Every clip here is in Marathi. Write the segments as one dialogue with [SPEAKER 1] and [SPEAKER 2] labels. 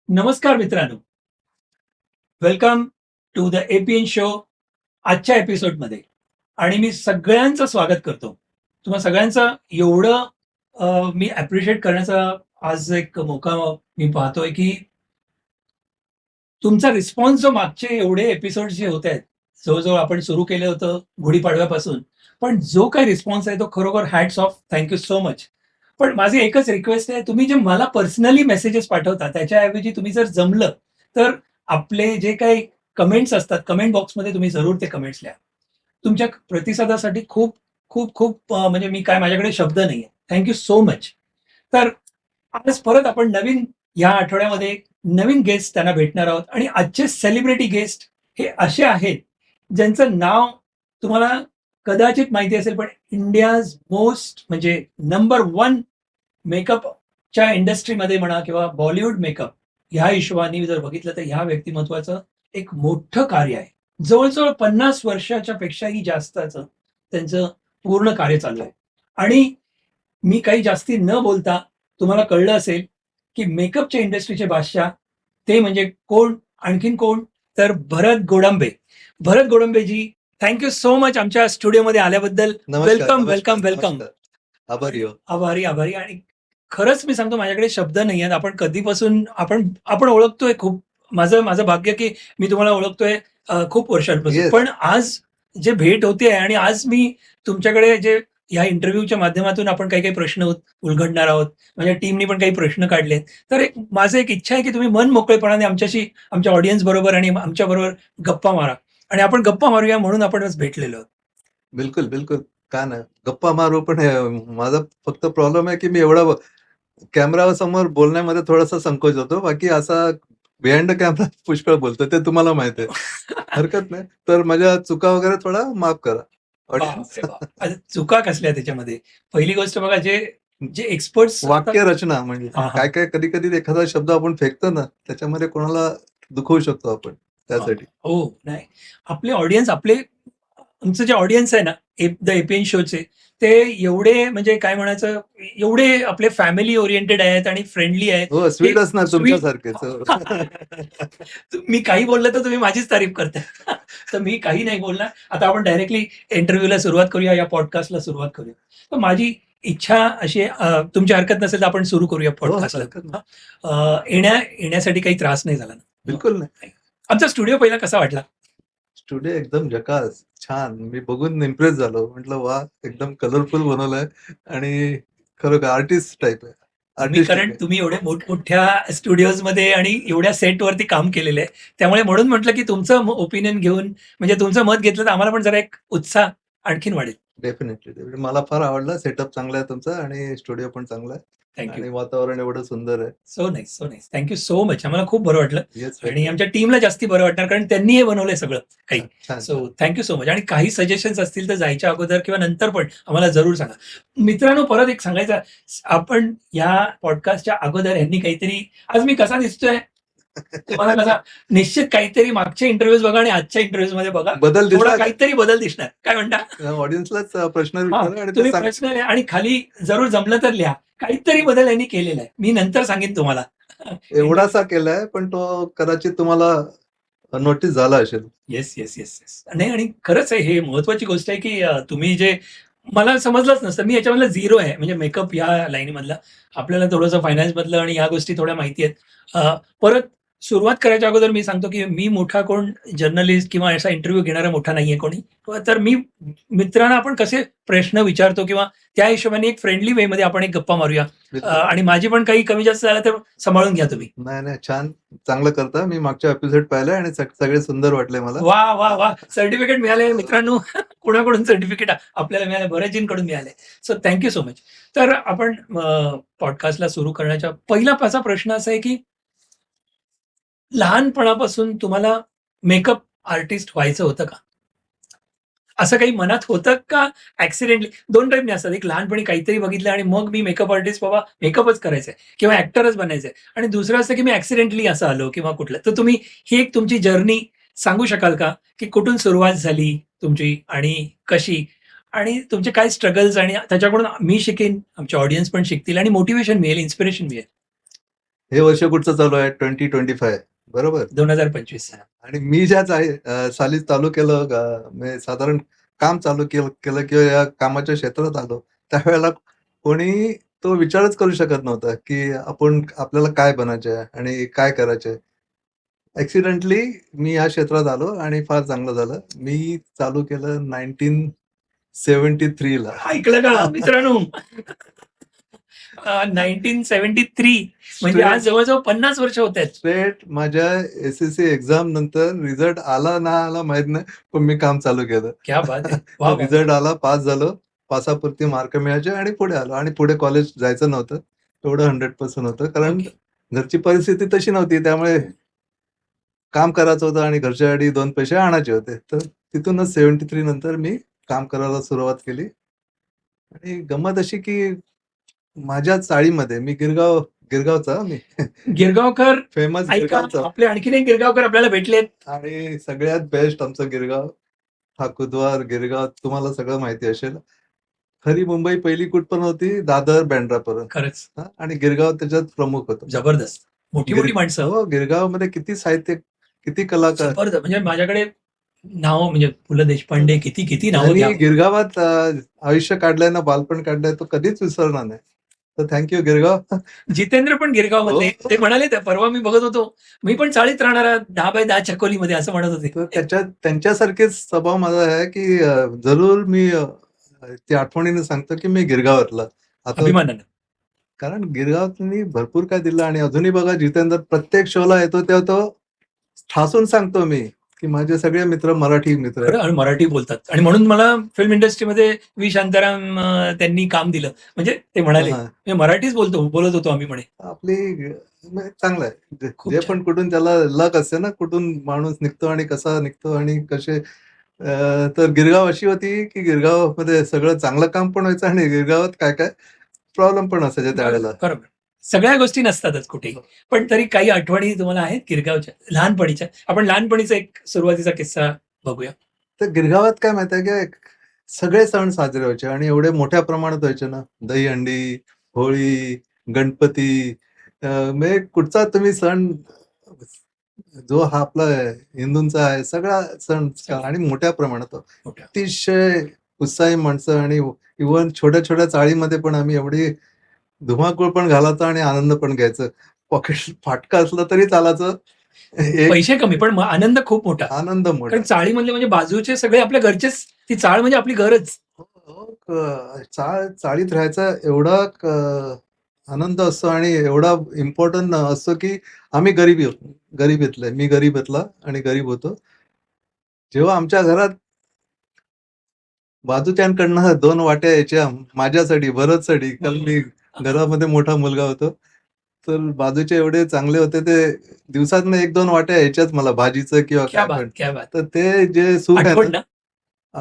[SPEAKER 1] नमस्कार मित्रांनो, welcome to the APN show आजच्या एपिसोडमध्ये. आणि मी सगळ्यांचं स्वागत करतो. तुम्हा सगळ्यांचं एवढं मी ॲप्रिशिएट करण्याचा आज एक मौका मी पाहतोय, की तुमचा रिस्पॉन्स जो मागचे एवढे एपिसोड्स जे होत आहेत, जवळ-जवळ आपण सुरू केलं होतं गुढीपाडव्यापासून. पण जो काही रिस्पॉन्स आहे तो खरोखर hats off. Thank you so much. पण माझी एकच रिक्वेस्ट आहे, तुम्ही जे मला पर्सनली मेसेजेस पाठवता त्याच्याऐवजी तुम्ही जर जमलं, तर आपले जे काही कमेंट्स असतात, कमेंट बॉक्समध्ये तुम्ही जरूर ते कमेंट्स लिहा. तुमच्या प्रतिसादासाठी खूप, खूप, खूप म्हणजे मी काय माझ्याकडे शब्द नाहीये. Thank so much. तर आज परत आपण नवीन या आठवड्यामध्ये नवीन गेस्ट त्यांना भेटणार आहोत आणि आजचे सेलिब्रिटी गेस्ट हे असे आहेत, ज्यांचं नाव तुम्हाला कदाचित माहिती असेल, पण इंडियाज मोस्ट म्हणजे नंबर 1 मेकअपच्या इंडस्ट्रीमध्ये म्हणा किंवा बॉलिवूड मेकअप ह्या हिशोबाने जर बघितलं तर ह्या व्यक्तिमत्वाचं एक मोठं कार्य आहे. जवळ-जवळ 50 वर्षाच्या पेक्षाही जास्तचं त्यांचं पूर्ण कार्य चालू आहे. आणि मी काही जास्ती न बोलता तुम्हाला कळलं असेल, की मेकअपच्या इंडस्ट्रीचे बादशाह ते म्हणजे कोण, आणखीन कोण, तर भरत गोडंबे. भरत गोडंबेजी, थँक सो मच आमच्या स्टुडिओमध्ये आल्याबद्दल.
[SPEAKER 2] नमस्कार,
[SPEAKER 1] वेलकम,
[SPEAKER 2] नमस्कार,
[SPEAKER 1] वेलकम, वेलकम.
[SPEAKER 2] नमस्कार. आभारी हो.
[SPEAKER 1] आभारी, आभारी. आणि खरंच मी सांगतो माझ्याकडे शब्द नाही आहेत. आपण कधीपासून आपण आपण ओळखतोय खूप. माझं माझं भाग्य की मी तुम्हाला ओळखतोय खूप वर्षांपासून.
[SPEAKER 2] येस.
[SPEAKER 1] पण आज जे भेट होते आणि आज मी तुमच्याकडे जे ह्या इंटरव्ह्यूच्या माध्यमातून आपण काही-काही प्रश्न उलगडणार आहोत. माझ्या टीमनी पण काही प्रश्न काढलेत. तर माझं एक इच्छा आहे की तुम्ही मन मोकळेपणाने आमच्याशी, आमच्या ऑडियन्स बरोबर आणि आमच्याबरोबर गप्पा मारा. आणि आपण गप्पा मारूया म्हणून आपण आज भेटलेलो आहोत.
[SPEAKER 2] बिलकुल, बिलकुल. का नाही? गप्पा मारू. पण माझा फक्त प्रॉब्लेम आहे की मी एवढा कॅमेरासमोर बोलण्यामध्ये थोडासा संकोच होतो. बाकी असा बिहाइंड द कॅमेरा पुष्कळ बोलतो. ते तुम्हाला माहिती आहे. हरकत नाही. तर माझ्या चुका वगैरे थोडा माफ करा. ऑडियन्स.
[SPEAKER 1] बापरे बाप! आता चुका कसल्या त्याच्यामध्ये? पहिली गोष्ट बघा, जे जे एक्सपर्ट्स
[SPEAKER 2] वाक्य रचना म्हणजे
[SPEAKER 1] हां, हां.
[SPEAKER 2] काय-काय कधी-कधी एखादा शब्द आपण फेकतो ना, त्याच्यामध्ये कोणाला दुखवू शकतो आपण.
[SPEAKER 1] हां.
[SPEAKER 2] त्यासाठी.
[SPEAKER 1] हो, नाही. आपले ऑडियन्स आमचं जे ऑडियन्स आहे ना, द एपीएन शोचे, ते एवढे म्हणजे काय म्हणायचं, एवढे आपले फॅमिली ओरिएंटेड आहेत आणि फ्रेंडली आहेत,
[SPEAKER 2] हो,
[SPEAKER 1] की
[SPEAKER 2] स्वीट असणार
[SPEAKER 1] स्वीट.
[SPEAKER 2] तुमच्यासारखेच. हो.
[SPEAKER 1] मी काही बोललं तर तुम्ही माझीच तारीफ करताय. तर मी काही नाही बोलणार. आता आपण डायरेक्टली इंटरव्ह्यूला सुरुवात करूया, या पॉडकास्टला सुरुवात करूया. तर माझी इच्छा अशी आहे, तुमची हरकत नसेल तर आपण सुरू करूया
[SPEAKER 2] हो, हो.
[SPEAKER 1] पॉडकास्टला.
[SPEAKER 2] हरकत नाही.
[SPEAKER 1] येण्यासाठी काही त्रास नाही झाला ना?
[SPEAKER 2] बिलकुल नाही.
[SPEAKER 1] आमचा स्टुडिओ पहिला कसा वाटला?
[SPEAKER 2] स्टुडिओ एकदम झकास, छान. मी बघून इम्प्रेस झालो. म्हटलं वाह! एकदम कलरफुल बनवलंय आणि खरोखर आर्टिस्ट टाइप आहे. आर्टिस्टिक
[SPEAKER 1] कारण
[SPEAKER 2] आहे.
[SPEAKER 1] तुम्ही एवढे मोठमोठ्या स्टुडिओजमध्ये आणि एवढ्या सेटवरती काम केलेलं आहे. त्यामुळे म्हणून म्हटलं, की तुमचं ओपिनियन घेऊन, म्हणजे तुमचं मत घेतलं तर आम्हाला पण जरा एक उत्साह आणखीन वाढेल.
[SPEAKER 2] Definitely, definitely. मला फार आवडला. सेटअप चांगला आहे तुमचा आणि स्टुडिओ पण चांगला आहे
[SPEAKER 1] थँक
[SPEAKER 2] आणि वातावरण एवढं सुंदर आहे.
[SPEAKER 1] So nice, so nice. Thank so much. आम्हाला खूप बरं वाटलं.
[SPEAKER 2] येस,
[SPEAKER 1] आणि
[SPEAKER 2] वेलकम.
[SPEAKER 1] आमच्या टीमला जास्ती बरं वाटणार, कारण त्यांनी हे बनवलंय सगळं काही.
[SPEAKER 2] छान, छान,
[SPEAKER 1] सो
[SPEAKER 2] छान.
[SPEAKER 1] Thank so much. आणि काही सजेशन्स असतील तर जायच्या अगोदर किंवा नंतर पण आम्हाला जरूर सांगा. मित्रांनो, परत एक सांगायचं, आपण या पॉडकास्टच्या अगोदर यांनी काहीतरी, आज मी कसा दिसतोय तुम्हाला कसा, निश्चित काहीतरी मागच्या इंटरव्ह्यूज बघा आणि आजच्या इंटरव्ह्यूज मध्ये बघा,
[SPEAKER 2] बदल
[SPEAKER 1] थोडा
[SPEAKER 2] दिसला का?
[SPEAKER 1] काहीतरी बदल दिसणार. काय म्हणता?
[SPEAKER 2] ऑडियन्सलाच प्रश्न
[SPEAKER 1] हां,
[SPEAKER 2] विचारा आणि ते
[SPEAKER 1] तुम्ही
[SPEAKER 2] सांग.
[SPEAKER 1] प्रश्न लिहा आणि खाली जरूर जमलं तर लिहा. काहीतरी बदल यांनी केलेला आहे. मी नंतर सांगेन तुम्हाला.
[SPEAKER 2] एवढासा केलाय, पण तो कदाचित तुम्हाला नोटीस झाला असेल.
[SPEAKER 1] Yes, yes, yes, yes. नाही, आणि खरंच आहे, हे महत्वाची गोष्ट आहे, की तुम्ही जे मला समजलंच नसतं. मी याच्यामधला झिरो आहे, म्हणजे मेकअप या लाईनीमधला. आपल्याला थोडंसं फायनान्समधलं आणि ह्या गोष्टी थोड्या माहिती आहेत. परत सुरुवात करायच्या अगोदर मी सांगतो, की मी मोठा कोण जर्नलिस्ट किंवा असा इंटरव्ह्यू घेणारा मोठा नाहीये कोणी. तर मी मित्रांना आपण कसे प्रश्न विचारतो किंवा त्या हिशोबाने एक फ्रेंडली वेमध्ये आपण एक गप्पा मारूया.
[SPEAKER 2] बिलकुल.
[SPEAKER 1] आणि माझी पण काही कमी जास्त झालं तर सांभाळून घ्या तुम्ही.
[SPEAKER 2] नाही, नाही. छान. चांगलं करता. मी मागच्या एपिसोड पाहिलाय आणि सगळे सुंदर वाटले मला.
[SPEAKER 1] वाह! वाह! वाह! सर्टिफिकेट मिळाले मित्रांनो. कुणाकडून सर्टिफिकेट आपल्याला मिळालं, बऱ्याचजणकडून मिळाले. So thank so much. तर आपण पॉडकास्टला सुरू करण्याच्या पहिला माझा प्रश्न असा आहे, की लहानपणापासून तुम्हाला मेकअप आर्टिस्ट व्हायचं होतं का? असं काही मनात होतं का ॲक्सिडेंटली? 2 टाईपने असतात. एक लहानपणी काहीतरी बघितलं आणि मग मी मेकअप आर्टिस्ट, बाबा मेकअपच करायचंय किंवा ॲक्टरच बनायचंय. आणि दुसरं असतं, की मी ॲक्सिडेंटली असं आलो किंवा कुठलं. तर तुम्ही ही एक तुमची जर्नी सांगू शकाल का? की कुठून सुरुवात झाली तुमची आणि कशी? आणि तुमचे काय स्ट्रगल्स, आणि त्याच्याकडून मी शिकेन, आमचे ऑडियन्स पण शिकतील आणि मोटिव्हेशन मिळेल, इन्स्पिरेशन मिळेल.
[SPEAKER 2] हे वर्ष कुठचं चालू आहे 2025 बरोबर.
[SPEAKER 1] 2025.
[SPEAKER 2] आणि मी ज्या साली चालू केलं म्हणजे साधारण काम चालू केलं किंवा या कामाच्या क्षेत्रात आलो त्यावेळेला कोणी तो विचारच करू शकत नव्हता की आपल्याला काय बनायचं आहे आणि काय करायचंय. ऍक्सिडेंटली मी या क्षेत्रात आलो आणि फार चांगलं झालं. मी चालू केलं 1973 ला.
[SPEAKER 1] ऐकलं का मित्रांनो? 1973 म्हणजे आज जवळजवळ 50 वर्ष होत आहेत.
[SPEAKER 2] स्ट्रेट माझ्या एसएससी एक्झाम नंतर रिझल्ट आला ना आला माहित नाही, पण मी काम चालू केलं.
[SPEAKER 1] क्या बात आहे. वा, वा, वा.
[SPEAKER 2] रिझल्ट आला, पास झालो, पासापुरती मार्क मिळायचे आणि पुढे आलो आणि पुढे कॉलेज जायचं नव्हतं. एवढं 100% होतं कारण
[SPEAKER 1] ओके.
[SPEAKER 2] घरची परिस्थिती तशी नव्हती. त्यामुळे काम करायचं होतं आणि घरच्यासाठी 2 पैसे आणायचे होते. तर तिथूनच 73 नंतर मी काम करायला सुरुवात केली. आणि गंमत अशी की माझ्या चाळीमध्ये मी गिरगावचा मी
[SPEAKER 1] गिरगावकर
[SPEAKER 2] फेमस
[SPEAKER 1] ऐका,
[SPEAKER 2] गिरगावचा
[SPEAKER 1] आपले आणखीन एक गिरगावकर आपल्याला भेटलेत.
[SPEAKER 2] आणि सगळ्यात बेस्ट आमचं गिरगाव, ठाकूरद्वार, गिरगाव तुम्हाला सगळं माहिती असेल. खरी मुंबई पहिली कुठपर्यंत होती? दादर, बँड्रापर्यंत.
[SPEAKER 1] खरंच
[SPEAKER 2] हां, आणि गिरगाव त्याच्यात प्रमुख होतं.
[SPEAKER 1] जबरदस्त. मोठी मोठी माणसं.
[SPEAKER 2] हो, गिरगावमध्ये किती साहित्य, किती कलाकार.
[SPEAKER 1] जबरदस्त. म्हणजे माझ्याकडे नाव म्हणजे पु. ल. देशपांडे किती किती नावं
[SPEAKER 2] आणि
[SPEAKER 1] घ्या.
[SPEAKER 2] गिरगावात आयुष्य काढलंय ना, बालपण काढलंय, तो कधीच विसरणार नाही. तर थँक्यू गिरगाव.
[SPEAKER 1] जितेंद्र पण गिरगाव मधले.
[SPEAKER 2] हो.
[SPEAKER 1] ते म्हणाले त्या परवा मी बघत होतो, मी पण चाळीत राहणारा 10x10 चकोलीमध्ये असं म्हणत होते.
[SPEAKER 2] तर त्यांच्यासारखेच स्वभाव माझा आहे की जरूर मी ते आठवणीने सांगतो की मी गिरगावातला. आता
[SPEAKER 1] अभिमानानं.
[SPEAKER 2] कारण गिरगावात भरपूर काय दिलं आणि अजूनही बघा जितेंद्र प्रत्येक शोला येतो तेव्हा तो ठासून सांगतो मी की माझे सगळे मित्र मराठी मित्र आहेत.
[SPEAKER 1] खरं आणि मराठी बोलतात आणि म्हणून मला फिल्म इंडस्ट्रीमध्ये व्ही शांताराम त्यांनी काम दिलं. म्हणजे ते म्हणाले
[SPEAKER 2] हां.
[SPEAKER 1] मी मराठीच बोलत होतो आम्ही म्हणे.
[SPEAKER 2] आपली म्हणजे चांगलं आहे.
[SPEAKER 1] खूप
[SPEAKER 2] जे
[SPEAKER 1] छान.
[SPEAKER 2] पण कुठून त्याला लक असते ना, कुठून माणूस निघतो आणि कसा निघतो आणि कसे तर गिरगाव अशी होती की गिरगावमध्ये सगळं चांगलं काम पण व्हायचं आणि गिरगावात काय प्रॉब्लेम पण असायचे त्यावेळेला.
[SPEAKER 1] बरोबर. सगळ्या गोष्टी नसतातच कुठेही. पण तरी काही आठवणी तुम्हाला आहेत गिरगावच्या लहानपणीच्या? आपण लहानपणीचा एक सुरुवातीचा किस्सा बघूया.
[SPEAKER 2] तर गिरगावात काय माहिती आहे की सगळे सण साजरे व्हायचे आणि एवढे मोठ्या प्रमाणात व्हायचे ना, दहीहंडी, होळी, गणपती, म्हणजे कुठचा तुम्ही सण जो हा आपला हिंदूंचा आहे, सगळा सण
[SPEAKER 1] सगळे.
[SPEAKER 2] आणि मोठ्या प्रमाणात
[SPEAKER 1] मोठ्या.
[SPEAKER 2] अतिशय उत्साही माणसं आणि इव्हन छोट्या चाळीमध्ये पण आम्ही एवढी धुमाकूळ पण घालायचो आणि आनंद पण घ्यायचं. पॉकेट फाटका असलं तरी चालायचं. एक
[SPEAKER 1] पैसे कमी पण आनंद खूप मोठा.
[SPEAKER 2] आनंद मोठा.
[SPEAKER 1] कारण चाळीमधले म्हणजे बाजूचे सगळे आपल्या घरचेच. ती चाळ म्हणजे आपली घरच.
[SPEAKER 2] हो, हो. चाळीत राहायचा एवढा आनंद असतो आणि एवढा इम्पोर्टंट असतो की आम्ही गरीबीतले. मी गरीबीतला आणि गरीब होतो. जेव्हा आमच्या घरात बाजूच्यांकडनं 2 वाट्या यायच्या माझ्यासाठी, भरतसाठी. कारण मी घरामध्ये मोठा मुलगा होतो. तर बाजूचे एवढे चांगले होते ते दिवसातनं 1-2 वाट्या यायच्याच मला भाजीचं किंवा
[SPEAKER 1] क्या
[SPEAKER 2] काय
[SPEAKER 1] बात,
[SPEAKER 2] पण.
[SPEAKER 1] क्या बात.
[SPEAKER 2] तर ते जे सुख आहे
[SPEAKER 1] आठवण
[SPEAKER 2] ना,
[SPEAKER 1] ना?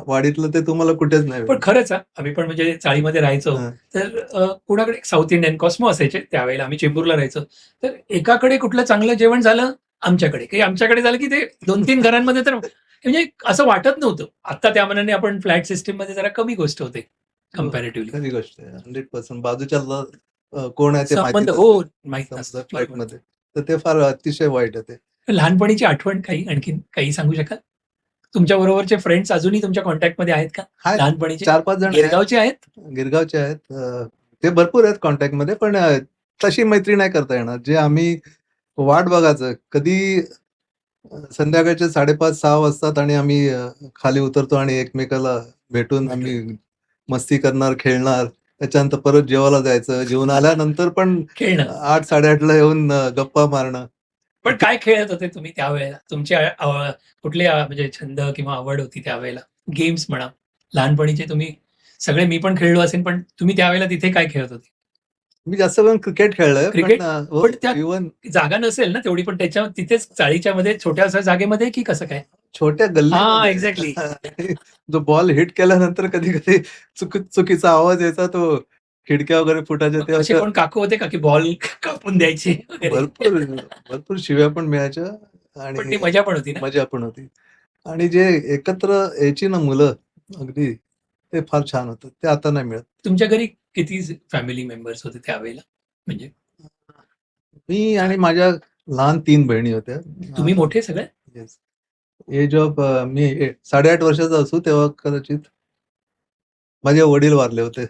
[SPEAKER 2] वाडीतलं ते तुम्हाला कुठेच नाही
[SPEAKER 1] पण
[SPEAKER 2] भेटत.
[SPEAKER 1] खरंच आम्ही पण म्हणजे चाळीमध्ये राहायचो.
[SPEAKER 2] हां.
[SPEAKER 1] तर कुणाकडे साऊथ इंडियन कॉस्मो असायचे त्यावेळेला आम्ही चेंबूरला राहायचो. तर एकाकडे कुठलं चांगलं जेवण झालं आमच्याकडे. काही आमच्याकडे झालं की ते 2-3 घरांमध्ये तर म्हणजे असं वाटत नव्हतं. आता त्या मानाने आपण फ्लॅट सिस्टममध्ये जरा कमी गोष्ट होते
[SPEAKER 2] हो,
[SPEAKER 1] कंपॅरेटिव्हली.
[SPEAKER 2] खरी गोष्ट आहे. 100% बाजूच्याला कोण आहे ते
[SPEAKER 1] संबंध
[SPEAKER 2] माहितीच
[SPEAKER 1] हो,
[SPEAKER 2] नसतं.
[SPEAKER 1] माहीत
[SPEAKER 2] समजा
[SPEAKER 1] नसतं. बरोबर.
[SPEAKER 2] फ्लॅटमध्ये. तर ते फार अतिशय वाईट आहे ते.
[SPEAKER 1] लहानपणीची आठवण काही आणखीन काही सांगू शकाल? तुमच्या बरोबरचे फ्रेंड्स अजूनही तुमच्या कॉन्टॅक्टमध्ये आहेत का?
[SPEAKER 2] आहेत
[SPEAKER 1] लहानपणीचे?
[SPEAKER 2] 4-5 जण आहेत.
[SPEAKER 1] गिरगावचे आहेत?
[SPEAKER 2] गिरगावचे आहेत. ते भरपूर आहेत कॉन्टॅक्टमध्ये पण तशी मैत्री नाही करता येणार. जे आम्ही वाट बघायचं कधी संध्याकाळचे 5:30-6 वाजतात आणि आम्ही खाली उतरतो आणि एकमेकाला भेटून आम्ही मस्ती करणार, खेळणार. त्याच्यानंतर परत जेवायला जायचं. जेवून आल्यानंतर पण
[SPEAKER 1] खेळणं.
[SPEAKER 2] 8-8:30ला येऊन गप्पा मारणं.
[SPEAKER 1] पण काय खेळत होते तुम्ही त्यावेळेला? तुमचे कुठले म्हणजे छंद किंवा आवड होती त्यावेळेला? गेम्स म्हणा. लहानपणीचे तुम्ही सगळे मी पण खेळलो असेन, पण तुम्ही त्यावेळेला तिथे काय खेळत होते?
[SPEAKER 2] मी जास्त करून क्रिकेट खेळलोय.
[SPEAKER 1] क्रिकेट?
[SPEAKER 2] हो,
[SPEAKER 1] पण त्यात
[SPEAKER 2] इव्हन
[SPEAKER 1] जागा नसेल ना तेवढी, पण त्याच्या तिथेच चाळीच्या मध्ये छोट्याशा जागेमध्ये की कसं काय?
[SPEAKER 2] छोट्या
[SPEAKER 1] हां,
[SPEAKER 2] गल्लीमध्ये
[SPEAKER 1] एक्झॅक्टली.
[SPEAKER 2] आणि जो बॉल हिट केल्यानंतर कधी-कधी चुकीचा आवाज यायचा तो खिडक्या वगैरे फुटायच्या
[SPEAKER 1] मग असे
[SPEAKER 2] तेव्हा
[SPEAKER 1] कोण काकू होते का की बॉल कापून द्यायचे वगैरे?
[SPEAKER 2] भरपूर शिव्या पण मिळायच्या
[SPEAKER 1] पण ती
[SPEAKER 2] आणि
[SPEAKER 1] मजा पण होती ना?
[SPEAKER 2] मजा पण होती. आणि जे एकत्र यायची ना मुलं अगदी, ते फार छान होतं. ते आता नाही मिळत.
[SPEAKER 1] तुमच्या घरी किती फॅमिली मेंबर्स होते त्यावेळेला? म्हणजे
[SPEAKER 2] मी आणि माझ्या लहान 3 बहिणी होत्या.
[SPEAKER 1] तुम्ही मोठे सगळे?
[SPEAKER 2] येस. एज ऑफ मी 8.5 वर्षाचा असू तेव्हा कदाचित माझे वडील वारले होते.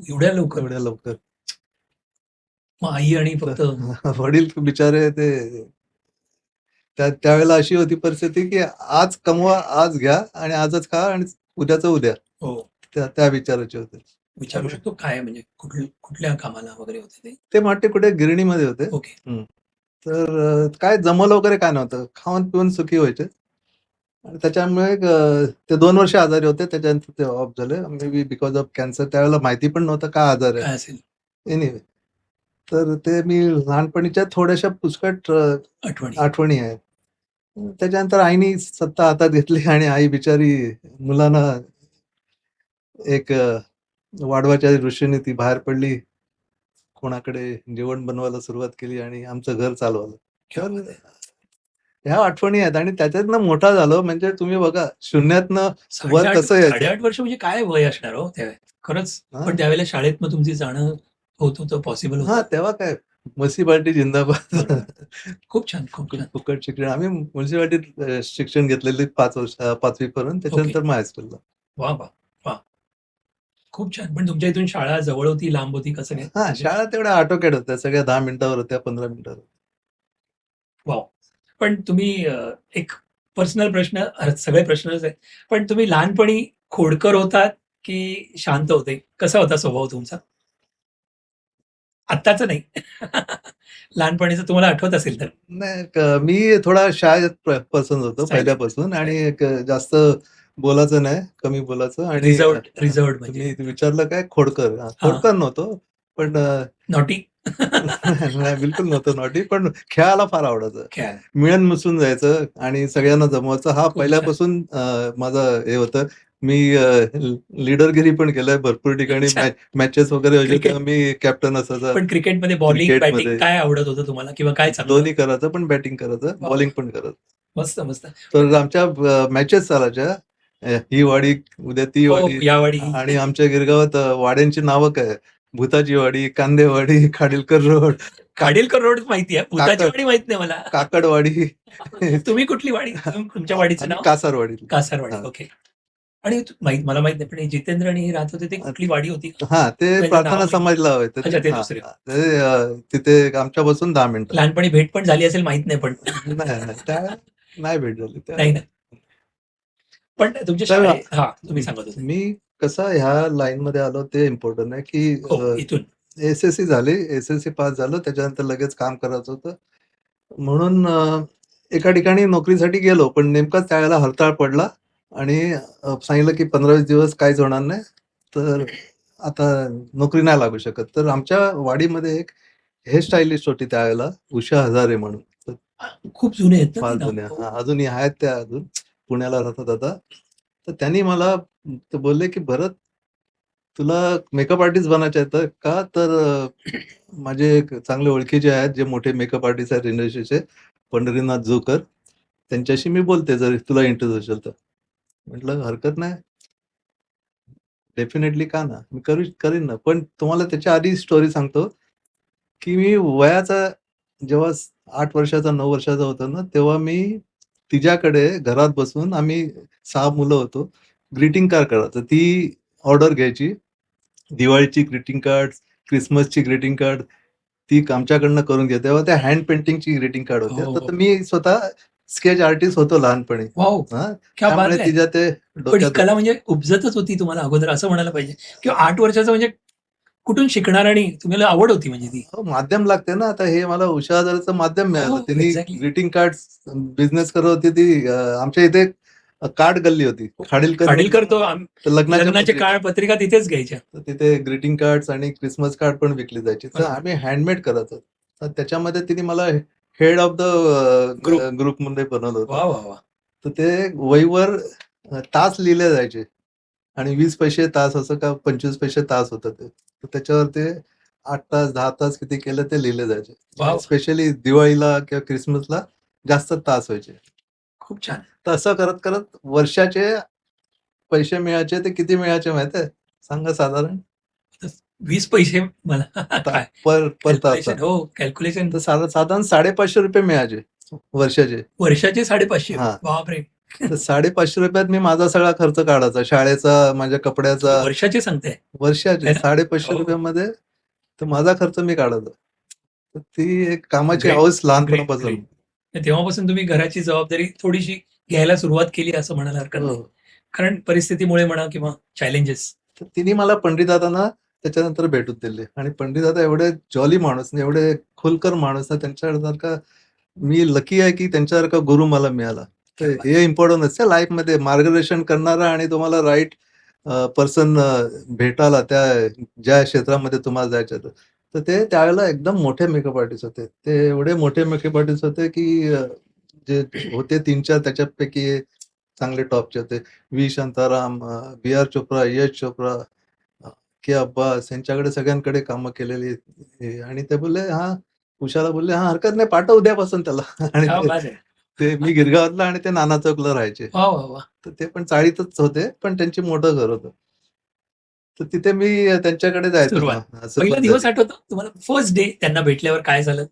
[SPEAKER 1] एवढ्या लवकर?
[SPEAKER 2] एवढ्या लवकर.
[SPEAKER 1] मग आई आणि फक्त
[SPEAKER 2] वडील बिचारे ते त्यावेळेला अशी होती परिस्थिती की आज कमवा, आज घ्या आणि आजच खा आणि उद्याचं उद्या.
[SPEAKER 1] हो.
[SPEAKER 2] त्या विचाराचे होते.
[SPEAKER 1] विचारू शकतो काय म्हणजे कुठल्या कामाला वगैरे होते ते?
[SPEAKER 2] ते माटे कुठे गिरणीमध्ये होते.
[SPEAKER 1] ओके.
[SPEAKER 2] तर काय जमलं वगैरे काय नव्हतं. खाऊन पिऊन सुखी व्हायचे. आणि त्याच्यामुळे ते 2 वर्ष आजारी होते. त्याच्यानंतर ते ऑफ झाले. May be because of cancer. त्यावेळेला माहिती पण नव्हतं काय आजार आहे.
[SPEAKER 1] काय असेल
[SPEAKER 2] एनिवे. तर ते मी लहानपणीच्या थोड्याशा पुष्कळ
[SPEAKER 1] आठवणी?
[SPEAKER 2] आठवणी आहेत. त्याच्यानंतर आईनी सत्ता हातात घेतली आणि आई बिचारी मुलांना एक वाढवाच्या दृष्टीने ती बाहेर पडली. कोणाकडे जेवण बनवायला सुरुवात केली आणि आमचं घर चालवलं.
[SPEAKER 1] क्या
[SPEAKER 2] तर
[SPEAKER 1] बात आहे.
[SPEAKER 2] ह्या आठवणी आहेत आणि त्याच्यातनं मोठा झालो म्हणजे तुम्ही बघा शून्यातनं वर
[SPEAKER 1] 8.5
[SPEAKER 2] कसं यायचं.
[SPEAKER 1] 8.5 वर्ष म्हणजे काय वय असणार हो त्यावेळेस? खरंच.
[SPEAKER 2] हां.
[SPEAKER 1] पण त्यावेळेला शाळेत मग तुमची जाणं होत होतं, पॉसिबल
[SPEAKER 2] हां,
[SPEAKER 1] होतं?
[SPEAKER 2] तेव्हा काय म्युनिसिपालिटी जिंदाबाद.
[SPEAKER 1] बरोबर. खूप छान, खूप छान.
[SPEAKER 2] फुकट शिक्षण. आम्ही म्युनिसिपालिटीत शिक्षण घेतलेले 5 वर्ष 5वी पर्यंत.
[SPEAKER 1] ओके.
[SPEAKER 2] त्याच्यानंतर मग हायस्कूलला.
[SPEAKER 1] वाह, वाह, वाह! खूप छान. पण तुमच्या इथून शाळा जवळ होती, लांब होती, कसं काय?
[SPEAKER 2] हां, शाळा तेवढ्या ऑटोकॅड होत्या. सगळ्या 10 मिनिटावर होत्या, 15 मिनिटावर.
[SPEAKER 1] वॉव! पण तुम्ही एक पर्सनल प्रश्न, सगळे प्रश्नच आहेत. पण तुम्ही लहानपणी खोडकर होतात की शांत होते? कसा होता स्वभाव तुमचा? आत्ताचा नाही. लहानपणीचं तुम्हाला आठवत असेल तर?
[SPEAKER 2] नाही मी थोडा शाय पर्सन होतो
[SPEAKER 1] सायलेंट,
[SPEAKER 2] पहिल्यापासून आणि एक जास्त बोलायचं नाही, कमी बोलायचं आणि
[SPEAKER 1] रिझर्व्ड म्हणजे
[SPEAKER 2] तुम्ही विचारलं काय खोडकर?
[SPEAKER 1] हां.
[SPEAKER 2] खोडकर नव्हतो. पण
[SPEAKER 1] नॉटी?
[SPEAKER 2] नाही बिलकुल नव्हतं नॉटी. पण खेळायला फार आवडायचं.
[SPEAKER 1] खेळायला.
[SPEAKER 2] मिळून मिसळून जायचं आणि सगळ्यांना जमवायचं. हा
[SPEAKER 1] खूप छान.
[SPEAKER 2] पहिल्यापासून माझं हे होतं. मी लीडरगिरी पण केलंय भरपूर ठिकाणी.
[SPEAKER 1] अच्छा.
[SPEAKER 2] मॅचेस वगैरे व्हायचे
[SPEAKER 1] क्रिकेट.
[SPEAKER 2] तेव्हा मी कॅप्टन असायचा.
[SPEAKER 1] पण क्रिकेटमध्ये बॉलिंग, बॅटिंग
[SPEAKER 2] क्रिकेटमध्ये
[SPEAKER 1] काय आवडत होतं तुम्हाला किंवा काय चांगलं?
[SPEAKER 2] दोन्ही करायचं, पण बॅटिंग करायचं,
[SPEAKER 1] वाह!
[SPEAKER 2] बॉलिंग पण करायचं.
[SPEAKER 1] मस्त, मस्त.
[SPEAKER 2] तर आमच्या मॅचेस चालायच्या. ही वाडी, उद्या ती
[SPEAKER 1] हो,
[SPEAKER 2] वाडी
[SPEAKER 1] या वाडी.
[SPEAKER 2] आणि आमच्या गिरगावात वाड्यांची नावं काय? भुताची वाडी, कांदेवाडी, खाडिलकर रोड,
[SPEAKER 1] खाडिलकर रोड माहिती आहे. भुताची वाडी माहित नाही मला.
[SPEAKER 2] काकडवाडी
[SPEAKER 1] तुम्ही कुठली वाडी? तुमच्या वाडीचं
[SPEAKER 2] आणि
[SPEAKER 1] नाव?
[SPEAKER 2] कासारवाडी.
[SPEAKER 1] कासारवाडी.
[SPEAKER 2] हां.
[SPEAKER 1] ओके. आणि मला माहित नाही, पण हे जितेंद्र आणि हे राहत होते ते कुठली वाडी होती?
[SPEAKER 2] हां, ते
[SPEAKER 1] त्यांचं नाव
[SPEAKER 2] प्रार्थना
[SPEAKER 1] माहिती.
[SPEAKER 2] समाजला होते ते.
[SPEAKER 1] अच्छा, ते
[SPEAKER 2] हां,
[SPEAKER 1] दुसरे.
[SPEAKER 2] हां. ते तिथे आमच्यापासून 10 मिनिटं.
[SPEAKER 1] लहानपणी भेट पण झाली असेल माहित नाही पण.
[SPEAKER 2] नाही, त्यावेळेला नाही भेट झाली.
[SPEAKER 1] नाही ना. पण तुमच्या
[SPEAKER 2] तर
[SPEAKER 1] हां, तुम्ही सांगत होते.
[SPEAKER 2] मी कसं ह्या लाईनमध्ये आलो ते इम्पोर्टंट आहे, की
[SPEAKER 1] हो, इथून.
[SPEAKER 2] एस-एस-सी झाली. एस-एस-सी पास झालो. त्याच्यानंतर लगेच काम करायचं होतं. म्हणून एका ठिकाणी नोकरीसाठी गेलो. पण नेमकाच त्यावेळेला हरताळ पडला आणि सांगितलं, की 15-20 दिवस काहीच होणार नाही. तर आता नोकरी नाही लागू शकत. तर आमच्या वाडीमध्ये एक हेअर स्टायलिस्ट होती त्यावेळेला, उषा हजारे म्हणून. तर
[SPEAKER 1] खूप जुने आहेत ना
[SPEAKER 2] फार
[SPEAKER 1] ते नाव.
[SPEAKER 2] जुन्या.
[SPEAKER 1] हो.
[SPEAKER 2] हां, अजूनही आहेत त्या अजून. पुण्याला राहतात आता. तर त्यांनी मला ते बोलले, की "भरत, तुला मेकअप आर्टिस्ट बनायचं आहे तर का?" तर माझे एक चांगले ओळखीचे आहेत, जे मोठे मेकअप आर्टिस्ट आहेत इंडस्ट्रीचे, पंढरीनाथ जोकर. त्यांच्याशी मी बोलते जर तुला इंटरेस्ट असेल तर. म्हटलं हरकत नाही. डेफिनेटली का ना? मी करीन ना. पण तुम्हाला त्याच्या आधी स्टोरी सांगतो, की मी वयाचा जेव्हा 8 वर्षाचा, 9 वर्षाचा होतो ना, तेव्हा मी तिच्याकडे घरात बसून आम्ही 6 मुलं होतो. ग्रीटिंग कार्ड करायचो. ती ऑर्डर घ्यायची. दिवाळीची ग्रीटिंग कार्ड, क्रिसमसची ग्रीटिंग कार्ड ती आमच्याकडनं करून घे. तेव्हा त्या हँड पेंटिंगची ग्रीटिंग कार्ड होत्या.
[SPEAKER 1] हो,
[SPEAKER 2] तर
[SPEAKER 1] हो.
[SPEAKER 2] मी स्वतः स्केच आर्टिस्ट होतो लहानपणी.
[SPEAKER 1] वॉव!
[SPEAKER 2] हां,
[SPEAKER 1] क्या बात
[SPEAKER 2] त्यामुळे
[SPEAKER 1] है!
[SPEAKER 2] तिच्या ते
[SPEAKER 1] पण ही
[SPEAKER 2] डोक्यात
[SPEAKER 1] कला
[SPEAKER 2] होतं.
[SPEAKER 1] म्हणजे उपजतच होती तुम्हाला अगोदर असं म्हणायला पाहिजे किंवा 8 वर्षाचं म्हणजे कुठून शिकणार आणि तुम्हाला आवड होती म्हणजे ती.
[SPEAKER 2] हो, माध्यम लागते ना. आता हे मला उषा हजारेचं माध्यम
[SPEAKER 1] हो,
[SPEAKER 2] मिळालं. त्यांनी
[SPEAKER 1] एक्झॅक्टली.
[SPEAKER 2] ग्रीटिंग कार्ड्स बिझनेस करत होती ती. आमच्या इथे कार्ड गल्ली होती. खाडिलकर रोडला
[SPEAKER 1] खाडिलकर
[SPEAKER 2] ना,
[SPEAKER 1] तो
[SPEAKER 2] तर लग्नाच्या
[SPEAKER 1] लग्नाचे
[SPEAKER 2] पत्रिका.
[SPEAKER 1] पत्रिका तिथेच घ्यायच्या.
[SPEAKER 2] तर तिथे ग्रीटिंग कार्ड्स आणि क्रिसमस कार्ड पण विकली जायची. तर
[SPEAKER 1] बरोबर.
[SPEAKER 2] आम्ही हँडमेड करायचो. तर त्याच्यामध्ये तिने मला हेड ऑफ द
[SPEAKER 1] ग्रुप.
[SPEAKER 2] ग्रुपमध्ये बनवलं होतं.
[SPEAKER 1] वाह, वाह, वाह!
[SPEAKER 2] तर ते वहीवर तास लिहिले जायचे आणि 20 पैसे तास असं का 25 पैसे तास होतं ते. तर त्याच्यावर ते 8 तास, 10 तास किती केलं ते लिहिले जायचे. आणि
[SPEAKER 1] वॉव!
[SPEAKER 2] स्पेशली दिवाळीला किंवा क्रिसमसला जास्त तास व्हायचे.
[SPEAKER 1] खूप छान.
[SPEAKER 2] तर असं करत वर्षाचे पैसे मिळायचे ते किती मिळायचे माहिती आहे? सांगा साधारण?
[SPEAKER 1] 20 पैसे मला काय
[SPEAKER 2] पर पर तास
[SPEAKER 1] कॅल्क्युलेशन, हो कॅल्क्युलेशन.
[SPEAKER 2] तर साधारण 550 रुपये मिळायचे वर्षाचे.
[SPEAKER 1] वर्षाचे 550.
[SPEAKER 2] हा
[SPEAKER 1] बापरे.
[SPEAKER 2] तर 550 रुपयात मी माझा सगळा खर्च काढायचा, शाळेचा, माझ्या कपड्याचा,
[SPEAKER 1] वर्षाचे सांगताय
[SPEAKER 2] वर्षाचे
[SPEAKER 1] है ना?
[SPEAKER 2] 550
[SPEAKER 1] हो.
[SPEAKER 2] रुपयामध्ये तर माझा खर्च मी काढायचा. तर ती एक कामाची
[SPEAKER 1] Great,
[SPEAKER 2] हौस
[SPEAKER 1] great,
[SPEAKER 2] लहानपणापासून.
[SPEAKER 1] great. तेव्हापासून तुम्ही घराची जबाबदारी थोडीशी घ्यायला सुरुवात केली असं म्हणायला हरकत नाही.
[SPEAKER 2] हो.
[SPEAKER 1] कारण परिस्थितीमुळे म्हणा किंवा चॅलेंजेस.
[SPEAKER 2] तर तिने मला पंडितदादांना त्याच्यानंतर भेटून दिले आणि पंडितदादा एवढे जॉली माणूस ना, एवढे खुलकर माणूस ना, त्यांच्यासारखा मी लकी आहे की त्यांच्यासारखा गुरु मला मिळाला. तर
[SPEAKER 1] क्या बात.
[SPEAKER 2] हे इम्पॉर्टंट असते लाईफमध्ये, मार्गदर्शन करणारा आणि तुम्हाला राईट पर्सन भेटायला त्या ज्या क्षेत्रामध्ये तुम्हाला जायचं होतं. तर ते त्यावेळेला एकदम मोठे मेकअप आर्टिस्ट होते. ते एवढे मोठे मेकअप आर्टिस्ट होते की जे होते 3-4 त्याच्यापैकी चांगले टॉपचे होते. व्ही. शांताराम, बी. आर. चोप्रा, यश चोप्रा, के. अब्बास यांच्याकडे सगळ्यांकडे कामं केलेली. आणि ते बोलले, "हां." उषाला बोलले, "हां, हरकत नाही, पाठव उद्यापासून त्याला." आणि
[SPEAKER 1] क्या
[SPEAKER 2] ते
[SPEAKER 1] बात आहे.
[SPEAKER 2] ते मी गिरगावातला आणि ते नाना चौकला राहायचे.
[SPEAKER 1] वा वा वा.
[SPEAKER 2] तर ते पण चाळीतच होते, पण त्यांची मोठं घर होतं. तर तिथे मी त्यांच्याकडे जायचो.
[SPEAKER 1] सुरुवात. पहिला
[SPEAKER 2] सुरुवात
[SPEAKER 1] दिवस
[SPEAKER 2] झाली.
[SPEAKER 1] आठवतो तुम्हाला? फर्स्ट डे त्यांना भेटल्यावर काय झालं?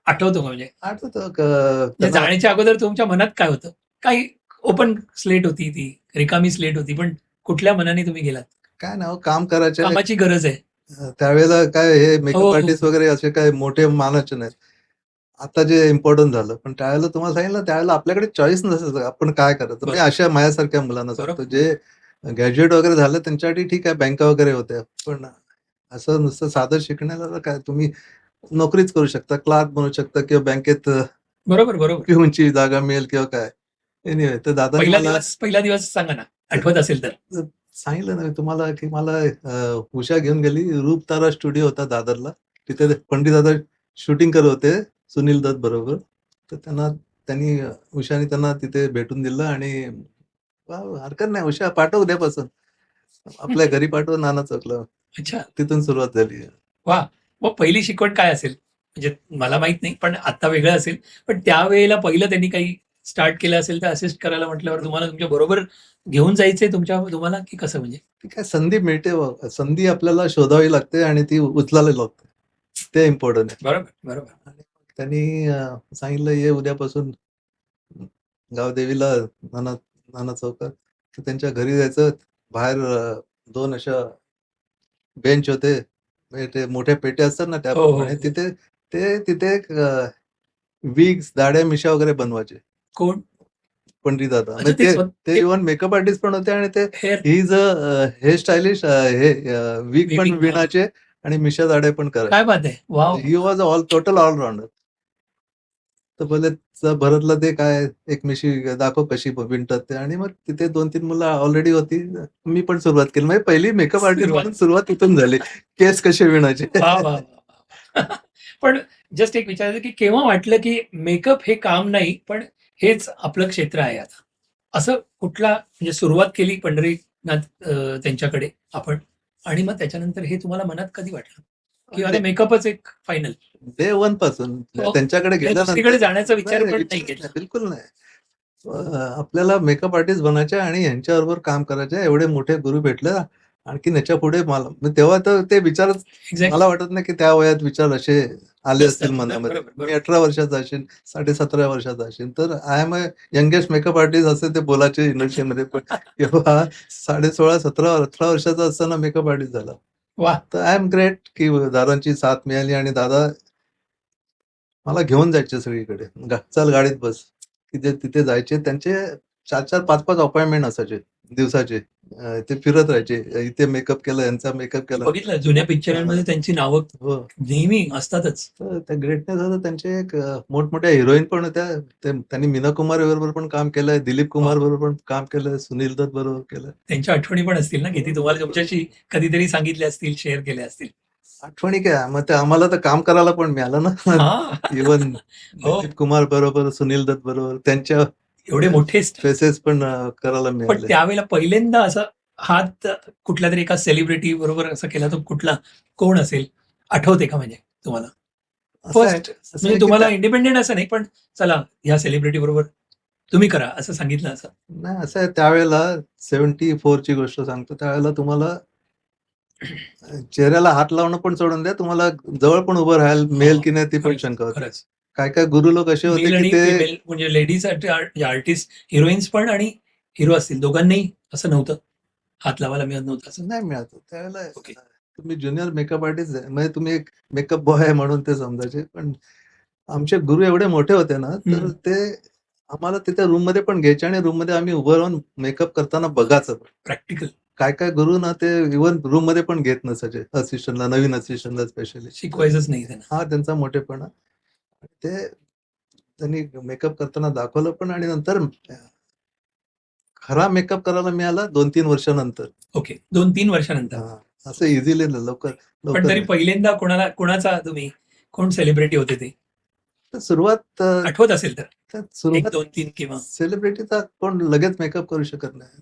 [SPEAKER 1] आठवतो का म्हणजे?
[SPEAKER 2] आठवतं
[SPEAKER 1] म्हणजे
[SPEAKER 2] त्यांना
[SPEAKER 1] जाण्याच्या अगोदर तुमच्या मनात काय होतं? काही ओपन स्लेट होती ती, रिकामी स्लेट होती, पण कुठल्या मनाने तुम्ही गेलात?
[SPEAKER 2] काय ना हो, काम करायचे.
[SPEAKER 1] कामाची गरज आहे.
[SPEAKER 2] त्यावेळेला काय हे
[SPEAKER 1] हो,
[SPEAKER 2] मेकअप
[SPEAKER 1] हो,
[SPEAKER 2] आर्टिस्ट
[SPEAKER 1] हो.
[SPEAKER 2] वगैरे असे काही मोठे मानाचे नाहीत. आता जे इम्पोर्टंट झालं. पण त्यावेळेला तुम्हाला सांगितलं त्यावेळेला आपल्याकडे चॉईस नसायचं. आपण काय करायचं? मी
[SPEAKER 1] बरोबर,
[SPEAKER 2] अशा माझ्यासारख्या मुलांना सांगतो,
[SPEAKER 1] बरोबर.
[SPEAKER 2] जे ग्रॅज्युएट वगैरे झालं त्यांच्यासाठी ठीक आहे, बँका वगैरे होत्या. पण असं नुसतं साधं शिकण्याला तर काय तुम्ही नोकरीच करू शकता, क्लार्क बनू शकता किंवा बँकेत
[SPEAKER 1] बरोबर, बरोबर.
[SPEAKER 2] पिऊनची जागा मिळेल किंवा काय. एनिवे तर दादांनी मला
[SPEAKER 1] पहिला दिवस सांगा ना, आठवत असेल तर?
[SPEAKER 2] तर सांगितलं ना मी तुम्हाला, की मला उषा घेऊन गेली. रूपतारा स्टुडिओ होता दादरला. तिथे पंडितदादा शूटिंग करत होते सुनील दत्त बरोबर. तर त्यांनी उषाने त्यांना तिथे भेटून दिलं आणि हरकत नाही उषा, पाठव उद्यापासून. आपल्या घरी पाठव नाना चौकला.
[SPEAKER 1] अच्छा.
[SPEAKER 2] तिथून सुरुवात झाली.
[SPEAKER 1] वाह! मग पहिली शिकवण काय असेल? म्हणजे मला माहीत नाही, पण आता वेगळं असेल. पण त्यावेळेला पहिलं त्यांनी काही स्टार्ट केलं असेल, तर असिस्ट करायला म्हटल्यावर तुम्हाला तुमच्या बरोबर घेऊन जायचंय तुम्हाला, की कसं म्हणजे?
[SPEAKER 2] ती काय संधी मिळते बाबा. संधी आपल्याला शोधावी लागते आणि ती उचलायला लागते. ते इम्पोर्टंट आहे.
[SPEAKER 1] बरोबर, बरोबर.
[SPEAKER 2] आणि मग त्यांनी सांगितलं, "ये उद्यापासून गावदेवीला नाना नाना चौकात." तर त्यांच्या घरी जायचं. बाहेर 2 अशा बेंच होते. म्हणजे ते मोठ्या पेट्या असतात ना
[SPEAKER 1] हो, हो,
[SPEAKER 2] त्याप्रमाणे
[SPEAKER 1] हो.
[SPEAKER 2] तिथे एक विग्स, दाढ्या, मिशा वगैरे बनवायचे.
[SPEAKER 1] कोण?
[SPEAKER 2] पंडितदादा.
[SPEAKER 1] अच्छा,
[SPEAKER 2] म्हणजे ते ते
[SPEAKER 1] ते
[SPEAKER 2] इव्हन मेकअप आर्टिस्ट पण होते आणि ते
[SPEAKER 1] hair
[SPEAKER 2] he is hair stylist, हे विग पण
[SPEAKER 1] वीविंग.
[SPEAKER 2] विणायचे आणि मिशा दाढ्या पण
[SPEAKER 1] काय
[SPEAKER 2] करायचे.
[SPEAKER 1] बात आहे! Wow!
[SPEAKER 2] He was total allrounder. तर बोलले, "चल भरतला दे काय एक मिशी दाखव कशी विणतात ते." आणि मग तिथे 2-3 मुलं ऑलरेडी होती. मी पण सुरुवात केली. म्हणजे पहिली मेकअप आर्टिस्ट
[SPEAKER 1] सुरुवात.
[SPEAKER 2] म्हणून सुरुवात तिथून झाली. केस कसे विणायचे.
[SPEAKER 1] वाह, वाह, वाह, वाह! पण जस्ट एक विचारायचं, की केव्हा वाटलं, की मेकअप हे काम नाही, पण हेच आपलं क्षेत्र आहे आता? असं कुठला म्हणजे सुरुवात केली पंढरीनाथ त्यांच्याकडे आपण आणि मग त्याच्यानंतर हे तुम्हाला मनात कधी वाटलं, की अरे मेकअपच एक फायनल?
[SPEAKER 2] डे 1 पासून
[SPEAKER 1] हो.
[SPEAKER 2] त्यांच्याकडे
[SPEAKER 1] म्हणजे
[SPEAKER 2] गेल्यानंतर
[SPEAKER 1] दुसरीकडे जाण्याचा विचार
[SPEAKER 2] नाही
[SPEAKER 1] पण नाही
[SPEAKER 2] विचारच
[SPEAKER 1] केला.
[SPEAKER 2] नाही, बिलकुल नाही. आपल्याला मेकअप आर्टिस्ट बनायचे आणि ह्यांच्याबरोबर काम करायचे. एवढे मोठे गुरु भेटले. आणखीन ह्याच्यापुढे मला मग तेव्हा तर ते विचारच
[SPEAKER 1] एक्झॅक्टली.
[SPEAKER 2] मला वाटत नाही की त्या वयात विचार असे आले असतील
[SPEAKER 1] असतात.
[SPEAKER 2] मनामध्ये.
[SPEAKER 1] बरोबर,
[SPEAKER 2] मी
[SPEAKER 1] बरोबर.
[SPEAKER 2] 18 वर्षाचा असेन, 17.5 वर्षाचा असेन, तर I am a youngest makeup artist असे ते बोलायचे इंडस्ट्रीमध्ये. पण तेव्हा 16.5, 17, 18 वर्षाचा असताना मेकअप आर्टिस्ट झाला.
[SPEAKER 1] वाह!
[SPEAKER 2] तर आय एम ग्रेट की दादांची साथ मिळाली आणि दादा मला घेऊन जायचे सगळीकडे. चल गाडीत बस. तिथे जायचे. त्यांचे 4-4, 5-5 अपॉइंटमेंट असायचे दिवसाचे. ते फिरत राहायचे. इथे मेकअप केलं, यांचा मेकअप
[SPEAKER 1] मी
[SPEAKER 2] केला.
[SPEAKER 1] बघितलं जुन्या
[SPEAKER 2] हां.
[SPEAKER 1] पिक्चरांमध्ये त्यांची नावं
[SPEAKER 2] हो.
[SPEAKER 1] नेहमी असतातच.
[SPEAKER 2] तर त्या ग्रेटनेस होतं त्यांचे एक मोठमोठ्या हिरोईन पण होत्या. त्यांनी मीना कुमारी बरोबर पण काम केलंय, दिलीप
[SPEAKER 1] वाह!
[SPEAKER 2] कुमार बरोबर पण काम केलंय, सुनील दत्त बरोबर केलंय.
[SPEAKER 1] त्यांच्या आठवणी पण असतील ना, किती तुम्हाला
[SPEAKER 2] हो.
[SPEAKER 1] तुमच्याशी कधीतरी सांगितल्या असतील, शेअर केल्या असतील.
[SPEAKER 2] आठवणी काय, मग ते आम्हाला तर काम करायला पण मिळालं ना.
[SPEAKER 1] हां.
[SPEAKER 2] इव्हन
[SPEAKER 1] हो.
[SPEAKER 2] दिलीप कुमार बरोबर, सुनील दत्त बरोबर त्यांच्या
[SPEAKER 1] एवढे मोठे स्टार.
[SPEAKER 2] फेसेस पण करायला
[SPEAKER 1] पण
[SPEAKER 2] मिळाले.
[SPEAKER 1] त्यावेळेला पहिल्यांदा असा हात कुठल्यातरी एका सेलिब्रिटी बरोबर असा केला तर कुठला, कोण असेल? आठवतंय का म्हणजे तुम्हाला?
[SPEAKER 2] असं आहे
[SPEAKER 1] फर्स्ट
[SPEAKER 2] असं
[SPEAKER 1] म्हणजे
[SPEAKER 2] आहे की
[SPEAKER 1] तुम्हाला इंडिपेंडेंट असं नाही, पण चला ह्या सेलिब्रिटी बरोबर तुम्ही करा असं सांगितलं असं?
[SPEAKER 2] नाही असं आहे त्यावेळेला 74 ची गोष्ट सांगतो. त्यावेळेला तुम्हाला चेहऱ्याला हात लावणं पण सोडून द्या, तुम्हाला जवळ पण उभं राहायला मिळेल की नाही ती पण
[SPEAKER 1] खरंच,
[SPEAKER 2] शंका होती.
[SPEAKER 1] खरंच.
[SPEAKER 2] काय काय गुरु लोक असे होते
[SPEAKER 1] मेल
[SPEAKER 2] की
[SPEAKER 1] आणि
[SPEAKER 2] ते
[SPEAKER 1] फिमेल म्हणजे लेडीज आर्टिस्ट, हिरोईन्स पण आणि हिरो असतील दोघांनाही असं नव्हतं, हात लावायला मिळत नव्हतं असं.
[SPEAKER 2] नाही मिळत. त्यावेळेला
[SPEAKER 1] ओके.
[SPEAKER 2] तुम्ही ज्युनियर मेकअप आर्टिस्ट आहे, म्हणजे तुम्ही एक मेकअप बॉय आहे म्हणून ते समजायचे. पण आमचे गुरु एवढे मोठे होते ना, तर
[SPEAKER 1] हं.
[SPEAKER 2] ते आम्हाला तिथे रूममध्ये पण घ्यायचे आणि रूममध्ये आम्ही उभं राहून मेकअप करताना बघायचं.
[SPEAKER 1] प्रॅक्टिकल
[SPEAKER 2] काय काय गुरु ना ते इव्हन रूममध्ये पण घेत नसायचे असिस्टंटला, नवीन असिस्टंटला स्पेशली.
[SPEAKER 1] शिकवायचंच नाही त्यांना.
[SPEAKER 2] हा त्यांचा मोठेपणा. ते त्यांनी मेकअप करताना दाखवलं पण आणि नंतर खरा मेकअप करायला मिळाला 2-3 वर्षानंतर.
[SPEAKER 1] ओके. 2-3 वर्षानंतर.
[SPEAKER 2] हां, असं इझिली लवकर
[SPEAKER 1] पण
[SPEAKER 2] लवकर
[SPEAKER 1] तरी
[SPEAKER 2] नाही.
[SPEAKER 1] पहिल्यांदा कोणाचा तुम्ही कोण सेलिब्रिटी होते ते?
[SPEAKER 2] तर सुरुवात
[SPEAKER 1] आठवत असेल तर?
[SPEAKER 2] तर
[SPEAKER 1] 1,
[SPEAKER 2] सुरुवात
[SPEAKER 1] 2, 3 किंवा
[SPEAKER 2] सेलिब्रिटीचा कोण लगेच मेकअप करू शकत नाही.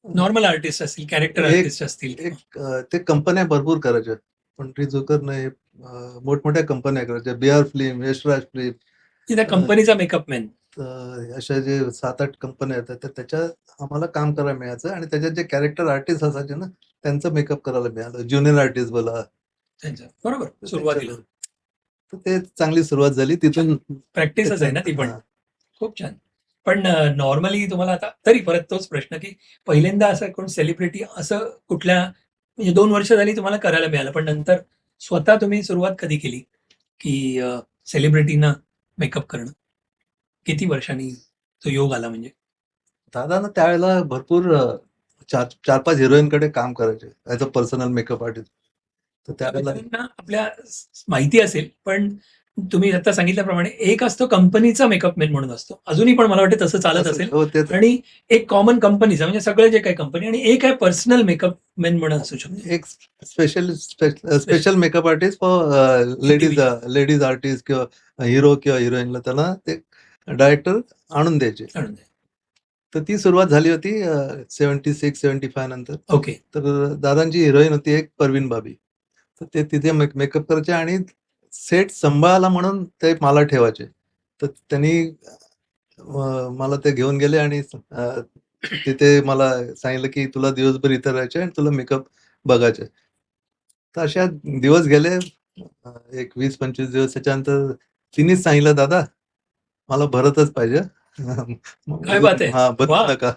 [SPEAKER 1] नॉर्मल आर्टिस्ट असतील, कॅरेक्टर
[SPEAKER 2] एक
[SPEAKER 1] आर्टिस्ट असतील किंवा
[SPEAKER 2] एक ते कंपन्या भरपूर करायच्या. पंढरी जोकरनं हे मोठमोठ्या कंपन्या करायच्या. बी.आर. फिल्म, यशराज फिल्म,
[SPEAKER 1] की त्या
[SPEAKER 2] अ,
[SPEAKER 1] कंपनीचा मेकअप मॅन.
[SPEAKER 2] अशा जे 7-8 कंपन्या येतात, तर त्याच्यात आम्हाला काम करायला मिळायचं आणि त्याच्यात जे कॅरेक्टर आर्टिस्ट असायचे ना, त्यांचं मेकअप करायला मिळालं. ज्युनियर आर्टिस्ट बोला.
[SPEAKER 1] त्यांचं. बरोबर,
[SPEAKER 2] तर
[SPEAKER 1] सुरुवातीला.
[SPEAKER 2] त्यांच्याकडून. तर ते चांगली सुरुवात झाली. तिथून
[SPEAKER 1] प्रॅक्टिसच आहे ना ती
[SPEAKER 2] त्याच्यानंतर
[SPEAKER 1] पण.
[SPEAKER 2] हां.
[SPEAKER 1] खूप छान. पण नॉर्मली तुम्हाला आता तरी परत तोच प्रश्न, की पहिल्यांदा असं कोण सेलिब्रिटी असं कुठल्या म्हणजे 2 वर्ष झाली तुम्हाला करायला मिळालं. पण नंतर स्वतः तुम्ही सुरुवात कधी केली, की सेलिब्रिटींना मेकअप करणं? किती वर्षांनी तो योग आला म्हणजे?
[SPEAKER 2] दादा ना त्यावेळेला भरपूर 4-5 हिरोईनकडे काम करायचे as a personal makeup artist. तर त्यावेळेला
[SPEAKER 1] लोकांना आपल्या माहिती असेल, पण तुम्ही आता सांगितल्याप्रमाणे एक असतो कंपनीचा मेकअप मॅन म्हणून असतो. अजूनही पण मला वाटतं तसं चालत
[SPEAKER 2] असं
[SPEAKER 1] असेल
[SPEAKER 2] हो, तेच
[SPEAKER 1] आणि एक कॉमन कंपनीचा म्हणजे सगळे जे काही कंपनी आणि एक आहे पर्सनल मेकअप मॅन म्हणून असू शकतो.
[SPEAKER 2] एक special makeup artist for ladies
[SPEAKER 1] individual
[SPEAKER 2] ladies artist किंवा हिरो किंवा हिरोईनला त्याला ते डायरेक्टर आणून द्यायचे.
[SPEAKER 1] आणून द्या.
[SPEAKER 2] तर ती सुरुवात झाली होती 76-75 नंतर.
[SPEAKER 1] ओके.
[SPEAKER 2] तर दादांची हिरोईन होती एक परवीन बाबी. तर ते तिथे मेकअप करायचे आणि सेट सांभाळायला म्हणून ते मला ठेवायचे. तर त्यांनी मला ते घेऊन गेले आणि तिथे मला सांगितलं, की तुला दिवसभर इथं राहायचं आणि तुला मेकअप बघायचं. तर अशा दिवस गेले एक 20-25 दिवस. त्याच्यानंतर तिनेच सांगितलं, "दादा, मला भरतच पाहिजे."
[SPEAKER 1] काय बात आहे!
[SPEAKER 2] हां, बदलू
[SPEAKER 1] वाह!
[SPEAKER 2] नका.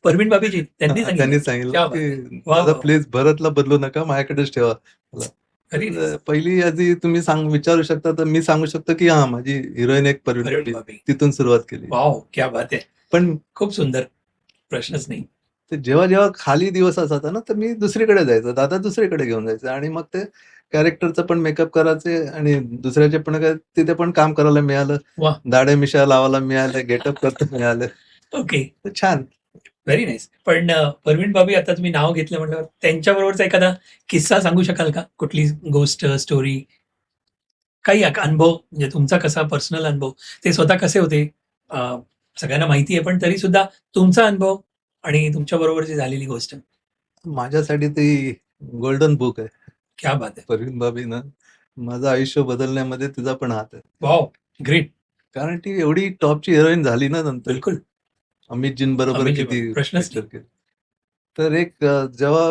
[SPEAKER 1] परवीन बाबीजी त्यांनी
[SPEAKER 2] हां,
[SPEAKER 1] सांगितलं.
[SPEAKER 2] त्यांनी सांगितलं,
[SPEAKER 1] क्या बात है!
[SPEAKER 2] की
[SPEAKER 1] वाह,
[SPEAKER 2] "दादा
[SPEAKER 1] वाह, वाह!
[SPEAKER 2] प्लीज भरतला बदलू नका, माझ्याकडेच ठेवा मला."
[SPEAKER 1] व्हेरी
[SPEAKER 2] तर
[SPEAKER 1] नाईस.
[SPEAKER 2] पहिली आधी तुम्ही विचारू शकता, तर मी सांगू शकतो, की हां, माझी हिरोईन एक परवीन
[SPEAKER 1] परवीन
[SPEAKER 2] बाबी.
[SPEAKER 1] बाबी.
[SPEAKER 2] तिथून सुरुवात केली.
[SPEAKER 1] वॉव! क्या बात है!
[SPEAKER 2] पण
[SPEAKER 1] खूप सुंदर. प्रश्नच नाही.
[SPEAKER 2] ते जेव्हा खाली दिवस असायचा ना, तर मी दुसरीकडे जायचो. दादा दुसरीकडे घेऊन जायचे आणि मग ते कॅरेक्टरचं पण मेकअप करायचे आणि दुसऱ्याचे पण तिथे पण काम करायला मिळालं.
[SPEAKER 1] वाह!
[SPEAKER 2] दाढ्या-मिशा लावायला मिळाल्या, गेटअप करता मिळालं.
[SPEAKER 1] ओके.
[SPEAKER 2] तर छान.
[SPEAKER 1] Very nice. पण परवीन बाबी आता तुम्ही नाव घेतलं म्हटल्यावर त्यांच्याबरोबरचा एखादा किस्सा सांगू शकाल का? कुठली गोष्ट, स्टोरी? काही अनुभव म्हणजे तुमचा कसा पर्सनल अनुभव? ते स्वतः कसे होते? अ, सगळ्यांना माहिती आहे, पण तरीसुद्धा तुमचा अनुभव आणि तुमच्याबरोबरची झालेली गोष्ट.
[SPEAKER 2] माझ्यासाठी ती गोल्डन बुक आहे.
[SPEAKER 1] क्या बात है!
[SPEAKER 2] परवीन बाबीनं माझं आयुष्य बदलण्यामध्ये तिचा पण हात आहे.
[SPEAKER 1] वॉव! ग्रेट.
[SPEAKER 2] कारण ती एवढी टॉपची हिरोईन झाली ना नंतर.
[SPEAKER 1] बिलकुल.
[SPEAKER 2] अमितजींबरोबर
[SPEAKER 1] अमेझिंग
[SPEAKER 2] किती
[SPEAKER 1] प्रश्नच
[SPEAKER 2] पिक्चर
[SPEAKER 1] नाही.
[SPEAKER 2] केले. तर एक जेव्हा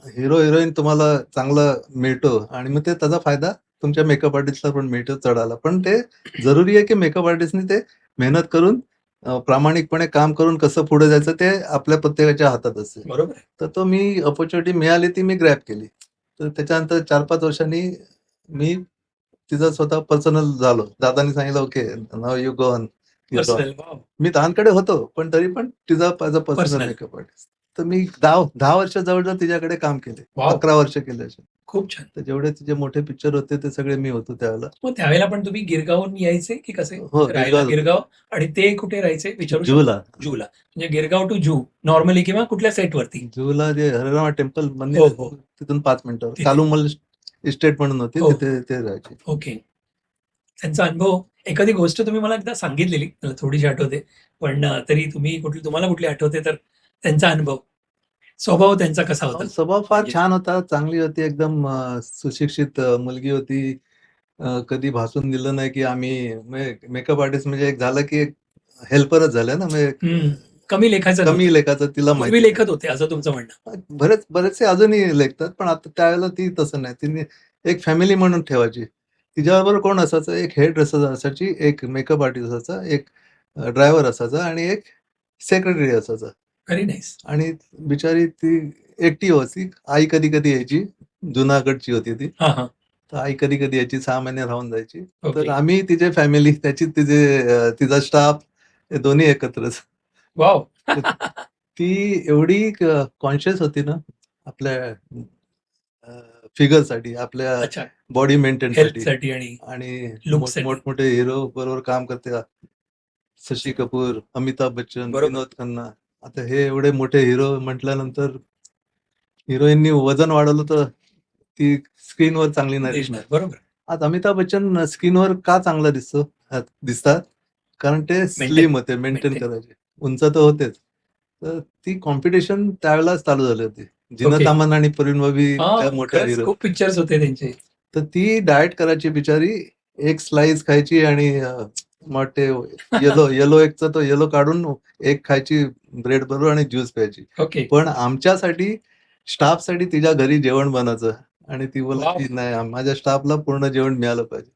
[SPEAKER 2] हिरो-हिरोईन तुम्हाला चांगला मिळतो आणि मग ते त्याचा फायदा तुमच्या मेकअप आर्टिस्टला पण मिळतो चढायला. पण ते जरुरी आहे, की मेकअप आर्टिस्टनी ते मेहनत करून प्रामाणिकपणे काम करून कसं पुढे जायचं ते आपल्या प्रत्येकाच्या हातात असते.
[SPEAKER 1] बरोबर आहे.
[SPEAKER 2] तर तो मी अपॉर्च्युनिटी मिळाली ती मी ग्रॅब केली. तर त्याच्यानंतर 4-5 वर्षांनी मी तिचा स्वतः पर्सनल झालो. दादांनी सांगितलं, "okay, now you go on your on."
[SPEAKER 1] Personal. Wow!
[SPEAKER 2] मी दादांकडे होतो, पण तरी पण तिचा as a personal
[SPEAKER 1] personal.
[SPEAKER 2] Makeup artist. तर मी 10 वर्ष जवळ-जवळ तिच्याकडे काम केले.
[SPEAKER 1] वॉव!
[SPEAKER 2] 11 वर्ष केले असे.
[SPEAKER 1] खूप छान.
[SPEAKER 2] तर जेवढे तिचे मोठे पिक्चर होते ते सगळे मी होतो त्यावेळेला.
[SPEAKER 1] मग त्यावेळेला पण तुम्ही गिरगावहून यायचे की कसे?
[SPEAKER 2] हो,
[SPEAKER 1] राहायला
[SPEAKER 2] गिरगावात होतो.
[SPEAKER 1] गिरगाव आणि ते कुठे राहायचे विचारू शकतो?
[SPEAKER 2] जुहूला.
[SPEAKER 1] जुहूला. म्हणजे गिरगाव टू जुहू नॉर्मली किंवा कुठल्या सेटवरती?
[SPEAKER 2] जुहूला जे हररामा टेम्पल मंदिर
[SPEAKER 1] हो,
[SPEAKER 2] आहे
[SPEAKER 1] हो.
[SPEAKER 2] तिथून 5 मिनिटावर.
[SPEAKER 1] तिथे.
[SPEAKER 2] कालुमल इस्टेट म्हणून होती
[SPEAKER 1] हो.
[SPEAKER 2] तिथे ते राहायचे.
[SPEAKER 1] ओके. त्यांचा अनुभव एखादी गोष्ट तुम्ही मला एकदा सांगितलेली, मला थोडीशी आठवते. पण तरी तुम्हाला कुठली आठवते तर त्यांचा अनुभव, स्वभाव त्यांचा कसा होता?
[SPEAKER 2] स्वभाव फार
[SPEAKER 1] म्हणजे
[SPEAKER 2] छान होता, चांगली होती एकदम सुशिक्षित मुलगी होती. कधी भासून दिलं नाही, की आम्ही मेकअप आर्टिस्ट म्हणजे एक झालं, की एक हेल्परच झालं ना. म्हणजे
[SPEAKER 1] हं. कमी लेखायचं नव्हतं.
[SPEAKER 2] कमी लेखाचं तिला
[SPEAKER 1] पूर्वी
[SPEAKER 2] माहिती
[SPEAKER 1] लेखत होते असं तुमचं म्हणणं.
[SPEAKER 2] बरेचसे अजूनही लेखतात, पण आता त्यावेळेला ती तसं नाही. तिने एक फॅमिली म्हणून ठेवायची. तिच्याबरोबर कोण असायचं? एक हेअर ड्रेसर असायची, एक मेकअप आर्टिस्ट असायचा, एक ड्रायव्हर असायचा आणि एक सेक्रेटरी असायचा.
[SPEAKER 1] Very nice.
[SPEAKER 2] आणि बिचारी ती एकटी होती. आई कधी-कधी यायची. जुनागडची होती ती.
[SPEAKER 1] हां, हां.
[SPEAKER 2] तर आई कधी-कधी यायची, 6 महिने राहून जायची. तर
[SPEAKER 1] ओके.
[SPEAKER 2] आम्ही तिची फॅमिली, तिचा स्टाफ हे दोन्ही एकत्रच.
[SPEAKER 1] वॉव!
[SPEAKER 2] तर ती एवढी कॉन्शियस होती ना, आपल्या फिगरसाठी, आपल्या
[SPEAKER 1] अच्छा.
[SPEAKER 2] बॉडी मेंटेनसाठी.
[SPEAKER 1] हेल्थसाठी आणि
[SPEAKER 2] आणि
[SPEAKER 1] लुकसाठी.
[SPEAKER 2] मोठमोठे हिरो बरोबर काम करते. शशी कपूर, अमिताभ बच्चन,
[SPEAKER 1] बरोबर.
[SPEAKER 2] विनोद खन्ना. आता हे एवढे मोठे हिरो म्हटल्यानंतर हिरोईननी वजन वाढवलं तर ती स्क्रीनवर चांगली नाही दिसणार.
[SPEAKER 1] दिसणार. बरोबर.
[SPEAKER 2] आता अमिताभ बच्चन स्क्रीनवर का चांगला दिसतात? कारण ते स्लिम होते, मेंटेन
[SPEAKER 1] मेंटेन.
[SPEAKER 2] करायचे. उंच तर होतेच. तर ती कॉम्पिटिशन त्यावेळेलाच चालू झाली होती. जिनत
[SPEAKER 1] ओके.
[SPEAKER 2] अमन आणि प्रवीण बाबी त्या
[SPEAKER 1] हां,
[SPEAKER 2] मोठ्या
[SPEAKER 1] खरंच
[SPEAKER 2] हिरो.
[SPEAKER 1] खूप पिक्चर्स होते त्यांचे.
[SPEAKER 2] तर ती डाएट करायची बिचारी. एक स्लाइस खायची आणि मग ते येलो एगचा तो येलो काढून एक खायची ब्रेड बरोबर आणि ज्यूस प्यायची.
[SPEAKER 1] ओके.
[SPEAKER 2] पण आमच्यासाठी, स्टाफसाठी तिच्या घरी जेवण बनायचं आणि ती
[SPEAKER 1] वॉव!
[SPEAKER 2] बोलायची, "नाही, माझ्या स्टाफला पूर्ण जेवण मिळालं पाहिजे."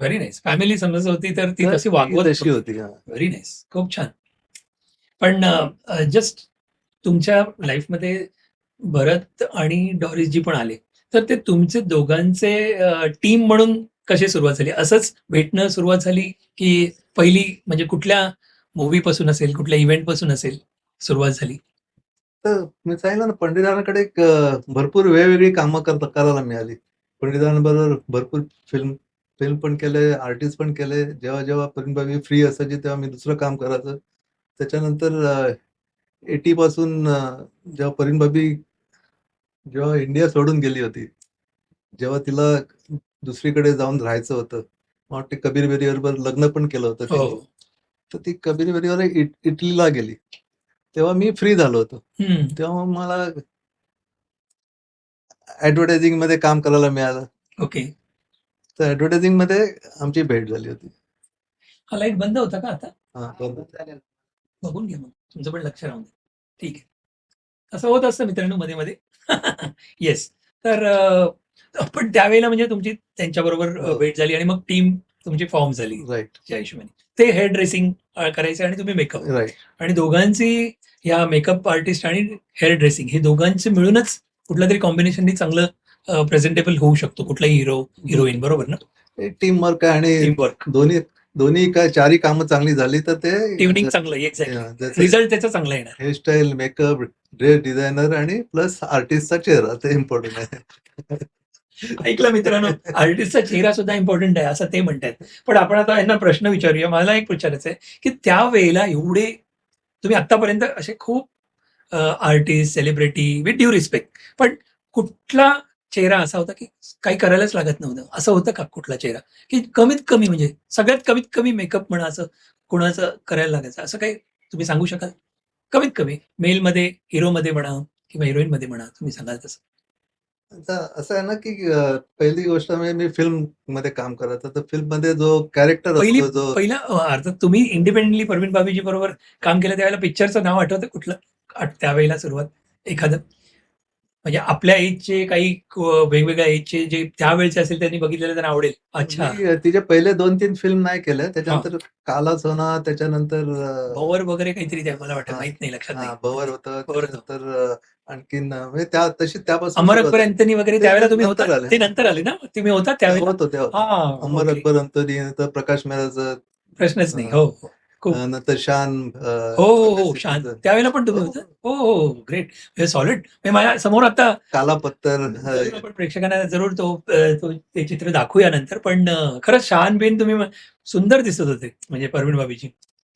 [SPEAKER 1] Very nice. फॅमिली समज होती तर ती
[SPEAKER 2] तर
[SPEAKER 1] तशी
[SPEAKER 2] ती
[SPEAKER 1] वागवत
[SPEAKER 2] तशी
[SPEAKER 1] होती.
[SPEAKER 2] होती. हां.
[SPEAKER 1] Very nice. खूप छान. पण जस्ट तुमच्या लाईफमध्ये भरत आणि डॉरिसजी पण आले. तर ते तुमचे दोघांचे टीम म्हणून कशी सुरुवात झाली? असंच भेटणं सुरुवात झाली, की पहिली म्हणजे कुठल्या मूव्हीपासून असेल, कुठल्या इव्हेंटपासून असेल सुरुवात झाली?
[SPEAKER 2] तर मी सांगितलं ना, पंडितांकडे एक भरपूर वेगवेगळी कामं करायला मिळाली. पंडितांबरोबर भरपूर फिल्म फिल्म पण केले, आर्टिस्ट पण केले. जेव्हा परिणबाई फ्री असायची तेव्हा मी दुसरं काम करायचं. त्याच्यानंतर 80 पासून जेव्हा परिणबाई जेव्हा इंडिया सोडून गेली होती, जेव्हा तिला दुसरीकडे जाऊन राहायचं होतं, मला वाटते कबीर बेदी बरोबर लग्न पण केलं होतं
[SPEAKER 1] हो,
[SPEAKER 2] तिने.
[SPEAKER 1] हो.
[SPEAKER 2] तर ती कबीर बेदीवर इटलीला गेली. तेव्हा मी फ्री झालो होतो.
[SPEAKER 1] हं.
[SPEAKER 2] तेव्हा मला ॲडव्हर्टायझिंगमध्ये काम करायला मिळालं.
[SPEAKER 1] ओके.
[SPEAKER 2] तर ॲडव्हर्टायझिंगमध्ये आमची भेट झाली होती.
[SPEAKER 1] हा लाईट बंद होता का आता?
[SPEAKER 2] हां, बरोबर.
[SPEAKER 1] बघून घ्या मग. तुमचं पण लक्ष राहून द्या. ठीक आहे. असं होत असतं मित्रांनो मध्ये-मध्ये. येस. तर पण त्यावेळेला म्हणजे तुमची त्यांच्याबरोबर
[SPEAKER 2] हो.
[SPEAKER 1] भेट झाली आणि मग टीम तुमची फॉर्म झाली
[SPEAKER 2] राइट,
[SPEAKER 1] त्या हिशोबाने. ते हेअर ड्रेसिंग करायचे आणि तुम्ही मेकअप
[SPEAKER 2] राइट.
[SPEAKER 1] आणि दोघांची ह्या मेकअप आर्टिस्ट आणि हेअर ड्रेसिंग हे दोघांचे मिळूनच कुठल्यातरी कॉम्बिनेशननी चांगलं प्रेझेंटेबल होऊ शकतो कुठलाही हिरो, हिरोईन बरोबर ना?
[SPEAKER 2] टीम वर्क आहे आणि
[SPEAKER 1] टीम वर्क.
[SPEAKER 2] दोन्ही दोन्ही काय चारही कामं चांगली झाली तर ते
[SPEAKER 1] ट्युनिंग चांगलं एक्झॅक्टली.
[SPEAKER 2] त्याचं
[SPEAKER 1] रिझल्ट त्याचा चांगला येणार.
[SPEAKER 2] हेअरस्टाईल, मेकअप, ड्रेस डिझायनर आणि प्लस आर्टिस्टचा चेहरा ते इम्पॉर्टंट आहे.
[SPEAKER 1] ऐकलं मित्रांनो, आर्टिस्टचा चेहरा सुद्धा इम्पॉर्टंट आहे असं ते म्हणतायत. पण आपण आता यांना प्रश्न विचारूया. मला एक विचारायचं आहे, की त्यावेळेला एवढे तुम्ही आत्तापर्यंत असे खूप artist, celebrity with due respect. पण कुठला चेहरा असा होता, की काही करायलाच लागत नव्हतं? असं होतं का कुठला चेहरा? की कमीत कमी म्हणजे सगळ्यात कमीत कमी मेकअप म्हणा असं कोणाचं करायला लागायचं असं काही तुम्ही सांगू शकाल? कमीत कमी मेलमध्ये, हिरोमध्ये म्हणा किंवा हिरोईनमध्ये म्हणा तुम्ही सांगाल तसं?
[SPEAKER 2] आता असं आहे ना, की पहिली गोष्ट म्हणजे मी फिल्ममध्ये काम करायचो. तर फिल्ममध्ये जो कॅरेक्टर
[SPEAKER 1] पहिली
[SPEAKER 2] असतो, जो
[SPEAKER 1] पहिला अर्थात तुम्ही इंडिपेंडेंटली परवीन बाबीजी बरोबर काम केलं त्यावेळेला पिक्चरचं नाव आठवतं कुठलं? त्यावेळेला सुरुवात एखादं? म्हणजे आपल्या एजचे काही वेगवेगळ्या एजचे जे त्यावेळचे असेल त्यांनी बघितलेलं त्यांना आवडेल. अच्छा.
[SPEAKER 2] मी तिचे पहिले 2-3 फिल्म नाही केल्या.
[SPEAKER 1] हां.
[SPEAKER 2] त्याच्यानंतर काला सोना, त्याच्यानंतर
[SPEAKER 1] भवर वगैरे काहीतरी ते मला वाटतं
[SPEAKER 2] हां,
[SPEAKER 1] माहीत नाही, लक्षात नाही.
[SPEAKER 2] हां, भवर होतं.
[SPEAKER 1] भवर होतं.
[SPEAKER 2] त्याच्यानंतर आणखीन म्हणजे त्यापासून
[SPEAKER 1] अमर
[SPEAKER 2] सुरुवात
[SPEAKER 1] अकबर
[SPEAKER 2] झाली.
[SPEAKER 1] अँथोनी वगैरे
[SPEAKER 2] ते
[SPEAKER 1] त्यावेळेला तुम्ही होता?
[SPEAKER 2] नंतर आले.
[SPEAKER 1] ते नंतर आले ना? तुम्ही होता त्यावेळेला?
[SPEAKER 2] ते होतं.
[SPEAKER 1] हां,
[SPEAKER 2] अमर
[SPEAKER 1] ओके.
[SPEAKER 2] अकबर अँथोनी, नंतर प्रकाश मेहराचं,
[SPEAKER 1] प्रश्नच नाही.
[SPEAKER 2] अ,
[SPEAKER 1] हो, हो. खूप.
[SPEAKER 2] नंतर शान
[SPEAKER 1] हो, हो,
[SPEAKER 2] अभय
[SPEAKER 1] हो. शांत.
[SPEAKER 2] सिद्धीचं.
[SPEAKER 1] त्यावेळेला पण तुम्ही
[SPEAKER 2] हो,
[SPEAKER 1] होता?
[SPEAKER 2] हो.
[SPEAKER 1] हो, हो, हो. ग्रेट. हे सॉलिड. म्हणजे माझ्या समोर आता
[SPEAKER 2] काला पत्थर
[SPEAKER 1] जरूर आपण प्रेक्षकांना जरूर ते चित्र दाखवूया नंतर. पण खरंच शहानबीन तुम्ही सुंदर दिसत होते. म्हणजे परवीण बाबीजी.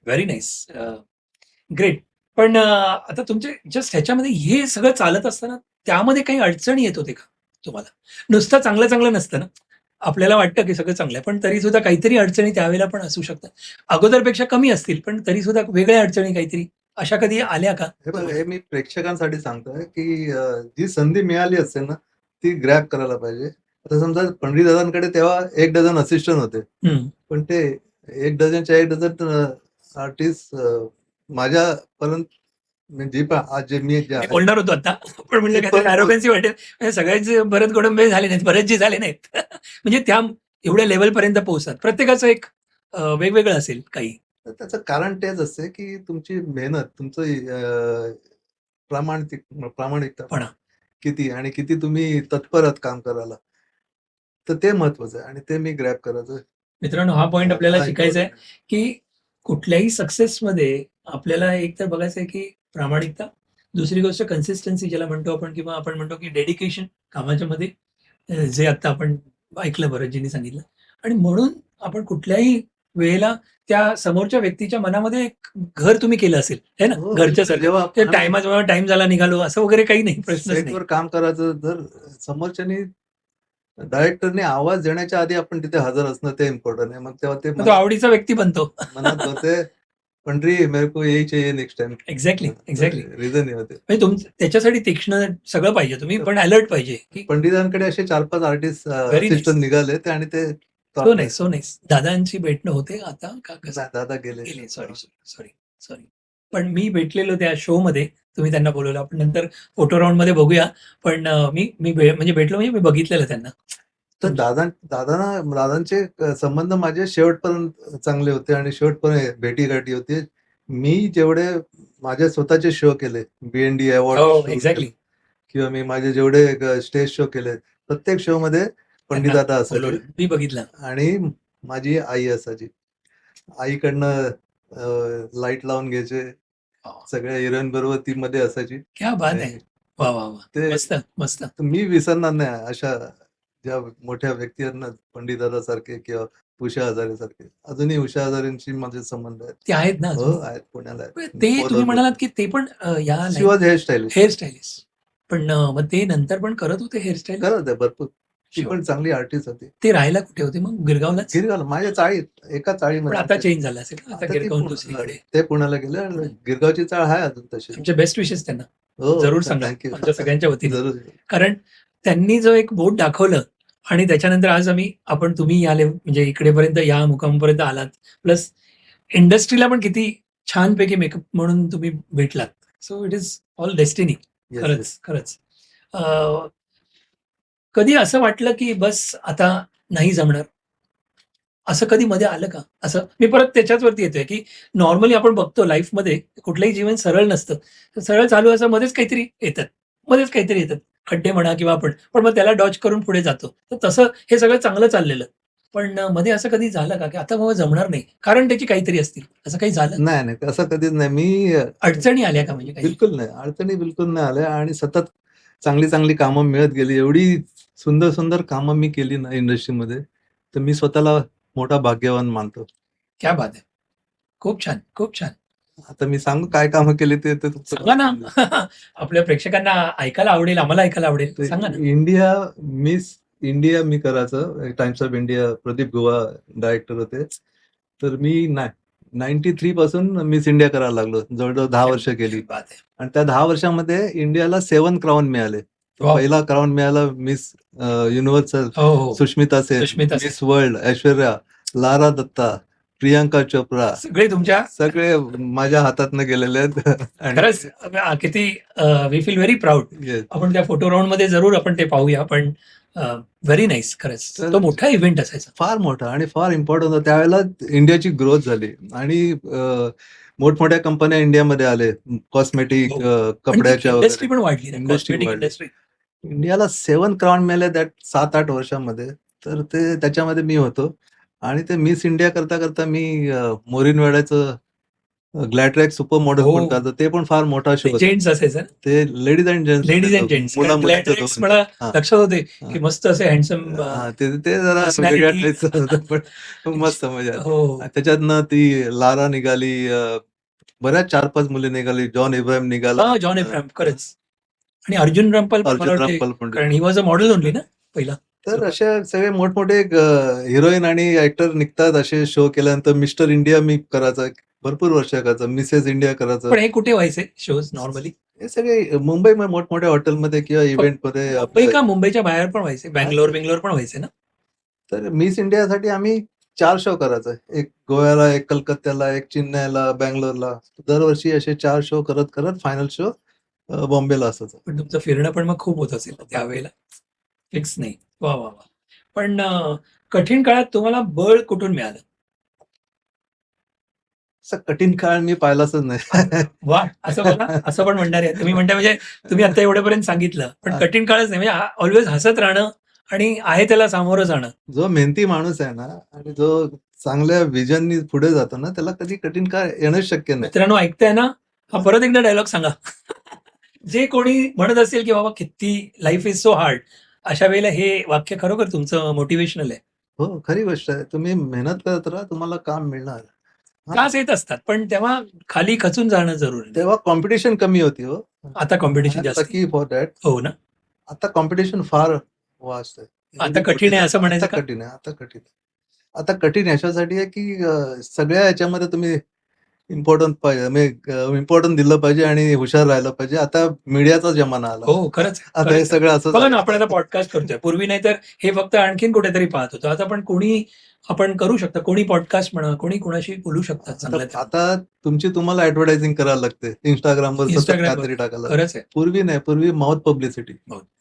[SPEAKER 1] Very nice. ग्रेट. पण आता तुमचे जस्ट ह्याच्यामध्ये हे सगळं चालत असताना त्यामध्ये काही अडचणी येत होते का तुम्हाला? नुसतं चांगलं-चांगलं नसतं ना. आपल्याला वाटतं की सगळं चांगलं आहे. पण तरीसुद्धा काहीतरी अडचणी त्यावेळेला पण असू शकतात. अगोदरपेक्षा कमी असतील, पण तरीसुद्धा वेगळ्या अडचणी काहीतरी अशा कधी आल्या का
[SPEAKER 2] हे बघा,
[SPEAKER 1] तुम्हाला?
[SPEAKER 2] हे मी प्रेक्षकांसाठी सांगतोय, की जी संधी मिळाली असेल ना, ती ग्रॅब करायला पाहिजे. आता समजा पंडितदादांकडे तेव्हा 1 डझन असिस्टंट होते.
[SPEAKER 1] हं.
[SPEAKER 2] पण ते 1 डझनच्या 1 डझन आर्टिस्ट माझ्यापर्यंत जी पण आज जे मी
[SPEAKER 1] मी बोलणार होतो आता, पण म्हणलं
[SPEAKER 2] पण-
[SPEAKER 1] काहीतरी ॲरोगन्सी वाटेल. म्हणजे सगळ्यांचे भरत गोडंबे झाले नाहीत, भरतजी झाले नाहीत. म्हणजे त्या एवढ्या लेवलपर्यंत पोहोचतात. प्रत्येकाचं एक वेगवेगळं असेल काही.
[SPEAKER 2] तर त्याचं कारण तेच असते की तुमची मेहनत, तुमचं प्रामाणिकता
[SPEAKER 1] पण
[SPEAKER 2] किती आणि किती तुम्ही तत्पर आहात काम करायला. तर ते महत्वाचं आहे आणि ते मी ग्रॅब करायचं.
[SPEAKER 1] मित्रांनो, हा पॉइंट आपल्याला
[SPEAKER 2] हा
[SPEAKER 1] शिकायचा आहे,
[SPEAKER 2] important आहे.
[SPEAKER 1] की कुठल्याही सक्सेसमध्ये आपल्याला एक तर बघायचं आहे, की प्रामाणिकता, दुसरी गोष्ट कन्सिस्टन्सी ज्याला म्हणतो आपण, किंवा आपण म्हणतो की डेडिकेशन कामाच्या मध्ये, जे आता आपण ऐकलं भरतजींनी सांगितलं. आणि म्हणून आपण कुठल्याही वेळेला त्या समोरच्या व्यक्तीच्या मनामध्ये एक घर तुम्ही केलं असेल, है ना,
[SPEAKER 2] हो,
[SPEAKER 1] घरच्यासारखं.
[SPEAKER 2] जेव्हा
[SPEAKER 1] ते
[SPEAKER 2] आम्ही
[SPEAKER 1] टायमाजवळ टाइम झाला निघालो असं वगैरे काही नाही, प्रश्नच नाही.
[SPEAKER 2] सेटवर काम करायचं, जर समोरच्यानी डायरेक्टरने आवाज देण्याच्या आधी आपण तिथे हजर असणं ते इम्पॉर्टंट आहे. मग तेव्हा ते
[SPEAKER 1] मग तो आवडीचा व्यक्ती बनतो.
[SPEAKER 2] मनात होते, पंढरी मेरे को यही चाहिए next time.
[SPEAKER 1] Exactly, exactly.
[SPEAKER 2] Reason हे होते.
[SPEAKER 1] म्हणजे तुमचं त्याच्यासाठी तीक्ष्ण सगळं पाहिजे, तुम्ही पण अलर्ट पाहिजे, की
[SPEAKER 2] पंडितांकडे असे 4-5 आर्टिस्ट
[SPEAKER 1] Very nice.
[SPEAKER 2] असिस्टंट निघाले ते आणि ते
[SPEAKER 1] सो नाही, सो नाही. दादांची भेटणं होते आता का कसं?
[SPEAKER 2] दादा गेले.
[SPEAKER 1] गेले, सॉरी. पण मी भेटलेलो त्या शो मध्ये, तुम्ही त्यांना बोलवलं. आपण नंतर फोटो राऊंड मध्ये बघूया. पण म्हणजे भेटलो, म्हणजे मी बघितलेलं त्यांना.
[SPEAKER 2] तर दादांचे संबंध माझे शेवटपर्यंत चांगले होते आणि शेवटपर्यंत भेटीगाठी होती. मी जेवढे माझे स्वतःचे शो केले, BND
[SPEAKER 1] हो,
[SPEAKER 2] अवॉर्ड
[SPEAKER 1] एक्झॅक्टली.
[SPEAKER 2] किंवा मी माझे जेवढे स्टेज शो केले, प्रत्येक शो मध्ये पंडित दादा असायचे
[SPEAKER 1] मी बघितलं.
[SPEAKER 2] आणि माझी आई असायची. आईकडनं लाईट लावून घ्यायचे. सगळ्या हिरोईन बरोबर ती मध्ये असायची.
[SPEAKER 1] क्या बात आहे. वा वा वा,
[SPEAKER 2] ते
[SPEAKER 1] मस्त मस्त.
[SPEAKER 2] मी विसरणार नाही अशा ज्या मोठ्या व्यक्ती आहेत ना, पंडित दादा सारखे किंवा उषा हजारे सारखे. अजूनही उषा हजारेंशी माझे संबंध आहेत.
[SPEAKER 1] ते आहेत ना
[SPEAKER 2] हो
[SPEAKER 1] अजून?
[SPEAKER 2] आहेत, पुण्याला आहेत.
[SPEAKER 1] ते तुम्ही म्हणालात की ते पण या
[SPEAKER 2] शी वॉज हेअरस्टाईलिस्ट.
[SPEAKER 1] हेअरस्टाईलिस्ट. पण मग ते नंतर पण करत होते हेअरस्टाईल?
[SPEAKER 2] करत आहे भरपूर. ती
[SPEAKER 1] Sure.
[SPEAKER 2] पण चांगली आर्टिस्ट होती.
[SPEAKER 1] ते राहायला कुठे होते मग? गिरगावलाच?
[SPEAKER 2] गिरगावला माझ्या चाळीत, एका
[SPEAKER 1] पण
[SPEAKER 2] चाळीमध्ये.
[SPEAKER 1] आता चेंज झालं असेल ना, आता
[SPEAKER 2] आता ते
[SPEAKER 1] गिरगावून दुसरीकडे.
[SPEAKER 2] ते पुण्याला गेले आणि गिरगावची चाळ आहे अजून तशी.
[SPEAKER 1] आमचे बेस्ट विशेस त्यांना.
[SPEAKER 2] हो,
[SPEAKER 1] जरूर सांगा
[SPEAKER 2] थँक्यू.
[SPEAKER 1] आमच्या सगळ्यांच्या वतीने.
[SPEAKER 2] जरूर.
[SPEAKER 1] कारण त्यांनी जो एक बोट दाखवलं, आणि त्याच्यानंतर आज तुम्ही आले, म्हणजे इकडेपर्यंत या मुकामापर्यंत आलात. प्लस इंडस्ट्रीला पण किती छानपैकी मेकअप म्हणून तुम्ही भेटलात. So it is all destiny.
[SPEAKER 2] Yes,
[SPEAKER 1] खरंच
[SPEAKER 2] yes.
[SPEAKER 1] खरंच. कधी असं वाटलं की बस आता नाही जमणार, असं कधी मध्ये आलं का? असं मी परत त्याच्याच वरती येतोय, की नॉर्मली आपण बघतो लाईफमध्ये कुठलंही जीवन सरळ नसतं. तर सरळ चालू असं मध्येच काहीतरी येतात. खड्डे म्हणा किंवा पण मग त्याला डॉज करून पुढे जातो. तर तसं हे सगळं चांगलं चाललेलं. पण मध्ये असं कधी झालं का, की आता बाबा जमणार नाही, कारण त्याची काहीतरी असतील, असं काही झालं?
[SPEAKER 2] नाही, असं कधीच नाही. मी
[SPEAKER 1] अडचणी आल्या का म्हणजे काही?
[SPEAKER 2] बिलकुल नाही. अडचणी बिलकुल नाही आल्या आणि सतत चांगली कामं मिळत गेली. एवढी सुंदर कामं मी केली ना इंडस्ट्रीमध्ये, तर मी स्वतःला मोठा भाग्यवान मानतो.
[SPEAKER 1] क्या बात आहे. खूप छान, खूप छान.
[SPEAKER 2] आता मी सांगू काय कामं केली ते
[SPEAKER 1] सांगा ना. आपल्या प्रेक्षकांना ऐकायला आवडेल, आम्हाला ऐकायला आवडेल. सांगा ना.
[SPEAKER 2] मिस इंडिया मी करायचं. टाइम्स ऑफ इंडिया प्रदीप गुहा डायरेक्टर होते. तर मी 93 पासून मिस इंडिया करायला लागलो. जवळजवळ 10 वर्ष केली.
[SPEAKER 1] बात आहे.
[SPEAKER 2] आणि त्या 10 वर्षामध्ये इंडियाला 7 क्राऊन मिळाले.
[SPEAKER 1] Wow.
[SPEAKER 2] पहिला क्राऊन मिळाला मिस युनिव्हर्सल
[SPEAKER 1] हो.
[SPEAKER 2] सुष्मिता सेन,
[SPEAKER 1] सुष्मिता सेन.
[SPEAKER 2] मिस वर्ल्ड ऐश्वर्या, लारा दत्ता, प्रियांका चोप्रा,
[SPEAKER 1] सगळे तुमच्या
[SPEAKER 2] सगळे माझ्या हातातनं गेलेले आहेत.
[SPEAKER 1] खरंच किती we feel very proud.
[SPEAKER 2] Yes.
[SPEAKER 1] आपण त्या फोटो राऊंड मध्ये जरूर आपण ते पाहूया. पण व्हेरी नाईस. खरंच तो मोठा इव्हेंट असायचा.
[SPEAKER 2] फार मोठा आणि फार इम्पॉर्टंट होता. त्यावेळेला इंडियाची ग्रोथ झाली आणि मोठमोठ्या कंपन्या इंडियामध्ये आले. कॉस्मेटिक, कपड्याच्या
[SPEAKER 1] इंडस्ट्री पण वाढली.
[SPEAKER 2] Industry
[SPEAKER 1] कॉस्मेटिक
[SPEAKER 2] वाढली.
[SPEAKER 1] इंडस्ट्री.
[SPEAKER 2] इंडियाला 7 क्राऊन मिळाले त्यात 7-8 वर्षामध्ये. तर ते त्याच्यामध्ये मी होतो आणि ते मिस इंडिया करता मी मोरीन वेळाचं ग्लॅडरॅक सुपर मॉडेल
[SPEAKER 1] हो.
[SPEAKER 2] पण करतो. ते पण फार मोठा शो होता.
[SPEAKER 1] जेंट्स असायचं.
[SPEAKER 2] ते लेडीज अँड जेंट्स
[SPEAKER 1] ग्लॅडरॅक्स मला लक्षात होते की मस्त असे हँडसम.
[SPEAKER 2] ते जरा
[SPEAKER 1] personality.
[SPEAKER 2] वेगळ्या टाईपचं होतं पण मस्त मजा आली.
[SPEAKER 1] हो.
[SPEAKER 2] त्याच्यातनं ती लारा निघाली, बऱ्याच 4-5 मुली निघाली. जॉन इब्राहिम निघाला.
[SPEAKER 1] जॉन इब्राहिम खरंच. आणि अर्जुन रामपाल पण मला वाटते,
[SPEAKER 2] पण
[SPEAKER 1] कारण he was a model only ना पहिला.
[SPEAKER 2] तर अशा सगळे मोठमोठे हिरोईन आणि ऍक्टर निघतात. असे शो केल्यानंतर मिस्टर इंडिया मी करायचा भरपूर वर्ष करायचं. मिसेस इंडिया करायचं.
[SPEAKER 1] पण हे कुठे व्हायचे शोज नॉर्मली?
[SPEAKER 2] हे सगळे मुंबई मोठमोठ्या हॉटेलमध्ये किंवा इव्हेंटमध्ये.
[SPEAKER 1] मुंबई का मुंबईच्या बाहेर पण व्हायचे? बँगलोर पण व्हायचे ना?
[SPEAKER 2] तर मिस इंडियासाठी आम्ही 4 शो करायचा. एक गोव्याला, एक कलकत्त्याला, एक चेन्नईला, बंगलोरला. दरवर्षी असे 4 शो करत फायनल शो बॉम्बेला असायचा.
[SPEAKER 1] पण तुमचं फिरणं पण मग खूप होत असेल त्यावेळेला. फिक्स नाही. वा वा वा. पण कठीण काळात तुम्हाला बळ कुठून मिळालं?
[SPEAKER 2] असा कठीण काळ मी पाहिलाच नाही.
[SPEAKER 1] वा, असं बघा, असं पण म्हणणार आहे तुम्ही. म्हणता म्हणजे तुम्ही आता एवढ्यापर्यंत सांगितलं, पण कठीण काळच नाही, म्हणजे ऑलवेज हसत राहणं आणि आहे त्याला सामोरं जाणं.
[SPEAKER 2] जो मेहनती माणूस आहे ना आणि जो चांगल्या विजननी पुढे जातो ना, त्याला कधी कठीण काळ येणंच शक्य नाही.
[SPEAKER 1] मित्रांनो, ऐकताय ना? हा परत एकदा डायलॉग सांगा. जे कोणी म्हणत असेल की बाबा किती लाईफ इज सो हार्ड, अशा वेळेला हे वाक्य खरोखर तुमचं मोटिवेशनल आहे.
[SPEAKER 2] हो, खरी गोष्ट आहे. तुम्ही मेहनत करत राहा, तुम्हाला काम मिळणार. हां.
[SPEAKER 1] त्रास येत असतात, पण तेव्हा खाली खचून जाणं जरुरी नाही.
[SPEAKER 2] तेव्हा कॉम्पिटिशन कमी होती हो.
[SPEAKER 1] आता कॉम्पिटिशन
[SPEAKER 2] आय एम
[SPEAKER 1] जास्त आहे.
[SPEAKER 2] Lucky for that.
[SPEAKER 1] हो ना?
[SPEAKER 2] आता कॉम्पिटिशन फार वास्ट आहे.
[SPEAKER 1] आता कठीण आहे असं म्हणायचं
[SPEAKER 2] आता
[SPEAKER 1] का?
[SPEAKER 2] कठीण आहे, आता कठीण आहे. आता कठीण याच्यासाठी आहे की सगळ्या ह्याच्यामध्ये तुम्ही इम्पोर्टंट पाहिजे, म्हणजे इम्पोर्टंट दिलं पाहिजे आणि हुशार राहिलं पाहिजे. आता मीडियाचा जमाना आला.
[SPEAKER 1] हो, खरंच.
[SPEAKER 2] आता हे सगळं असं
[SPEAKER 1] बघा ना,
[SPEAKER 2] झालं.
[SPEAKER 1] आपण आता पॉडकास्ट करतोय. पूर्वी नाही तर हे फक्त आणखीन कुठेतरी पाहत होतो. आता पण कोणी आपण करू शकता. कोणी पॉडकास्ट म्हणा, कोणी कोणाशी बोलू शकतात चांगलं
[SPEAKER 2] आता आता तुम्हाला ऍडव्हर्टायझिंग करायला लागते. Instagramवर सतत
[SPEAKER 1] Instagramवर.
[SPEAKER 2] काहीतरी टाकायला.
[SPEAKER 1] खरंच आहे.
[SPEAKER 2] पूर्वी नाही, पूर्वी mouth publicity.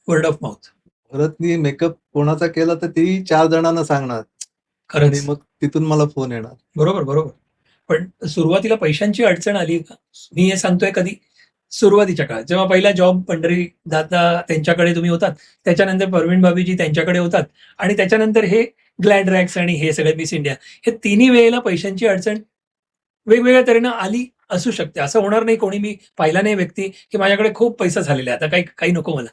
[SPEAKER 1] Word of mouth.
[SPEAKER 2] परत मी मेकअप कोणाचा केला तर तेही 4 जणांना सांगणार आणि
[SPEAKER 1] खरंच.
[SPEAKER 2] मग तिथून मला फोन येणार.
[SPEAKER 1] बरोबर, बरोबर. पण सुरुवातीला पैशांची अडचण आली का? मी हे सांगतोय कधी सुरुवातीच्या काळात, जेव्हा पहिला जॉब पंढरी दादा त्यांच्याकडे तुम्ही होतात, त्याच्यानंतर परवीन भाभीजी त्यांच्याकडे होतात आणि त्याच्यानंतर हे ग्लॅड रॅक्स आणि हे सगळे मिस इंडिया, हे तिन्ही वेळेला पैशांची अडचण वेगवेगळ्या तऱ्हेनं आली असू शकते. असं होणार नाही, कोणी मी पाहिला नाही व्यक्ती की माझ्याकडे खूप पैसा झालेला आहे, आता काही काही नको मला.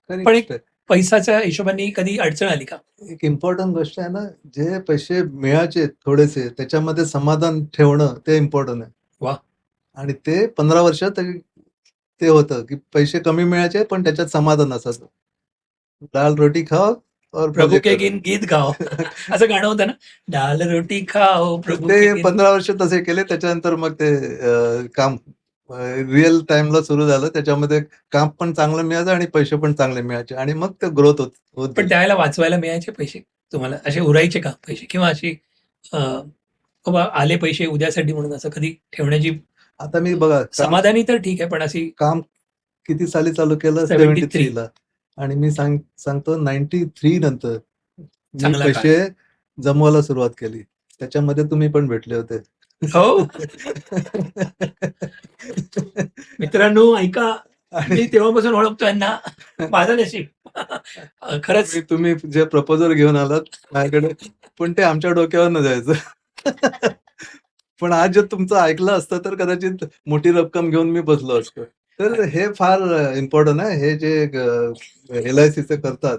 [SPEAKER 2] खरी
[SPEAKER 1] पण
[SPEAKER 2] गोष्ट आहे.
[SPEAKER 1] पैशाच्या हिशोबाने कधी अडचण आली का?
[SPEAKER 2] एक इम्पॉर्टंट गोष्ट आहे ना, जे पैसे मिळायचे थोडेसे त्याच्यामध्ये समाधान ठेवणं ते इम्पॉर्टंट आहे.
[SPEAKER 1] वाह!
[SPEAKER 2] आणि ते 15 वर्षात ते होतं की पैसे कमी मिळायचे पण त्याच्यात समाधान असायचं. दाल रोटी खाओ और
[SPEAKER 1] प्रभू
[SPEAKER 2] मजे
[SPEAKER 1] के
[SPEAKER 2] करो.
[SPEAKER 1] गीत गाओ. असं गाणं होतं ना, डाल रोटी खाओ प्रभू के
[SPEAKER 2] ते
[SPEAKER 1] गीत.
[SPEAKER 2] 15 वर्ष तसे केले. त्याच्यानंतर मग ते काम रिअल टाईमला सुरू झालं. त्याच्यामध्ये काम पण चांगलं मिळायचं आणि पैसे पण चांगले मिळायचे आणि मग ते ग्रोथ होत
[SPEAKER 1] पण
[SPEAKER 2] गेली.
[SPEAKER 1] त्यावेळेला वाचवायला मिळायचे पैसे तुम्हाला? असे उरायचे का पैसे? किंवा अशी बाबा आले पैसे उद्यासाठी म्हणून असं कधी ठेवण्याची
[SPEAKER 2] आता मी बघा
[SPEAKER 1] समाधानी तर ठीक आहे, पण अशी
[SPEAKER 2] काम किती साली चालू केलं?
[SPEAKER 1] 73.
[SPEAKER 2] 73 ला आणि मी सांगतो 93 नंतर मी
[SPEAKER 1] चांगला काळ.
[SPEAKER 2] पैसे जमवायला सुरुवात केली. त्याच्यामध्ये तुम्ही पण भेटले होते.
[SPEAKER 1] हो. मित्रांनो, ऐका, मी
[SPEAKER 2] आणि
[SPEAKER 1] तेव्हापासून ओळखतो यांना. माझं नशीब. खरंच.
[SPEAKER 2] तुम्ही जे प्रपोजल घेऊन आलात माझ्याकडे, पण ते आमच्या डोक्यावरनं जायचं. पण आज जर तुमचं ऐकलं असतं तर कदाचित मोठी रक्कम घेऊन मी बसलो असतो. तर हे फार इम्पॉर्टंट आहे. हे जे LICचं करतात.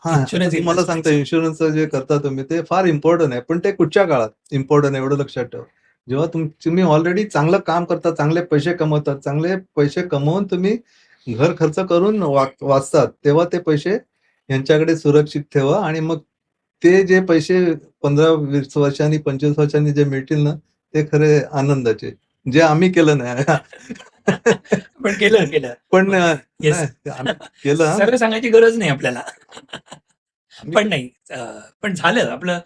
[SPEAKER 2] हां,
[SPEAKER 1] Insurance
[SPEAKER 2] तुम्हाला सांगतो इन्शुरन्सचं जे करता तुम्ही ते फार इम्पॉर्टंट आहे. पण ते कुठच्या काळात इम्पॉर्टंट आहे एवढं लक्षात ठेवा. जेव्हा तुम्ही ऑलरेडी चांगलं काम करता, चांगले पैसे कमवतात, चांगले पैसे कमवून तुम्ही घर खर्च करून वाचतात, तेव्हा ते पैसे यांच्याकडे सुरक्षित ठेवा आणि मग ते जे पैसे 15-20 वर्षांनी, 25 वर्षांनी जे मिळतील ना, ते खरे आनंदाचे. जे आम्ही केलं नाही.
[SPEAKER 1] पण केलं.
[SPEAKER 2] पण
[SPEAKER 1] येस.
[SPEAKER 2] नाही, आम्ही केलं हां.
[SPEAKER 1] सगळं सांगायची गरज नाही आपल्याला.
[SPEAKER 2] आम्ही
[SPEAKER 1] पण नाही, पण झालं आपलं.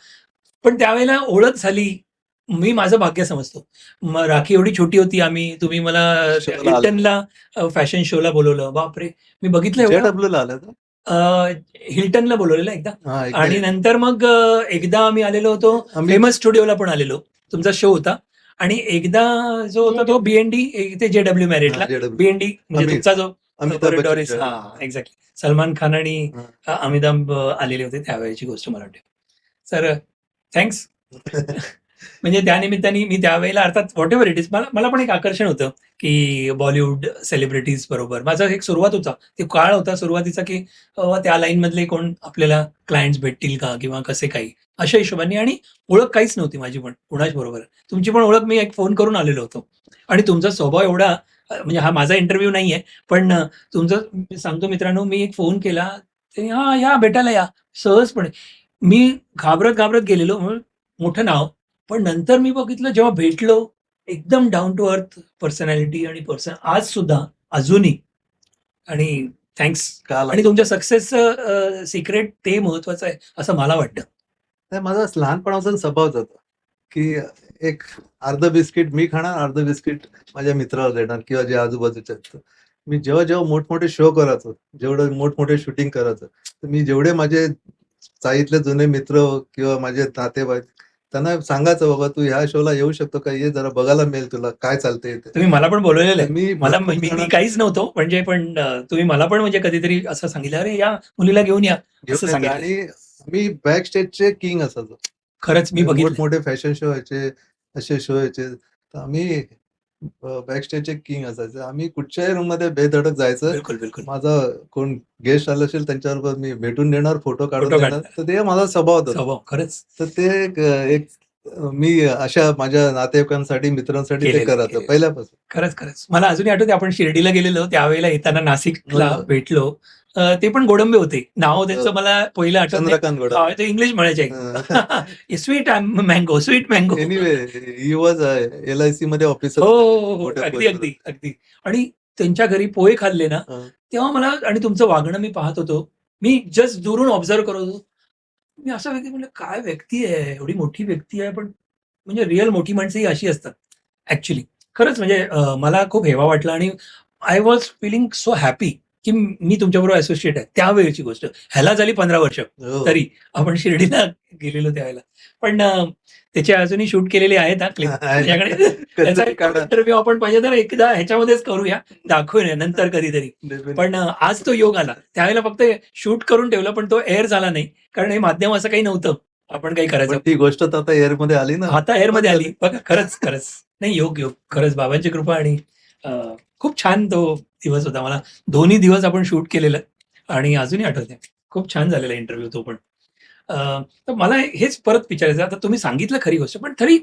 [SPEAKER 1] पण त्यावेळेला ओळख झाली. मी माझं भाग्य समजतो. मग राखी एवढी छोटी होती, तुम्ही मला
[SPEAKER 2] शोला आले.
[SPEAKER 1] हिल्टनला फॅशन शोला बोलवलं. बापरे! मी बघितलं एवढं.
[SPEAKER 2] JWला आलं का?
[SPEAKER 1] हिल्टनला बोलवलेलं एकदा.
[SPEAKER 2] हां,
[SPEAKER 1] आणि नंतर मग एकदा आम्ही आलेलो होतो,
[SPEAKER 2] आम्ही
[SPEAKER 1] फेमस स्टुडिओला पण आलेलो. तुमचा शो होता. आणि एकदा जो होता तो BND इथे JW मॅरिटला.
[SPEAKER 2] JW.
[SPEAKER 1] BND म्हणजे
[SPEAKER 2] अमित-
[SPEAKER 1] तुमचा जो
[SPEAKER 2] अमिताभ बच्चन
[SPEAKER 1] डॉरिस.
[SPEAKER 2] show.
[SPEAKER 1] हां, एक्झॅक्टली. सलमान खान आणि
[SPEAKER 2] हां.
[SPEAKER 1] अमिताभ आलेले होते, त्यावेळेची गोष्ट मला वाटते. Sir, thanks. म्हणजे त्यानिमित्ताने मी त्यावेळेला, अर्थात व्हॉट एव्हर इट इज, मला पण एक आकर्षण होतं की बॉलिवूड सेलिब्रिटीज बरोबर माझा एक सुरुवात होता. ते काळ होता सुरुवातीचा की त्या लाईन मधले कोण आपल्याला क्लायंट्स भेटतील का किंवा कसे काही, अशा हिशोबाने. आणि ओळख काहीच नव्हती माझी पण कुणाच बरोबर. तुमची पण ओळख, मी एक फोन करून आलेलो होतो. आणि तुमचा स्वभाव एवढा, म्हणजे हा माझा इंटरव्ह्यू नाहीये, पण तुमचं सांगतो मित्रांनो, मी एक फोन केला, ते हा या भेटायला या सहजपणे. मी घाबरत गेलेलो, मोठं नाव. पण नंतर मी बघितलं, जेव्हा भेटलो, एकदम डाऊन टू अर्थ पर्सनॅलिटी आणि आज सुद्धा, अजूनही. आणि थँक्स.
[SPEAKER 2] काल
[SPEAKER 1] आणि तुमच्या सक्सेसचं सिक्रेट ते महत्वाचं आहे असं मला वाटतं.
[SPEAKER 2] नाही, माझा लहानपणापासून स्वभावच होता, की एक अर्ध बिस्किट मी खाणार, अर्ध बिस्किट माझ्या मित्राला देणार किंवा जे आजूबाजूचे आहेत. मी जेव्हा मोठमोठे शो करायचो, जेवढं मोठमोठे शूटिंग करायचं, तर मी जेवढे माझे चाळीतले जुने मित्र किंवा माझे नातेवाईक त्यांना सांगायचं, बाबा तू ह्या शोला येऊ शकतो का, ये जरा बघायला मिळेल तुला काय चालतंय इथे.
[SPEAKER 1] तुम्ही मला पण बोलवलेलं
[SPEAKER 2] तर
[SPEAKER 1] आहे.
[SPEAKER 2] मी
[SPEAKER 1] मला
[SPEAKER 2] भरपूर
[SPEAKER 1] मी मी
[SPEAKER 2] जणांना
[SPEAKER 1] काहीच नव्हतो म्हणजे पण तुम्ही मला पण म्हणजे कधीतरी असं सांगितलं, "अरे या मुलीला घेऊन या." असं
[SPEAKER 2] घेऊन यायचं
[SPEAKER 1] सांगितलं.
[SPEAKER 2] आणि मी बॅक स्टेजचे किंग असायचो.
[SPEAKER 1] खरंच मी बघितलं.
[SPEAKER 2] मोठमोठे फॅशन शो व्हायचे, असे शो व्हायचे. तर आम्ही बॅक स्टेजचे किंग असायचे. आम्ही कुठच्याही रूममध्ये बेधडक जायचं.
[SPEAKER 1] बिलकुल, बिलकुल.
[SPEAKER 2] माझा कोण गेस्ट आला असेल त्यांच्याबरोबर मी भेटून देणार, फोटो काढून
[SPEAKER 1] फोटो
[SPEAKER 2] देणार.
[SPEAKER 1] काढणार.
[SPEAKER 2] तर ते माझा स्वभाव होता.
[SPEAKER 1] स्वभाव खरंच
[SPEAKER 2] तर ते एक मी अशा माझ्या नातेवाईकांसाठी, मित्रांसाठी ते
[SPEAKER 1] केलेलं आहे,
[SPEAKER 2] करायचो
[SPEAKER 1] केलेलं आहे.
[SPEAKER 2] पहिल्यापासून.
[SPEAKER 1] खरंच, खरंच. मला अजूनही आठवतंय आपण शिर्डीला गेलेलो त्यावेळेला येताना नाशिकला
[SPEAKER 2] हो.
[SPEAKER 1] भेटलो. ते पण गोडंबे होते. नाव त्यांचं
[SPEAKER 2] हो.
[SPEAKER 1] मला पहिलं आठवत नाही.
[SPEAKER 2] चंद्रकांत गोडबोले.
[SPEAKER 1] ते इंग्लिश म्हणायचे. Sweet mango, sweet mango.
[SPEAKER 2] Anyway he was LIC मध्ये ऑफिसर
[SPEAKER 1] हो,
[SPEAKER 2] होते ते.
[SPEAKER 1] हो, हो.
[SPEAKER 2] मोठ्या
[SPEAKER 1] अगदी,
[SPEAKER 2] पोस्टवर
[SPEAKER 1] अगदी,
[SPEAKER 2] होते.
[SPEAKER 1] अगदी. आणि त्यांच्या घरी पोहे खाल्ले ना,
[SPEAKER 2] हं.
[SPEAKER 1] तेव्हा मला आणि तुमचं वागणं मी पाहत होतो. मी जस्ट दुरून ऑब्झर्व्ह करत होतो. मी असा व्यक्ती म्हणलं, काय व्यक्ती आहे, एवढी मोठी व्यक्ती आहे, पण म्हणजे रिअल मोठी माणसं ही अशी असतात ॲक्चुअली. खरंच म्हणजे मला खूप हेवा वाटला आणि I was feeling so happy, की मी तुमच्याबरोबर असोसिएट आहे. त्यावेळची गोष्ट. ह्याला झाली 15 वर्ष
[SPEAKER 2] हो.
[SPEAKER 1] तरी. आपण शिर्डीला गेलेलो त्यावेळेला. पण त्याचे अजूनही शूट केलेले आहेत क्लिप माझ्याकडे. त्याचा
[SPEAKER 2] कधीतरी काढा.
[SPEAKER 1] इंटरव्ह्यू आपण पाहिजे तर एकदा ह्याच्यामध्येच करूया. दाखवूया नंतर कधीतरी.
[SPEAKER 2] Definitely.
[SPEAKER 1] पण आज तो योग आला. त्यावेळेला फक्त शूट करून ठेवलं, पण तो एअर झाला नाही. कारण हे माध्यम असं काही नव्हतं. आपण काही करायचं.
[SPEAKER 2] पण ती गोष्ट तर आता एअरमध्ये आली ना.
[SPEAKER 1] आता एअरमध्ये आली. बघा खरंच, खरंच. नाही योग, योग. खरंच बाबांची कृपा आणि खूप छान तो दिवस होता. मला दोन्ही दिवस आपण शूट केलेलं आणि अजूनही आठवतंय. खूप छान झालेला इंटरव्ह्यू तो पण. तर मला हेच परत विचारायचं आता तुम्ही सांगितलं खरी गोष्ट, पण तरी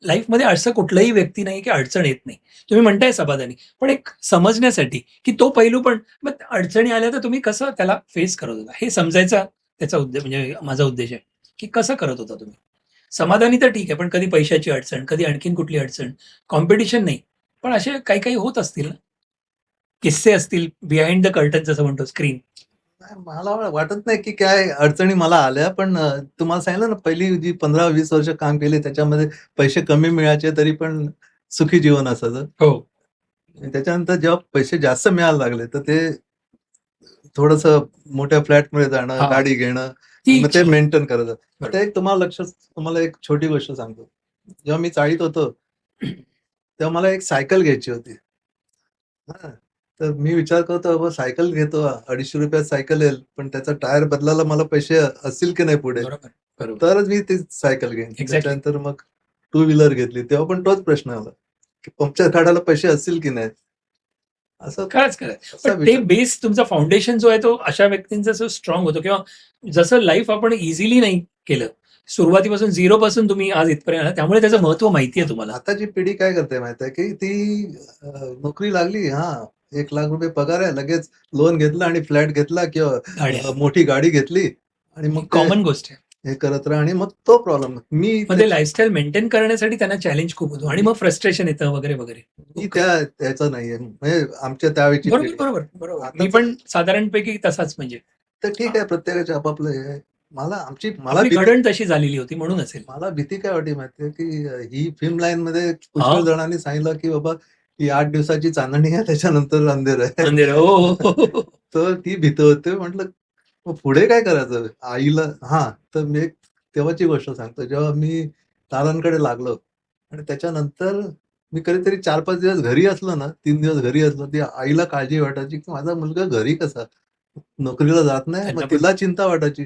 [SPEAKER 1] लाईफमध्ये असं कुठलंही व्यक्ती नाही की अडचण येत नाही. तुम्ही म्हणताय समाधानी. पण एक समजण्यासाठी की तो पैलू पण मग अडचणी आल्या तर तुम्ही कसं त्याला फेस करत होता? हे समजायचा त्याचा म्हणजे माझा उद्देश आहे, की कसं करत होता तुम्ही? समाधानी तर ठीक आहे, पण कधी पैशाची अडचण, कधी आणखीन कुठली अडचण, कॉम्पिटिशन नाही. पण असे काही होत असतील ना? किस्से असतील बिहाइंड द कर्टन जसं म्हणतो स्क्रीन.
[SPEAKER 2] नाही, मला वाटत नाही की काय अडचणी मला आल्या. पण तुम्हाला सांगितलं ना, पहिली जी 15-20 वर्ष काम केले त्याच्यामध्ये पैसे कमी मिळायचे तरी पण सुखी जीवन असायचं.
[SPEAKER 1] हो.
[SPEAKER 2] आणि त्याच्यानंतर जेव्हा पैसे जास्त मिळायला लागले, तर ते थोडंसं मोठ्या फ्लॅटमध्ये जाणं,
[SPEAKER 1] हां.
[SPEAKER 2] गाडी घेणं,
[SPEAKER 1] ती
[SPEAKER 2] मग ते मेंटेन करायचं.
[SPEAKER 1] बरोबर.
[SPEAKER 2] आता एक तुम्हाला एक छोटी गोष्ट सांगतो. जेव्हा मी चाळीत होतो, तेव्हा मला एक सायकल घ्यायची होती. हां. तर मी विचार करतो, बाबा सायकल घेतो, ₹250 सायकल येईल, पण त्याचा टायर बदलायला मला पैसे असतील की नाही पुढे?
[SPEAKER 1] बरोबर, बरोबर.
[SPEAKER 2] तरच मी ती सायकल घेईन.
[SPEAKER 1] एक्झॅक्टली.
[SPEAKER 2] त्याच्यानंतर मग टू व्हीलर घेतली. तेव्हा पण तोच प्रश्न आला, की पंक्चर काढायला पैसे असतील की नाही? असं
[SPEAKER 1] खरंच, खरंच.
[SPEAKER 2] असा
[SPEAKER 1] पण ते
[SPEAKER 2] विचार.
[SPEAKER 1] बेस तुमचा फाउंडेशन जो आहे तो अशा व्यक्तींचा जो स्ट्रॉंग होतो किंवा जसं लाईफ आपण इझिली नाही केलं. सुरुवातीपासून 0 पासून तुम्ही आज इथपर्यंत आलात. त्यामुळे त्याचं महत्त्व माहिती आहे तुम्हाला.
[SPEAKER 2] आताची पिढी काय करते माहिती आहे, की ती नोकरी लागली, हां, ₹1,00,000 पगार आहे, लगेच लोन घेतलं आणि फ्लॅट घेतला किंवा
[SPEAKER 1] गाड्या.
[SPEAKER 2] मोठी गाडी घेतली आणि मग
[SPEAKER 1] ही
[SPEAKER 2] ते
[SPEAKER 1] कॉमन गोष्ट आहे.
[SPEAKER 2] हे करत राहा आणि मग तो प्रॉब्लेम.
[SPEAKER 1] मग ते लाईफस्टाईल मेंटेन करण्यासाठी त्यांना चॅलेंज खूप होतो आणि मग फ्रस्ट्रेशन येतं वगैरे, वगैरे.
[SPEAKER 2] मी त्याचं नाहीये. म्हणजे आमच्या त्यावेळची
[SPEAKER 1] बरोबर,
[SPEAKER 2] पिढी.
[SPEAKER 1] बरोबर, बरोबर. मी
[SPEAKER 2] आताचं
[SPEAKER 1] पण साधारणपैकी तसाच म्हणजे.
[SPEAKER 2] तर ठीक आहे, प्रत्येकाचे आपापलं हे आहे. मला
[SPEAKER 1] आपली
[SPEAKER 2] भीती
[SPEAKER 1] घडण तशी झालेली होती म्हणून असेल.
[SPEAKER 2] मला भीती काय वाटली माहितीये, की ही फिल्म लाईनमध्ये पुष्कळ
[SPEAKER 1] हां.
[SPEAKER 2] जणांनी सांगितलं, की बाबा ही 8 दिवसाची चांदणी आहे, त्याच्यानंतर अंधेर आहे.
[SPEAKER 1] अंधेर. हो, हो, हो, हो.
[SPEAKER 2] तर ती भीती होते. म्हटलं मग पुढे काय करायचं? आईला हां, तर मी एक तेव्हाची गोष्ट सांगतो. जेव्हा मी दादांकडे लागलो आणि त्याच्यानंतर मी कधीतरी 4-5 दिवस घरी असलो ना, 3 दिवस घरी असलो, ती आईला काळजी वाटायची, की माझा मुलगा घरी कसा? नोकरीला जात नाही.
[SPEAKER 1] त्यांना
[SPEAKER 2] मग
[SPEAKER 1] पण
[SPEAKER 2] तिला चिंता वाटायची.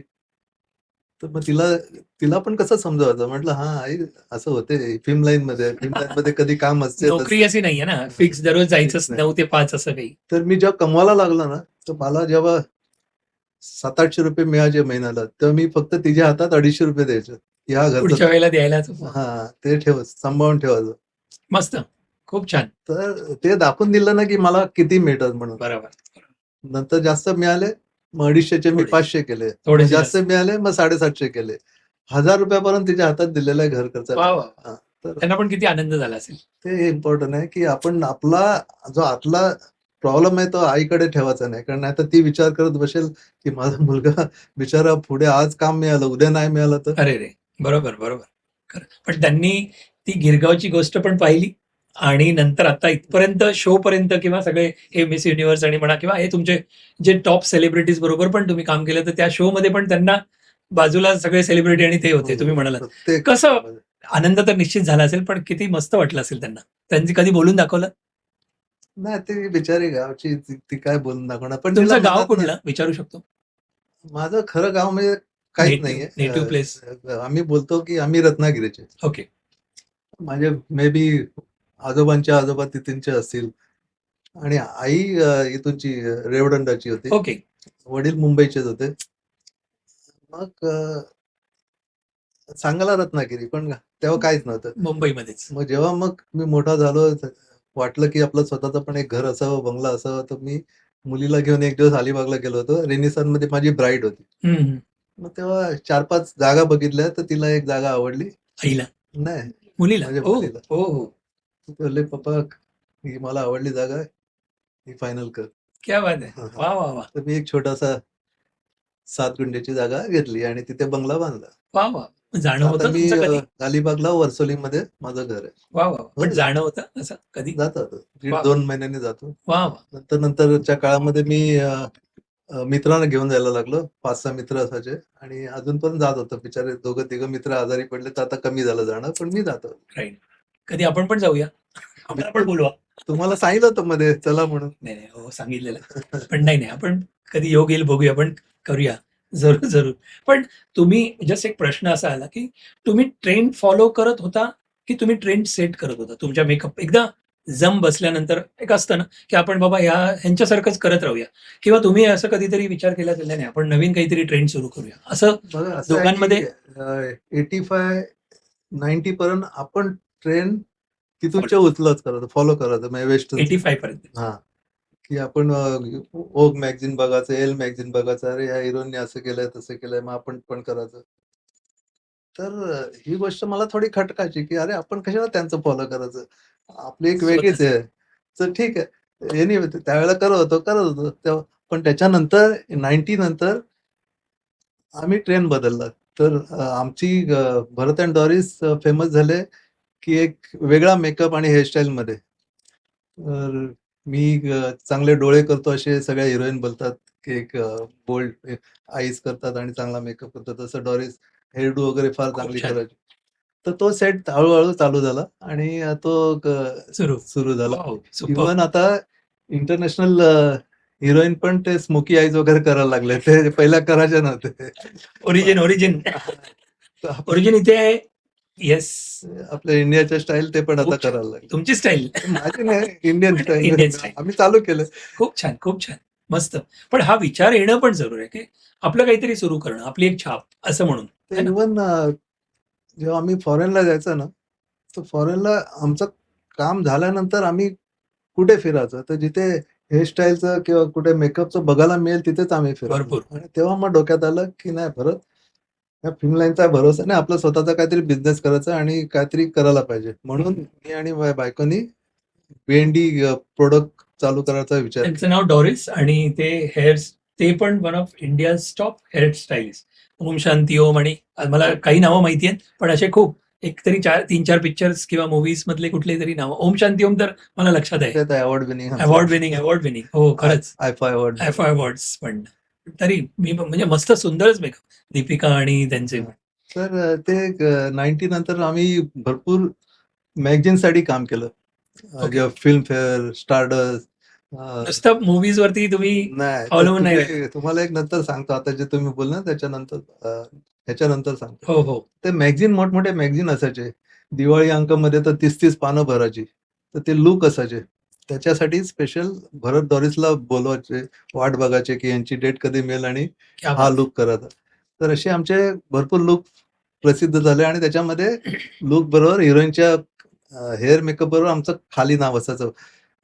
[SPEAKER 2] तर मग तिला पण कसं समजवायचं? म्हटलं, "हां, आई असं होते फिल्म लाईनमध्ये कधी काम असतेच."
[SPEAKER 1] नोकरी अशी नाहीये ना, फिक्स दररोज
[SPEAKER 2] फिक्स
[SPEAKER 1] जायचंच
[SPEAKER 2] नाही.
[SPEAKER 1] 9 ते 5 असं काही.
[SPEAKER 2] तर मी जेव्हा कमवायला लागलो ना, तर मला जेव्हा ₹700-800 मिळायचे महिन्याला, तर मी फक्त तिच्या हातात ₹250 द्यायचो. "ह्या घरचं."
[SPEAKER 1] पुढच्या वेळेला द्यायलाच
[SPEAKER 2] हां, ते सांभाळून ठेवायचं.
[SPEAKER 1] मस्त. खूप छान.
[SPEAKER 2] तर ते दाखवून दिलं ना, की मला किती मिळतात म्हणून.
[SPEAKER 1] बरोबर.
[SPEAKER 2] नंतर जास्त मिळाले, मग 250चे मी
[SPEAKER 1] थोडे
[SPEAKER 2] 500 केले. मग
[SPEAKER 1] थोडेसे
[SPEAKER 2] जास्त
[SPEAKER 1] जास्त.
[SPEAKER 2] मिळाले, मग 750 केले. ₹1000 पर्यंत तिच्या हातात दिलेला आहे घर
[SPEAKER 1] वाह!
[SPEAKER 2] खर्चाचा.
[SPEAKER 1] वाह!
[SPEAKER 2] हां, तर
[SPEAKER 1] त्यांना पण किती आनंद झाला असेल.
[SPEAKER 2] ते इम्पोर्टंट आहे, की आपण आपला जो आतला प्रॉब्लेम आहे, तो आईकडे ठेवायचा नाही. कारण नाहीतर ती विचार करत बसेल, की माझा मुलगा बिचारा पुढे आज काम मिळालं, उद्या नाही मिळालं तर?
[SPEAKER 1] अरे रे! बरोबर, बरोबर. खरं. पण त्यांनी ती गिरगावची गोष्ट पण पाहिली आणि नंतर आता इथपर्यंत शोपर्यंत किंवा सगळे हे मिस युनिव्हर्स आणि म्हणा किंवा हे तुमचे जे टॉप सेलिब्रिटीज बरोबर पण तुम्ही काम केलं, तर त्या शोमध्ये पण त्यांना बाजूला सगळे सेलिब्रिटी आणि ते होते. तुम्ही
[SPEAKER 2] हो,
[SPEAKER 1] म्हणालात.
[SPEAKER 2] प्रत्येक
[SPEAKER 1] कसं
[SPEAKER 2] म्हणजे
[SPEAKER 1] आनंद तर निश्चित झाला असेल, पण किती मस्त वाटलं असेल त्यांना. त्यांनी कधी बोलून दाखवलं?
[SPEAKER 2] नाही ती बिचारी गावची ती काय बोलून दाखवणार. पण तिला
[SPEAKER 1] तुमचं गाव
[SPEAKER 2] मनातनं
[SPEAKER 1] कुठलं विचारू शकतो?
[SPEAKER 2] माझं खरं गाव म्हणजे काहीच
[SPEAKER 1] नेटिव्ह
[SPEAKER 2] नाहीये.
[SPEAKER 1] Native place?
[SPEAKER 2] आम्ही बोलतो की आम्ही रत्नागिरीचे.
[SPEAKER 1] ओके.
[SPEAKER 2] माझे मे बी आजोबांचे आजोबा तिथूनचे असतील आणि आई इथूनची रेवदंडाची होती.
[SPEAKER 1] ओके.
[SPEAKER 2] वडील मुंबईचेच होते. मग सांगायला रत्नागिरी, पण तेव्हा काहीच नव्हतं.
[SPEAKER 1] मुंबईमध्येच.
[SPEAKER 2] मग जेव्हा मग मी मोठा झालो, वाटलं की आपलं स्वतःचं पण एक घर असावं, बंगला असावा, तर मी मुलीला घेऊन एक दिवस अलिबागला गेलो होतो. रेनिसनमध्ये माझी ब्राईड होती.
[SPEAKER 1] हं, हं.
[SPEAKER 2] मग तेव्हा 4-5 जागा बघितल्या, तर तिला एक जागा आवडली.
[SPEAKER 1] आईला?
[SPEAKER 2] नाही,
[SPEAKER 1] मुलीला?
[SPEAKER 2] माझ्या
[SPEAKER 1] ओह!
[SPEAKER 2] मुलीला.
[SPEAKER 1] हो, हो.
[SPEAKER 2] ती बोलली, "पप्पा, ही मला आवडली जागा, ही फायनल कर."
[SPEAKER 1] क्या बात है!
[SPEAKER 2] हां, हां.
[SPEAKER 1] वाह, वाह, वाह!
[SPEAKER 2] तर मी एक छोटासा 7 गुंठ्याची जागा घेतली आणि तिथे बंगला बांधला.
[SPEAKER 1] वाह, वाह! जाणं
[SPEAKER 2] आता
[SPEAKER 1] होतं
[SPEAKER 2] मी
[SPEAKER 1] तुमचं कधी?
[SPEAKER 2] अलिबागला वर्सोलीमध्ये माझं घर आहे.
[SPEAKER 1] वाह, वाह! पण
[SPEAKER 2] हो,
[SPEAKER 1] जाणं होतं असं कधी?
[SPEAKER 2] जातो.
[SPEAKER 1] वाह!
[SPEAKER 2] 1.5-2 महिन्यांनी जातो.
[SPEAKER 1] वाह, वाह!
[SPEAKER 2] नंतरच्या काळामध्ये मी मित्रांना घेऊन जायला लागलो. 5-6 मित्र असायचे आणि अजून पण जात होतो. बिचारे दोघं-तिघं मित्र आजारी पडले, तर आता कमी झालं जाणं, पण मी जातो.
[SPEAKER 1] राईट. कधी आपण पण जाऊया. आम्हाला पण
[SPEAKER 2] बिलकुल.
[SPEAKER 1] बोलवा.
[SPEAKER 2] तुम्हाला सांगितलं होतं मध्ये चला म्हणून.
[SPEAKER 1] नाही, नाही. हो, सांगितलेलं. पण नाही, नाही. आपण कधी योग येईल बघूया. आपण करूया. जरूर, जरूर. पण तुम्ही जस्ट एक प्रश्न असा आला, की तुम्ही ट्रेंड फॉलो करत होता, की तुम्ही ट्रेंड सेट करत होता? तुमच्या मेकअप एकदा जम बसल्यानंतर एक असतं ना, की आपण बाबा ह्यांच्यासारखंच करत राहूया किंवा तुम्ही असं कधीतरी विचार केला असेल, नाही, नाही, आपण नवीन काहीतरी ट्रेंड सुरू करूया. असं
[SPEAKER 2] बघा असं आहे की
[SPEAKER 1] दोघांमध्ये
[SPEAKER 2] 85-90 पर्यंत आपण ट्रेंड
[SPEAKER 1] फॉलो
[SPEAKER 2] तिथूनच्या उचलत करायचं, फॉलो करायचं म्हणजे वेस्टर्नचं.
[SPEAKER 1] 85 पर्यंत.
[SPEAKER 2] हां. की आपण ओग मॅगझीन बघायचं, एल मॅगझीन बघायचं. अरे, ह्या हिरोईनने असं केलंय, तसं केलंय, मग आपण पण करायचं. तर ही गोष्ट मला थोडी खटकायची, की अरे, आपण कशाला त्यांचं फॉलो करायचं? आपली एक वेगळीच
[SPEAKER 1] स्वतःच.
[SPEAKER 2] आहे. तर ठीक आहे. एनिवे त्यावेळेला करत होतो. तेव्हा पण त्याच्यानंतर 90 नंतर आम्ही ट्रेंड बदलला. तर आमची भरत एंड डॉरिस फेमस झाले, की एक वेगळा मेकअप आणि हेअरस्टाईलमध्ये. तर मी चांगले डोळे करतो असे सगळ्या हिरोईन बोलतात, की एक बोल्ड आईज करतात आणि चांगला मेकअप करतात. तसं डॉरिस हेअर डू वगैरे फार
[SPEAKER 1] खूप
[SPEAKER 2] चांगली
[SPEAKER 1] छान.
[SPEAKER 2] करायची. तर तो सेट हळू चालू झाला आणि तो
[SPEAKER 1] सुरू.
[SPEAKER 2] सुरू झाला.
[SPEAKER 1] वॉव! सुपर्ब!
[SPEAKER 2] इव्हन आता इंटरनॅशनल हिरोईन पण ते स्मोकी आईज वगैरे करायला लागले. ते पहिला करायचे नव्हते.
[SPEAKER 1] Origin, origin.
[SPEAKER 2] तर
[SPEAKER 1] ओरिजिन इथे आहे. येस.
[SPEAKER 2] आपल्या इंडियाच्या स्टाईल ते पण आता
[SPEAKER 1] खूप छान.
[SPEAKER 2] करायला लागले.
[SPEAKER 1] तुमची स्टाईल.
[SPEAKER 2] माझी नाही, इंडियन
[SPEAKER 1] पण
[SPEAKER 2] स्टाईल
[SPEAKER 1] इंडियन स्टाईल.
[SPEAKER 2] आम्ही चालू केलं.
[SPEAKER 1] खूप छान, खूप छान. मस्त. पण हा विचार येणं पण जरूर आहे, की आपलं काहीतरी सुरू करणं, आपली एक छाप असं म्हणून,
[SPEAKER 2] ते
[SPEAKER 1] है ना?
[SPEAKER 2] इव्हन जेव्हा आम्ही फॉरेनला जायचो ना, तर फॉरेनला आमचं काम झाल्यानंतर आम्ही कुठे फिरायचं, तर जिथे हेअरस्टाईलचं किंवा कुठे मेकअपचं बघायला मिळेल तिथेच आम्ही फिरायचो.
[SPEAKER 1] भरपूर.
[SPEAKER 2] आणि तेव्हा मग डोक्यात आलं, की नाही भरत, या फिल्म लाईनचा भरोसा नाही, आपला स्वतःचा काहीतरी बिझनेस करायचा आणि काहीतरी करायला पाहिजे. म्हणून मी आणि माझ्या बायकोनी B&D प्रॉडक्ट चालू करायचा विचार केला.
[SPEAKER 1] त्यांचं नाव डॉरिस आणि ते पण one of India's top hair stylist. Om Shanti Om आणि मला काही नावं माहिती आहेत, पण असे खूप एक तरी 3-4 पिक्चर्स किंवा मूव्हीज मधले कुठले तरी नावं. ओम शांती ओम तर मला लक्षात आहे.
[SPEAKER 2] त्यात award winning
[SPEAKER 1] award winning, award winning. हो, खरंच.
[SPEAKER 2] IIFA award.
[SPEAKER 1] एफा अवॉर्ड्स पण. तरी मी म्हणजे मस्त सुंदरच मेकअप. दीपिका आणि त्यांचे.
[SPEAKER 2] तर ते 90 नंतर आम्ही भरपूर मॅगझिनसाठी काम केलं.
[SPEAKER 1] ओके.
[SPEAKER 2] जेव्हा फिल्मफेअर, स्टारडस्ट
[SPEAKER 1] नुसतं मूव्हीज वरती तुम्ही
[SPEAKER 2] नाही, तर
[SPEAKER 1] अवलंबून नाही राहिला.
[SPEAKER 2] तुम्हाला एक नंतर सांगतो. आता जे तुम्ही बोलला त्याच्यानंतर ह्याच्यानंतर सांगतो.
[SPEAKER 1] हो, हो.
[SPEAKER 2] ते मॅगझिन मोठमोठे मॅगझिन असायचे. दिवाळी अंकामध्ये तर 30-30 पानं भरायची. तर ते लूक असायचे. त्याच्यासाठी स्पेशल भरत डॉरिसला बोलवायचे, वाट बघायचे, की यांची डेट कधी मिळेल आणि
[SPEAKER 1] क्या
[SPEAKER 2] हा
[SPEAKER 1] बात है!
[SPEAKER 2] लूक करायचा. तर असे आमचे भरपूर लूक प्रसिद्ध झाले आणि त्याच्यामध्ये लूक बरोबर हिरोईनच्या हेअर मेकअप बरोबर आमचं खाली नाव असायचं.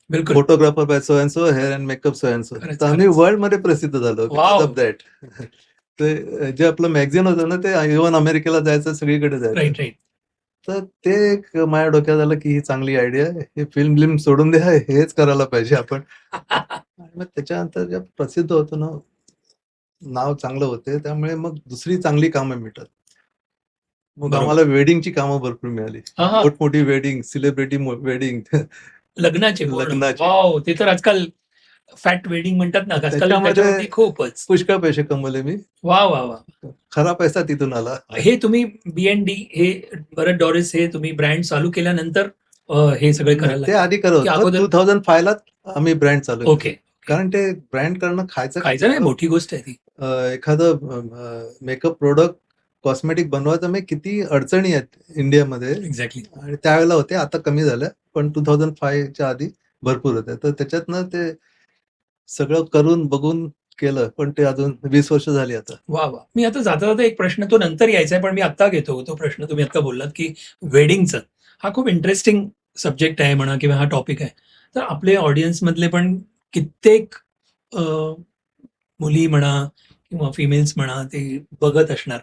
[SPEAKER 1] बिलकुल.
[SPEAKER 2] Photographer by so and so, hair and makeup so and so.
[SPEAKER 1] खरंच,
[SPEAKER 2] तर आम्ही
[SPEAKER 1] खरंच.
[SPEAKER 2] वर्ल्डमध्ये प्रसिद्ध झालो बिकॉज
[SPEAKER 1] वॉव!
[SPEAKER 2] Of that. ते जे आपलं मॅगझिन होतं ना, ते इव्हन अमेरिकेला जायचं, सगळीकडे जायचं.
[SPEAKER 1] Right, right.
[SPEAKER 2] तर ते एक माझ्या डोक्यात आलं, की ही चांगली आयडिया आहे. हे फिल्म-बिल्म सोडून द्या, हेच करायला पाहिजे आपण. आणि मग त्याच्यानंतर जे प्रसिद्ध होतो ना, नाव चांगलं होते, त्यामुळे मग दुसरी चांगली कामं मिळतात. मग
[SPEAKER 1] बरोबर.
[SPEAKER 2] आम्हाला वेडिंगची कामं भरपूर मिळाली.
[SPEAKER 1] हा हा
[SPEAKER 2] मोठमोठी वेडिंग, सेलिब्रिटी वेडिंग,
[SPEAKER 1] लग्नाचे पूर्ण.
[SPEAKER 2] लग्नाची.
[SPEAKER 1] वाव, ते तर आजकाल फॅट वेडिंग म्हणतात ना, आजकाल
[SPEAKER 2] त्याच्यामध्ये
[SPEAKER 1] त्याच्यावरती खूपच.
[SPEAKER 2] पुष्कळ पैसे कमवले मी.
[SPEAKER 1] वा वा वा.
[SPEAKER 2] खरा पैसा तिथून आला.
[SPEAKER 1] हे तुम्ही B&D हे परत डॉरिस हे तुम्ही ब्रँड चालू केल्यानंतर हे सगळे
[SPEAKER 2] नाही,
[SPEAKER 1] करायला
[SPEAKER 2] ते
[SPEAKER 1] लागले
[SPEAKER 2] आधी करत
[SPEAKER 1] की
[SPEAKER 2] होतो.
[SPEAKER 1] अगोदर?
[SPEAKER 2] 2005 ला आम्ही ब्रँड चालू केलं.
[SPEAKER 1] ओके.
[SPEAKER 2] कारण ते ब्रँड करणं खायचं
[SPEAKER 1] खायचं नाही, मोठी गोष्ट आहे ती.
[SPEAKER 2] एखादं मेकअप प्रोडक्ट कॉस्मेटिक बनवायचं म्हणजे किती अडचणी आहेत इंडियामध्ये.
[SPEAKER 1] एक्झॅक्टली.
[SPEAKER 2] आणि त्यावेळेला होते, आता कमी झाल्या, पण 2005च्या आधी भरपूर होत्या. तर त्याच्यातनं ते सगळं करून बघून केलं, पण ते अजून 20 वर्ष झाली आता.
[SPEAKER 1] वा वा. मी आता जाता जाता एक प्रश्न तो नंतर यायचा आहे, पण मी आता घेतो तो प्रश्न. तुम्ही आता बोललात की वेडिंगचं, हा खूप इंटरेस्टिंग सब्जेक्ट आहे म्हणा किंवा हा टॉपिक आहे. तर आपले ऑडियन्स मधले पण कित्येक मुली म्हणा किंवा फिमेल्स म्हणा ते बघत असणार.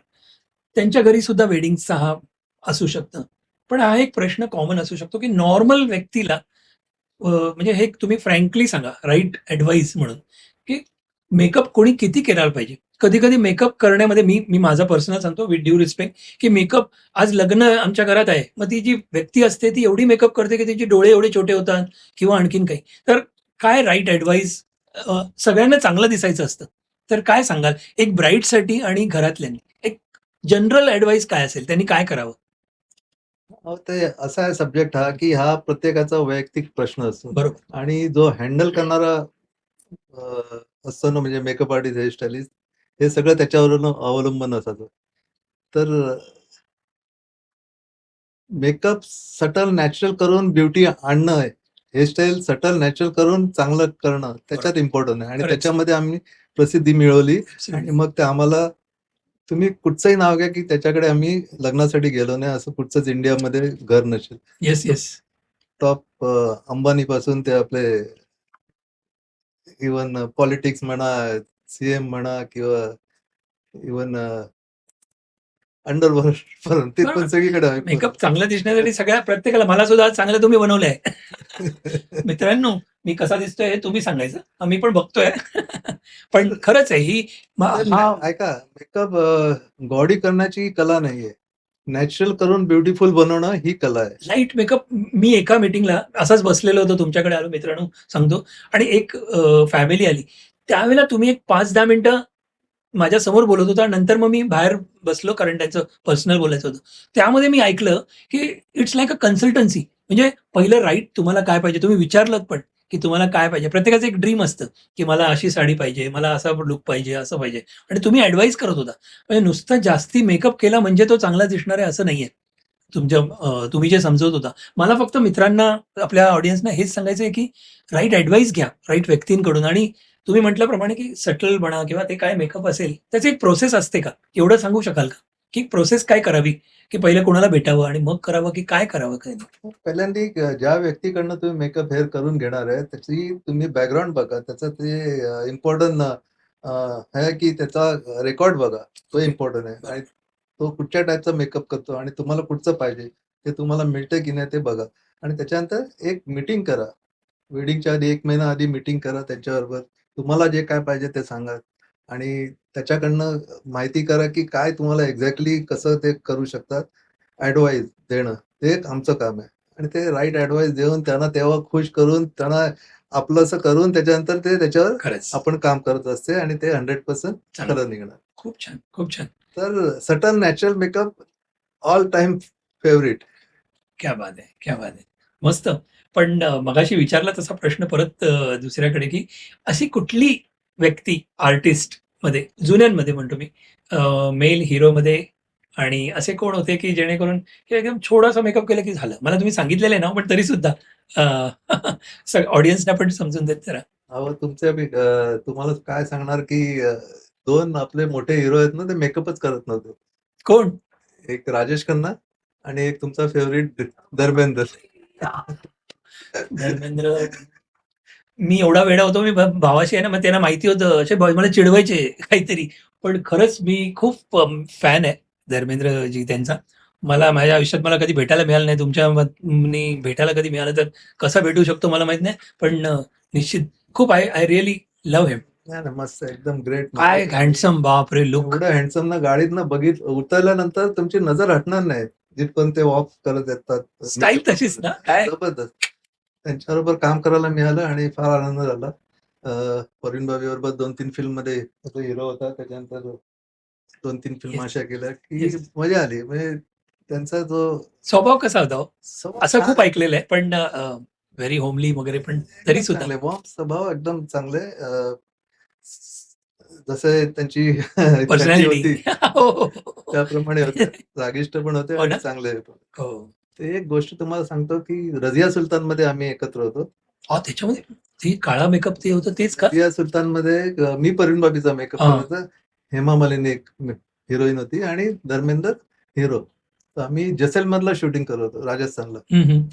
[SPEAKER 1] त्यांच्या घरी सुद्धा वेडिंगचा हा असू शकतं. पण हा एक प्रश्न कॉमन असू शकतो की नॉर्मल व्यक्तीला म्हणजे हे तुम्ही फ्रँकली सांगा, राईट ॲडवाईस म्हणून, की मेकअप कोणी किती केला पाहिजे? कधी-कधी मेकअप करण्यामध्ये मी मी माझा पर्सनल सांगतो विथ ड्यू रिस्पेक्ट, की मेकअप आज लग्न आमच्या घरात आहे. मग ती जी व्यक्ती असते ती एवढी मेकअप करते की तिचे डोळे एवढे छोटे होतात किंवा आणखीन काही. तर काय राईट ॲडवाईस? सगळ्यांना चांगलं दिसायचं असतं. तर काय सांगाल एक ब्राईडसाठी आणि घरातल्यांनी? एक जनरल ॲडवाईस काय असेल? त्यांनी काय करावं?
[SPEAKER 2] ते असा आहे सब्जेक्ट हा, की हा प्रत्येकाचा वैयक्तिक प्रश्न असतो.
[SPEAKER 1] बरोबर.
[SPEAKER 2] आणि जो हँडल करणारा असतो ना, म्हणजे मेकअप आर्टिस्ट, हेअर स्टायलिस्ट, हे सगळं त्याच्यावरून अवलंबून असतं. तर मेकअप सटल नॅचरल करून ब्युटी आणणं, हेअरस्टाईल सटल नॅचरल करून चांगलं करणं, त्याच्यात इम्पॉर्टंट आहे. आणि
[SPEAKER 1] खरंच.
[SPEAKER 2] त्याच्यामध्ये आम्ही प्रसिद्धी मिळवली. आणि
[SPEAKER 1] Absolutely.
[SPEAKER 2] मग ते आम्हाला, तुम्ही कुठचंही नाव घ्या, की त्याच्याकडे आम्ही लग्नासाठी गेलो नाही, असं कुठचंच इंडियामध्ये घर नसेल.
[SPEAKER 1] Yes, yes.
[SPEAKER 2] टॉप अंबानीपासून ते आपले इव्हन पॉलिटिक्स म्हणा, सीएम म्हणा, किंवा इव्हन अंडरवर्ल्ड पर्यंत, ते पण सगळीकडे आहे.
[SPEAKER 1] मेकअप चांगलं दिसण्यासाठी सगळ्या प्रत्येकाला, मला सुद्धा आज चांगलं तुम्ही बनवलंय. मित्रांनो, मी कसा दिसतोय हे तुम्ही सांगायचं. मी पण बघतोय. पण खरंच आहे ही हा
[SPEAKER 2] ऐका, मेकअप गॉडी करण्याची कला नाहीये. नॅचरल करून ब्युटिफुल बनवणं ही कला आहे.
[SPEAKER 1] Light makeup. मी एका मीटिंगला असाच बसलेलो होतो, तुमच्याकडे आलो मित्रांनो सांगतो, आणि एक फॅमिली आली. त्यावेळेला तुम्ही एक 5-10 मिनिटं माझ्या समोर बोलत होता. नंतर मग मी बाहेर बसलो कारण त्यांचं पर्सनल बोलायचं होतं. त्यामध्ये मी ऐकलं की इट्स लाइक अ कन्सल्टन्सी. म्हणजे पहिलं राईट तुम्हाला काय पाहिजे तुम्ही विचारलत पण, की तुम्हाला काय पाहिजे. प्रत्येकाचं एक ड्रीम असतं, की मला अशी साडी पाहिजे, मला असा लुक पाहिजे, असं पाहिजे. आणि तुम्ही ॲडवाईस करत होता. म्हणजे नुसतं जास्ती मेकअप केला म्हणजे तो चांगला दिसणार आहे असं नाहीये. तुमच्या तुम्ही जे समजवत होता. मला फक्त मित्रांना, आपल्या ऑडियन्सना हेच सांगायचं आहे, की राईट ॲडवाईस घ्या, राईट व्यक्तींकडून. आणि तुम्ही म्हटल्याप्रमाणे, की सटल म्हणा किंवा ते काय मेकअप असेल, त्याची एक प्रोसेस असते का? एवढं सांगू शकाल का? की प्रोसेस काय करावी? की पहिलं कोणाला भेटावं आणि मग करावं, की काय करावं काय नाही?
[SPEAKER 2] पहिल्यांदा ज्या व्यक्तीकडनं तुम्ही मेकअप हेअर करून घेणार आहे, त्याची तुम्ही बॅकग्राऊंड बघा. त्याचं ते इम्पॉर्टंट आहे, की त्याचा रेकॉर्ड बघा. तो इम्पॉर्टंट आहे. आणि तो कुठच्या टाईपचा मेकअप करतो आणि तुम्हाला कुठचं पाहिजे, ते तुम्हाला मिळतं की नाही ते बघा. आणि त्याच्यानंतर एक मीटिंग करा. वेडिंगच्या आधी 1 महिना आधी मीटिंग करा त्याच्याबरोबर. तुम्हाला जे काय पाहिजे ते सांगा. आणि त्याच्याकडनं माहिती करा, की काय तुम्हाला एक्झॅक्टली कसं ते करू शकतात. ॲडवाईस देणं, ते एक आमचं काम आहे. आणि ते राईट ॲडवाईस देऊन त्यांना तेव्हा खुश करून, त्यांना आपलंसं करून, त्याच्यानंतर ते त्याच्यावर
[SPEAKER 1] खरंच.
[SPEAKER 2] आपण काम करत असते आणि ते 100%
[SPEAKER 1] चांगलं.
[SPEAKER 2] खरं निघणार.
[SPEAKER 1] खूप छान, खूप छान.
[SPEAKER 2] तर subtle natural makeup all time favourite.
[SPEAKER 1] क्या बात है! क्या बात है! मस्त. पण मगाशी विचारला तसा प्रश्न परत दुसऱ्याकडे, की अशी कुठली व्यक्ती आर्टिस्टमध्ये, जुन्यांमध्ये म्हणतो मी, मेल हिरोमध्ये आणि असे कोण होते, की जेणेकरून की एकदम थोडासा मेकअप केला की झालं. मला तुम्ही सांगितलेलं आहे नाव, पण तरी सुद्धा ऑडियन्सना पण समजून देत जरा.
[SPEAKER 2] अहो, तुम्हाला काय सांगणार, की 2 आपले मोठे हिरो आहेत ना, ते मेकअपच करत नव्हते.
[SPEAKER 1] कोण?
[SPEAKER 2] एक राजेश खन्ना आणि एक तुमचा फेव्हरेट धर्मेंद्र.
[SPEAKER 1] धर्मेंद्र. मी एवढा वेडा होतो, मी भावाशी आहे ना, मग त्यांना माहिती होतं, असे मला चिडवायचे काहीतरी. पण खरंच मी खूप फॅन आहे धर्मेंद्रजी त्यांचा. मला माझ्या आयुष्यात मला कधी भेटायला मिळालं नाही. तुमच्या भेटायला कधी मिळालं तर कसं भेटू शकतो मला माहीत नाही. पण निश्चित खूप आय आय रिअली लव्ह हिम.
[SPEAKER 2] नाही ना, मस्त एकदम ग्रेट.
[SPEAKER 1] काय हँडसम, बाप रे लुक.
[SPEAKER 2] एवढं हँडसम ना, गाडीतनं उतरल्यानंतर तुमची नजर हटणार नाही जिथपर्यंत ते वॉक करत येतात.
[SPEAKER 1] स्टाईल तशीच ना काय.
[SPEAKER 2] जबरदस्त. त्यांच्याबरोबर काम करायला मिळालं आणि फार आनंद झाला. परवीन बाबी बरोबर 2-3 फिल्म मध्ये तो हिरो होता. त्याच्यानंतर 2-3 फिल्म
[SPEAKER 1] Yes.
[SPEAKER 2] अशा केल्या की
[SPEAKER 1] Yes.
[SPEAKER 2] मजा आली. म्हणजे त्यांचा जो
[SPEAKER 1] स्वभाव कसा होता हो?
[SPEAKER 2] स्वभाव
[SPEAKER 1] असं
[SPEAKER 2] छान
[SPEAKER 1] खूप
[SPEAKER 2] आहे.
[SPEAKER 1] ऐकलेलं आहे पण व्हेरी होमली वगैरे, पण तरी
[SPEAKER 2] एकदम
[SPEAKER 1] सुद्धा
[SPEAKER 2] चांगले वॉर्म स्वभाव, एकदम चांगले. जसे त्यांची ख्याती
[SPEAKER 1] पर्सनॅलिटी.
[SPEAKER 2] होती
[SPEAKER 1] हो
[SPEAKER 2] त्याप्रमाणे होते. रागिष्ट पण होते
[SPEAKER 1] हो
[SPEAKER 2] आणि
[SPEAKER 1] ना.
[SPEAKER 2] चांगले पण.
[SPEAKER 1] हो.
[SPEAKER 2] ते एक गोष्ट तुम्हाला सांगतो की रझिया सुलतान मध्ये आम्ही एकत्र होतो.
[SPEAKER 1] त्याच्यामध्ये ती काळा मेकअप ते होतं तेच का?
[SPEAKER 2] रझिया सुलतान मध्ये मी परवीन बाबीचा मेकअप
[SPEAKER 1] हा.
[SPEAKER 2] करायचा. हेमा मालिनी एक हिरोईन होती आणि धर्मेंद्र हिरो. तर आम्ही जैसलमेरला शूटिंग करत होतो, राजस्थानला.
[SPEAKER 1] हम्म, हम्म.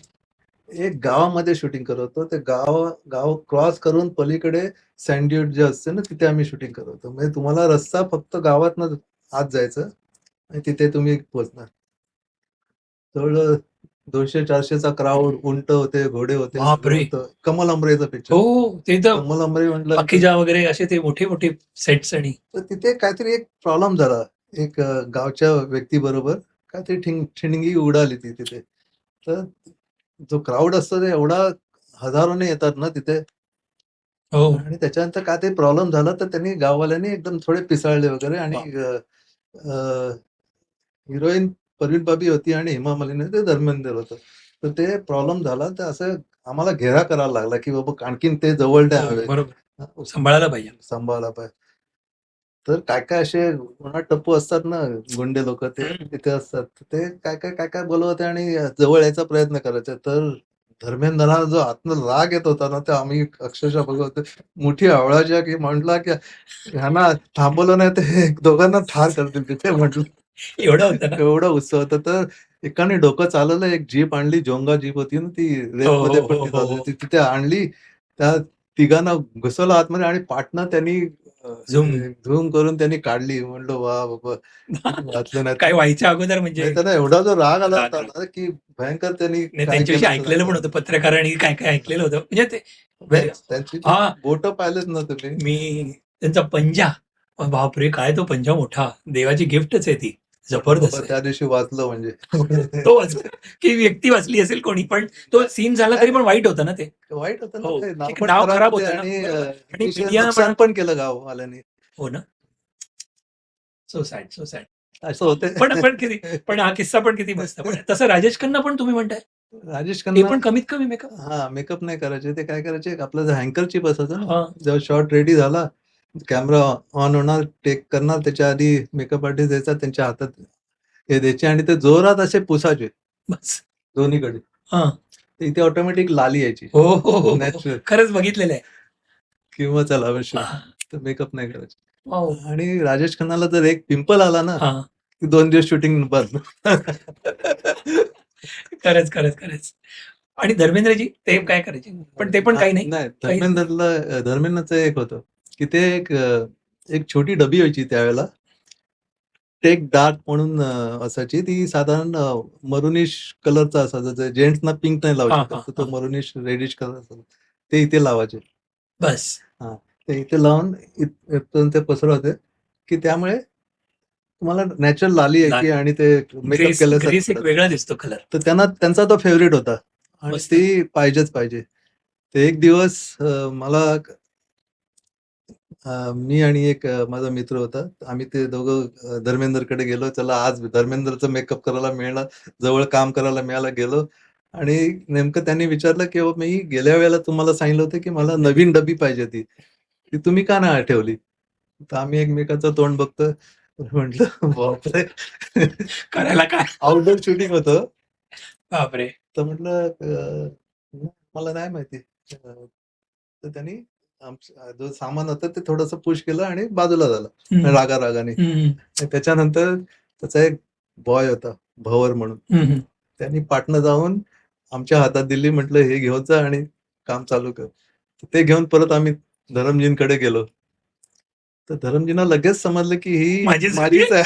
[SPEAKER 2] एक गावामध्ये शूटिंग करत होतो. ते गाव क्रॉस करून पलीकडे सँडड्यून जे असते ना, तिथे आम्ही शूटिंग करत होतो. म्हणजे तुम्हाला रस्ता फक्त गावातनं आत जायचं आणि तिथे तुम्ही पोहोचणार. जवळ 200-400चा क्राऊड, उंट होते, घोडे होते, सगळं
[SPEAKER 1] बापरे.
[SPEAKER 2] होतं. कमल अमरेचा पिक्चर.
[SPEAKER 1] हो ते तर
[SPEAKER 2] कमल अमरे म्हटलं
[SPEAKER 1] पाकीजा वगैरे असे ते मोठे मोठे सेट्स आणि
[SPEAKER 2] तर तिथे काहीतरी एक प्रॉब्लेम झाला. एक गावच्या व्यक्तीबरोबर काहीतरी ठिणगी उडाली ती तिथे. तर जो क्राऊड असतो ते एवढा हजारोने येतात ना तिथे.
[SPEAKER 1] हो.
[SPEAKER 2] आणि त्याच्यानंतर काय ते प्रॉब्लेम झाला, तर त्यांनी गाववाल्यांनी एकदम थोडे पिसाळले वगैरे आणि हिरोईन परवीन बाबी होती आणि हेमा मालिनी ते धर्मेंद्र होतं. तर ते प्रॉब्लेम झाला, तर असं आम्हाला घेरा करायला लागला, की बाबा आणखीन ते जवळ नाही
[SPEAKER 1] हो,
[SPEAKER 2] हवे.
[SPEAKER 1] बरोबर. सांभाळायला पाहिजे.
[SPEAKER 2] सांभाळायला पाहिजे. तर काय-काय असे टप्पू असतात ना, गुंडे लोकं ते
[SPEAKER 1] हम्म.
[SPEAKER 2] तिथे असतात. ते काय-काय बोलवते आणि जवळ यायचा प्रयत्न करायचे. तर धर्मेंद्रला जो आतनं राग येत होता ना, ते आम्ही अक्षरशः बघत मुठी आवळायच्या, की म्हटला, की ह्यांना थांबवलं नाही तर हे दोघांना ठार करतील तिथे म्हटलं.
[SPEAKER 1] एवढं होतं ना.
[SPEAKER 2] एवढा उत्सव होता. तर एकाने डोकं चालवलं, एक जीप आणली, जोंगा जीप होती ना ती
[SPEAKER 1] हो
[SPEAKER 2] रेतमध्ये
[SPEAKER 1] हो
[SPEAKER 2] पण
[SPEAKER 1] हो
[SPEAKER 2] ती
[SPEAKER 1] हो
[SPEAKER 2] चालवली.
[SPEAKER 1] हो.
[SPEAKER 2] ती तिथे आणली. त्या तिघांना घुसवलं आतमध्ये आणि पाटनं त्यांनी
[SPEAKER 1] झूम.
[SPEAKER 2] झूम करून त्यांनी काढली. म्हणलं वाह बाबा! किती वाचलं नाही.
[SPEAKER 1] काय व्हायच्या अगोदर म्हणजे
[SPEAKER 2] म्हणजे त्यांना एवढा जो राग आला
[SPEAKER 1] राग
[SPEAKER 2] होता
[SPEAKER 1] राग.
[SPEAKER 2] ना, की भयंकर त्यांनी
[SPEAKER 1] नाही
[SPEAKER 2] काय
[SPEAKER 1] त्यांच्याविषयी
[SPEAKER 2] केलं ते
[SPEAKER 1] ऐकलेलं पण
[SPEAKER 2] दाखवलं.
[SPEAKER 1] होतं, पत्रकारांनी काय काय ऐकलेलं होतं म्हणजे ते व्हेरी.
[SPEAKER 2] त्यांची ती
[SPEAKER 1] हा.
[SPEAKER 2] बोटं पाहिलेत ना तुम्ही?
[SPEAKER 1] मी त्यांचा पंजा, बापरे काय तो पंजा मोठा, देवाची गिफ्टच आहे ती,
[SPEAKER 2] म्हटलं
[SPEAKER 1] जबरदस्त
[SPEAKER 2] बाबा
[SPEAKER 1] आहे.
[SPEAKER 2] त्या दिवशी वाचलं म्हणजे.
[SPEAKER 1] तो वाचला की व्यक्ती वाचली असेल कोणी, पण तो सीन झाला तरी पण वाईट होतं ना ते.
[SPEAKER 2] वाईट होतं ना
[SPEAKER 1] हो,
[SPEAKER 2] ते. नाव
[SPEAKER 1] एक
[SPEAKER 2] पण
[SPEAKER 1] नाव
[SPEAKER 2] खराब
[SPEAKER 1] खराब
[SPEAKER 2] होते
[SPEAKER 1] होतं ना,
[SPEAKER 2] आणि
[SPEAKER 1] बरोबर. आणि
[SPEAKER 2] अतिशय
[SPEAKER 1] मीडिया म्हणा.
[SPEAKER 2] नुकसान पण केलं गाववाल्यांनी.
[SPEAKER 1] हो ना. So sad, so sad.
[SPEAKER 2] असं होते.
[SPEAKER 1] पण किती, पण हा किस्सा पण किती मस्त. पण तसं राजेश खन्ना पण तुम्ही म्हणताय
[SPEAKER 2] राजेश
[SPEAKER 1] ते
[SPEAKER 2] खन्ना
[SPEAKER 1] पण कमीत कमी मेकअप.
[SPEAKER 2] मेकअप नाही करायचे. ते काय करायचे, आपलं जे हँकर चिप असायचं ना,
[SPEAKER 1] हा.
[SPEAKER 2] जेव्हा शॉट रेडी झाला, कॅमेरा ऑन होणार, टेक करणार, त्याच्या आधी मेकअप आर्टिस्ट द्यायचा, त्यांच्या हातात हे द्यायचे आणि ते जोरात असे पुसायचे
[SPEAKER 1] बस.
[SPEAKER 2] दोन्हीकडे.
[SPEAKER 1] हा.
[SPEAKER 2] तर इथे ऑटोमॅटिक लाली यायची.
[SPEAKER 1] हो हो हो हो.
[SPEAKER 2] नॅचरल.
[SPEAKER 1] खरंच बघितलेलं आहे.
[SPEAKER 2] किंवा चला अवश्य.
[SPEAKER 1] हा.
[SPEAKER 2] तर मेकअप नाही करायचे.
[SPEAKER 1] वाव.
[SPEAKER 2] आणि राजेश खन्नाला जर एक पिंपल आला ना,
[SPEAKER 1] हा.
[SPEAKER 2] की 2 दिवस शूटिंग बंद.
[SPEAKER 1] खरंच खरंच खरंच. आणि धर्मेंद्रजी ते काय करायचे, पण ते पण काही नाही.
[SPEAKER 2] नाही,
[SPEAKER 1] काही
[SPEAKER 2] धर्मेंद्रचं एक होतं, की ते एक छोटी डबी व्हायची त्यावेळेला. टेक डार्क म्हणून असायची. ती साधारण मरुनिश कलरचा असायचा. जे जेंट्सना पिंक नाही लावू
[SPEAKER 1] हा
[SPEAKER 2] शकत,
[SPEAKER 1] हा
[SPEAKER 2] तर तो
[SPEAKER 1] हा.
[SPEAKER 2] मरुनिश रेडिश कलर असायचा. ते इथे लावायचे.
[SPEAKER 1] बस.
[SPEAKER 2] हां. ते इथे लावून इथपर्यंत ते पसरवते, की त्यामुळे तुम्हाला नॅचरल लाली यायची आणि ते मेकअप
[SPEAKER 1] ग्रेस
[SPEAKER 2] केल्यासारखं
[SPEAKER 1] ग्रेस एक
[SPEAKER 2] वाटायचं.
[SPEAKER 1] वेगळा दिसतो कलर.
[SPEAKER 2] तर त्यांचा तो फेव्हरेट होता आणि
[SPEAKER 1] मस्त.
[SPEAKER 2] ती पाहिजेच पाहिजे. ते एक दिवस मला मी आणि एक माझा मित्र होता. आम्ही ते दोघं धर्मेंद्रकडे गेलो. चला आज धर्मेंद्रचं मेकअप करायला मिळणार, जवळ काम करायला मिळालं. गेलो आणि नेमकं त्यांनी विचारलं, की "बाबा मी गेल्या वेळेला तुम्हाला सांगितलं होतं, की मला नवीन डबी पाहिजे ती. ती तुम्ही का नाही ठेवली?" तर आम्ही एकमेकाचं तोंड बघतोय. म्हटलं बापरे!
[SPEAKER 1] करायला काय.
[SPEAKER 2] आउटडोर शूटिंग होतं.
[SPEAKER 1] बापरे.
[SPEAKER 2] तर म्हटलं मला नाही माहिती. तर त्यांनी आमचं जो सामान होतं ते थोडंसं पुश केलं आणि बाजूला झालं
[SPEAKER 1] हम्म,
[SPEAKER 2] रागारागाने.
[SPEAKER 1] हम्म,
[SPEAKER 2] आणि त्याच्यानंतर त्याचा एक बॉय होता, भवर म्हणून.
[SPEAKER 1] हम्म.
[SPEAKER 2] त्यांनी पाटनं जाऊन आमच्या हातात दिली. म्हटलं, "हे घेऊन जा आणि काम चालू कर." तर ते घेऊन परत आम्ही धरमजींकडे गेलो. तर धरमजींना लगेच समजलं, की ही
[SPEAKER 1] माझी झाली.
[SPEAKER 2] माझीच आहे.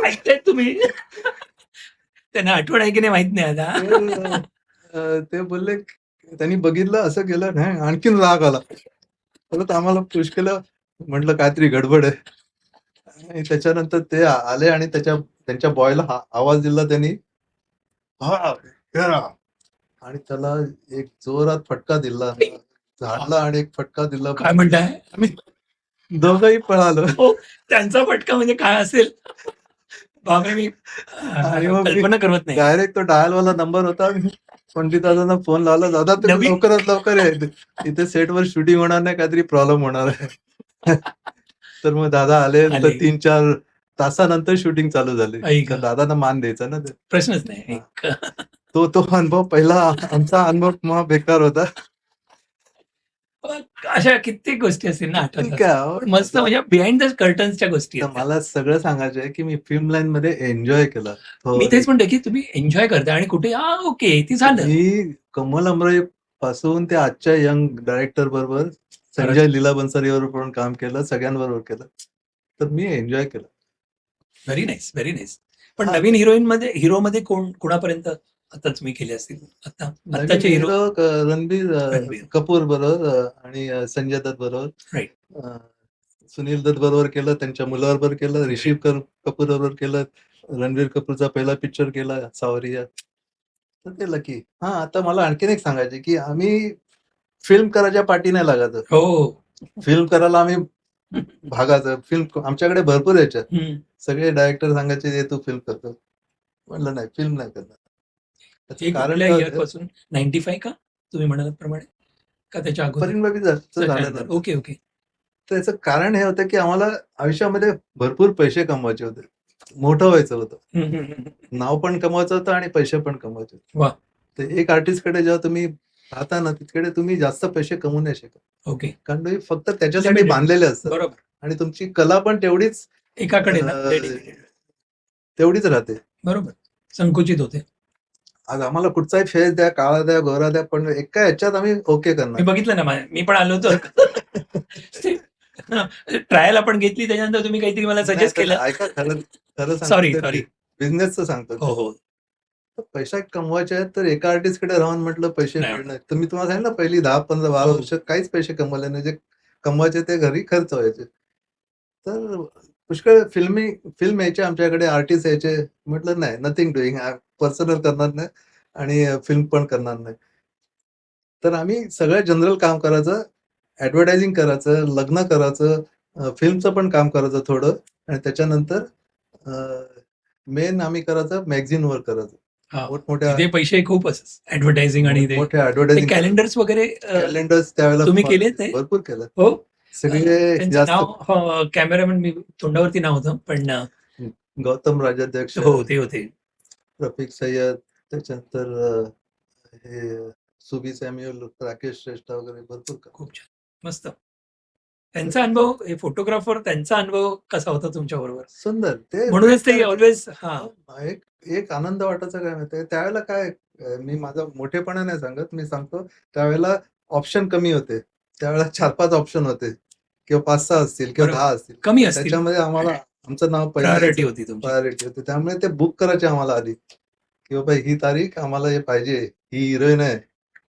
[SPEAKER 1] ऐकतायत तुम्ही. त्यांना आठवण आहे की नाही माहित नाही आता.
[SPEAKER 2] ते ते बोलले, त्यांनी बघितलं, असं केलं नाही, आणखीन राग आला. परत आम्हाला पुश केलं. म्हटलं काहीतरी गडबड आहे. आणि त्याच्यानंतर ते आले आणि त्यांच्या बॉयला आवाज दिला त्यांनी. "हां, करा." आणि त्याला एक जोरात फटका दिला. झाडला आणि एक फटका दिला.
[SPEAKER 1] काय म्हणताय?
[SPEAKER 2] आम्ही दोघंही पळालो.
[SPEAKER 1] हो, त्यांचा फटका म्हणजे काय असेल? बापरे! मी
[SPEAKER 2] आणि मग मी
[SPEAKER 1] कल्पना करत नाही.
[SPEAKER 2] डायरेक्ट तो डायलवाला नंबर होता. पंडितदादांना फोन लावला, "दादा तुम्ही
[SPEAKER 1] नवीन
[SPEAKER 2] लवकरात लवकर या इथे. इथे सेटवर शूटिंग होणार नाही, काहीतरी प्रॉब्लेम होणार आहे." तर मग दादा आले. तर
[SPEAKER 1] आले.
[SPEAKER 2] 3-4 तासानंतर शूटिंग चालू झाली.
[SPEAKER 1] आई
[SPEAKER 2] तर
[SPEAKER 1] गं!
[SPEAKER 2] दादांना मान द्यायचा ना ते.
[SPEAKER 1] प्रश्नच नाही.
[SPEAKER 2] हां.
[SPEAKER 1] एक
[SPEAKER 2] तो अनुभव पहिला आमचा अनुभव महा बेकार होता.
[SPEAKER 1] अशा कित्येक गोष्टी असतील ना
[SPEAKER 2] ठीक
[SPEAKER 1] आठवतात.
[SPEAKER 2] आहे अहो.
[SPEAKER 1] पण मस्त म्हणजे बिहाइंड द कर्टन्सच्या गोष्टी
[SPEAKER 2] तर
[SPEAKER 1] आहेत त्या.
[SPEAKER 2] मला सगळं सांगायचं आहे, की मी फिल्म लाईनमध्ये एन्जॉय केलं.
[SPEAKER 1] मी तेच म्हणतोय, की तुम्ही एन्जॉय करताय आणि कुठे ओके ती झालं.
[SPEAKER 2] मी कमल अमरे पासून ते आजच्या यंग डायरेक्टर बरोबर,
[SPEAKER 1] खरंच.
[SPEAKER 2] संजय लीला बन्साली बरोबर पण काम केलं, सगळ्यांबरोबर केलं. तर मी एन्जॉय केलं.
[SPEAKER 1] Very nice, very nice. पण
[SPEAKER 2] हां.
[SPEAKER 1] नवीन हिरोमध्ये कोणापर्यंत आता तुम्ही केले असतील?
[SPEAKER 2] नवीन
[SPEAKER 1] आत्ताचे हिरो?
[SPEAKER 2] हिरो रणबीर
[SPEAKER 1] रणबीर.
[SPEAKER 2] कपूर बरोबर आणि संजय दत्त बरोबर.
[SPEAKER 1] राइट.
[SPEAKER 2] सुनील दत्त बरोबर केलं, त्यांच्या मुलाबरोबर केलं,
[SPEAKER 1] Great.
[SPEAKER 2] ऋषी कपूर बरोबर केलं, रणबीर कपूरचा पहिला पिक्चर केला सावरिया. तर ते लकी. हां, आता मला आणखीन एक सांगायचं आहे, की आम्ही फिल्म करायच्या पाठी नाही लागायचो.
[SPEAKER 1] हो.
[SPEAKER 2] फिल्म करायला आम्ही भागायचं. फिल्म आमच्याकडे भरपूर यायच्या.
[SPEAKER 1] हं.
[SPEAKER 2] सगळे डायरेक्टर सांगायचे, "ये तू फिल्म करतो." म्हटलं, "नाही, फिल्म नाही करणार." त्याचं
[SPEAKER 1] हे
[SPEAKER 2] कारण
[SPEAKER 1] कुठल्या
[SPEAKER 2] काय
[SPEAKER 1] इयर
[SPEAKER 2] होतं,
[SPEAKER 1] पासून? 95 का? तुम्ही म्हणालात का त्याच्या अगोदर?
[SPEAKER 2] परिणबाबीचं झालं
[SPEAKER 1] त्याच्यानंतर.
[SPEAKER 2] नंतर.
[SPEAKER 1] Okay, okay.
[SPEAKER 2] त्याचं कारण हे होतं, की आम्हाला आयुष्यामध्ये भरपूर पैसे कमवायचे होते. मोठं व्हायचं होतं.
[SPEAKER 1] हं, हं, हं.
[SPEAKER 2] नाव पण कमवायचं होतं आणि पैसे पण कमवायचे होते.
[SPEAKER 1] वाह!
[SPEAKER 2] तर एक आर्टिस्टकडे जेव्हा तुम्ही राहता ना, तिकडे तुम्ही जास्त पैसे कमवू नाही शकत.
[SPEAKER 1] ओके.
[SPEAKER 2] कारण तुम्ही फक्त त्याच्यासाठी
[SPEAKER 1] लिमिटेड.
[SPEAKER 2] बांधलेले असतात
[SPEAKER 1] बरोबर.
[SPEAKER 2] आणि तुमची कला पण तेवढीच
[SPEAKER 1] एकाकडे ना
[SPEAKER 2] अ,
[SPEAKER 1] डेडिकेटेड.
[SPEAKER 2] तेवढीच राहते.
[SPEAKER 1] बरोबर. संकुचित होते.
[SPEAKER 2] आज आम्हाला कुठचाही फेस द्या, काळा द्या, गोरा द्या, पण एका ह्याच्यात आम्ही ओके
[SPEAKER 1] मी
[SPEAKER 2] करणार.
[SPEAKER 1] बघितलं ना मी पण आलो होतो. ट्रायल आपण घेतली त्याच्यानंतर तुम्ही काहीतरी मला
[SPEAKER 2] नाही,
[SPEAKER 1] सजेस्ट
[SPEAKER 2] तर
[SPEAKER 1] केलं.
[SPEAKER 2] ऐका, खरं खरं
[SPEAKER 1] सॉरी,
[SPEAKER 2] सांगतो,
[SPEAKER 1] सॉरी.
[SPEAKER 2] बिझनेसचं सांगतो.
[SPEAKER 1] हो, हो.
[SPEAKER 2] तर पैसा कमवायचे आहेत, तर एका आर्टिस्टकडे राहून म्हटलं पैसे
[SPEAKER 1] नाही
[SPEAKER 2] मिळणार. तर मी तुम्हाला सांगितलं पहिली 10, 15, 12
[SPEAKER 1] हो.
[SPEAKER 2] वर्ष काहीच पैसे कमवले नाही. जे कमवायचे ते घरी खर्च व्हायचे. तर पुष्कळ फिल्म यायचे आमच्याकडे, आर्टिस्ट यायचे. म्हटलं नाही, नथिंग डुइंग. पर्सनल करणार नाही आणि फिल्म पण करणार नाही. तर आम्ही सगळं जनरल काम करायचं, ॲडव्हर्टायझिंग करायचं, लग्न करायचं, फिल्मचं पण काम करायचं थोडं आणि त्याच्यानंतर मेन आम्ही करायचं मॅगझिनवर करायचं.
[SPEAKER 1] हां.
[SPEAKER 2] मोठमोठ्या
[SPEAKER 1] तिथे पैसे खूपच ॲडव्हर्टायझिंग आणि ते
[SPEAKER 2] मोठमोठ्या
[SPEAKER 1] ते
[SPEAKER 2] ॲडव्हर्टायझिंग करायचं.
[SPEAKER 1] कॅलेंडर्स वगैरे
[SPEAKER 2] कॅलेंडर्स त्यावेळेला
[SPEAKER 1] तुम्ही केलेत ते?
[SPEAKER 2] भरपूर केलं.
[SPEAKER 1] हो?
[SPEAKER 2] सगळे
[SPEAKER 1] त्यांचं
[SPEAKER 2] जास्त
[SPEAKER 1] नाव कॅमेरामन मी तोंडावरती नाव होतं पण
[SPEAKER 2] गौतम राजाध्यक्ष,
[SPEAKER 1] हो, ते होते.
[SPEAKER 2] रफिक सय्यद, त्याच्यानंतर हे सुबी सॅम्युअल, राकेश श्रेष्ठ वगैरे भरपूर
[SPEAKER 1] खूप छान. मस्त. त्यांचा अनुभव हे फोटोग्राफर त्यांचा अनुभव कसा होता तुमच्याबरोबर?
[SPEAKER 2] सुंदर. ते
[SPEAKER 1] म्हणूनच ते
[SPEAKER 2] करायचं.
[SPEAKER 1] ऑलवेज हां.
[SPEAKER 2] एक एक आनंद वाटायचा काय माहिती आहे, त्यावेळेला काय मी माझा मोठेपणा नाही सांगत, मी सांगतो त्यावेळेला ऑप्शन कमी होते. त्यावेळेला 4-5 ऑप्शन होते किंवा 5-6 असतील किंवा
[SPEAKER 1] बरोबर.
[SPEAKER 2] 10 असतील.
[SPEAKER 1] कमी असतील.
[SPEAKER 2] त्याच्यामध्ये आम्हाला आमचं नाव पहिलं
[SPEAKER 1] प्रायोरिटी
[SPEAKER 2] यायचं.
[SPEAKER 1] होती तुमची.
[SPEAKER 2] प्रायोरिटी होती. त्यामुळे ते बुक करायची आम्हाला आधी, की बाबा ही तारीख आम्हाला हे पाहिजे, ही हिरोईन आहे,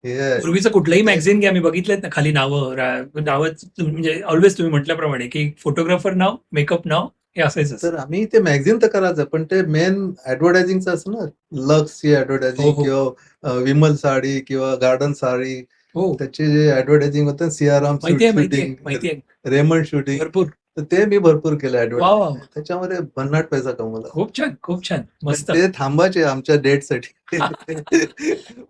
[SPEAKER 2] हे आहे.
[SPEAKER 1] पूर्वीचं कुठलंही मॅगझिन घ्या मी बघितलेत ना खाली नावं म्हणजे ऑलवेज तुम्ही म्हटल्याप्रमाणे की फोटोग्राफर नाव, मेकअप नाव हे असायचंच.
[SPEAKER 2] तर आम्ही ते मॅगझिन तर करायचं, पण ते मेन ॲडव्हर्टायझिंगचं असतं ना, लक्सची
[SPEAKER 1] हो,
[SPEAKER 2] ॲडव्हर्टायझिंग
[SPEAKER 1] हो.
[SPEAKER 2] किंवा विमल साडी किंवा गार्डन साडी,
[SPEAKER 1] हो.
[SPEAKER 2] त्याचे जे ॲडव्हर्टायझिंग होतं, सियाराम
[SPEAKER 1] माहिती
[SPEAKER 2] शूटिंग,
[SPEAKER 1] आहे, माहिती आहे.
[SPEAKER 2] रेमंड शूटिंग,
[SPEAKER 1] भरपूर.
[SPEAKER 2] तर ते मी भरपूर केलं
[SPEAKER 1] वाह!
[SPEAKER 2] ॲडव्हर्टायझिंग.
[SPEAKER 1] वाह!
[SPEAKER 2] त्याच्यामध्ये भन्नाट पैसा कमवला.
[SPEAKER 1] खूप छान, खूप छान.
[SPEAKER 2] पण
[SPEAKER 1] मस्त.
[SPEAKER 2] ते थांबायचे आमच्या डेटसाठी.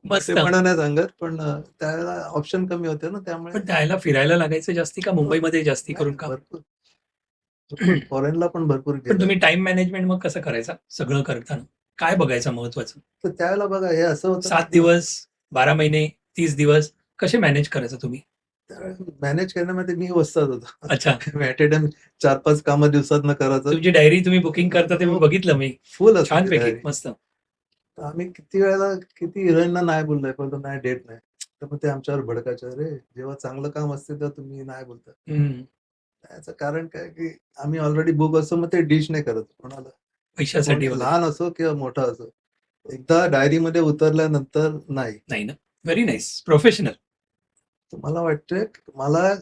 [SPEAKER 1] मस्त.
[SPEAKER 2] मोठेपणा नाही सांगत, पण त्यावेळेला ऑप्शन कमी होते ना, त्यामुळे
[SPEAKER 1] पण त्याला फिरायला लागायचं जास्ती का मुंबईमध्ये जास्ती
[SPEAKER 2] नाही,
[SPEAKER 1] करून का?
[SPEAKER 2] भरपूर भरपूर फॉरेनला पण भरपूर
[SPEAKER 1] पण
[SPEAKER 2] गेलं.
[SPEAKER 1] तुम्ही टाईम मॅनेजमेंट मग कसं करायचा सगळं करताना? काय बघायचं महत्वाचं?
[SPEAKER 2] तर त्यावेळेला बघा हे असं होतं
[SPEAKER 1] 7 दिवस, 12 महिने, 30 दिवस कसे मॅनेज करायचं तुम्ही?
[SPEAKER 2] मॅनेज करण्यामध्ये मी वस्ताद होतो.
[SPEAKER 1] अच्छा.
[SPEAKER 2] ॲट अ टाईम 4-5 कामं दिवसातनं करायचं.
[SPEAKER 1] तुमची डायरी तुम्ही बुकिंग करता ते मी बघितलं मी.
[SPEAKER 2] फुल असायची
[SPEAKER 1] छानपैकी.
[SPEAKER 2] डायरी.
[SPEAKER 1] मस्त.
[SPEAKER 2] तर आम्ही किती वेळेला किती हिरोईनना नाही बोललोय, पण नाही डेट नाही. तर मग ते आमच्यावर भडकायचे. "अरे, जेव्हा चांगलं काम असते तेव्हा तुम्ही नाही बोलता."
[SPEAKER 1] हं.
[SPEAKER 2] त्याचं कारण काय, की आम्ही ऑलरेडी बुक असतो, मग ते डिश नाही करत कोणाला.
[SPEAKER 1] पैशासाठी
[SPEAKER 2] कोणी
[SPEAKER 1] वगैरे.
[SPEAKER 2] लहान असो किंवा मोठा असो. एकदा डायरीमध्ये उतरल्यानंतर नाही.
[SPEAKER 1] नाही ना? Very nice. प्रोफेशनल.
[SPEAKER 2] तर मला वाटतंय मला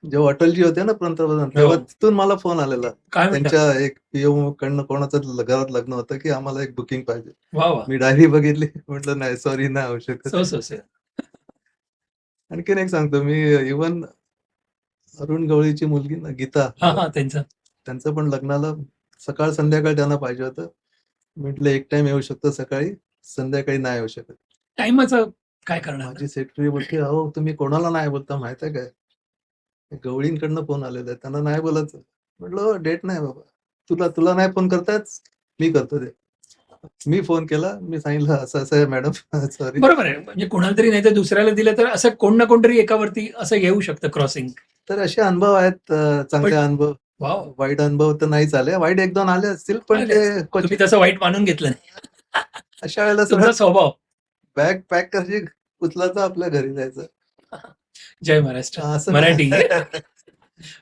[SPEAKER 2] जेव्हा अटलजी होते ना पंतप्रधान,
[SPEAKER 1] हो.
[SPEAKER 2] तेव्हा तिथून मला फोन आलेला.
[SPEAKER 1] काय म्हणता?
[SPEAKER 2] त्यांच्या एक पीओ कडनं कोणाचं घरात लग्न होतं, की आम्हाला एक बुकिंग पाहिजे.
[SPEAKER 1] वाह! वाह!
[SPEAKER 2] मी डायरी बघितली. म्हटलं नाही सॉरी नाही होऊ शकत.
[SPEAKER 1] So sir.
[SPEAKER 2] आणखीन एक सांगतो मी इव्हन अरुण गवळीची मुलगी ना गीता,
[SPEAKER 1] हां, त्यांचं.
[SPEAKER 2] त्यांचं पण लग्नाला सकाळ संध्याकाळ त्यांना पाहिजे होतं. म्हटलं एक टाइम येऊ शकतो सकाळी, संध्याकाळी नाही येऊ शकत.
[SPEAKER 1] टाईमाचं काय करणार ना?
[SPEAKER 2] माझी सेक्रेटरी बोलते, "अहो तुम्ही कोणाला नाही बोलता माहिती आहे काय? गवळींकडनं फोन आलेला आहे. त्यांना नाही बोलायचं." म्हटलं, "डेट नाही बाबा. तुला तुला नाही फोन करतायत, मी करतो ते." मी फोन केला. मी सांगितलं, "असं-असं आहे मॅडम सॉरी."
[SPEAKER 1] बरोबर आहे. म्हणजे कोणाला तरी नाही तर दुसऱ्याला दिलं तर असं कोण ना कोणतरी एकावरती असं येऊ शकतं क्रॉसिंग.
[SPEAKER 2] तर असे अनुभव आहेत चांगले
[SPEAKER 1] पण
[SPEAKER 2] अनुभव.
[SPEAKER 1] वॉव!
[SPEAKER 2] वाईट अनुभव तर नाहीच आले. वाईट 1-2 आले असतील, पण
[SPEAKER 1] आलेच.
[SPEAKER 2] ते
[SPEAKER 1] तुम्ही
[SPEAKER 2] क्वचित.
[SPEAKER 1] तसं वाईट मानून घेतलं नाही.
[SPEAKER 2] अशा वेळेला सरळ
[SPEAKER 1] तुमचा स्वभाव.
[SPEAKER 2] बॅग पॅक करायची, उचलायचं, आपल्या घरी जायचं.
[SPEAKER 1] जय महाराष्ट्र.
[SPEAKER 2] असं
[SPEAKER 1] मराठी.
[SPEAKER 2] नाही.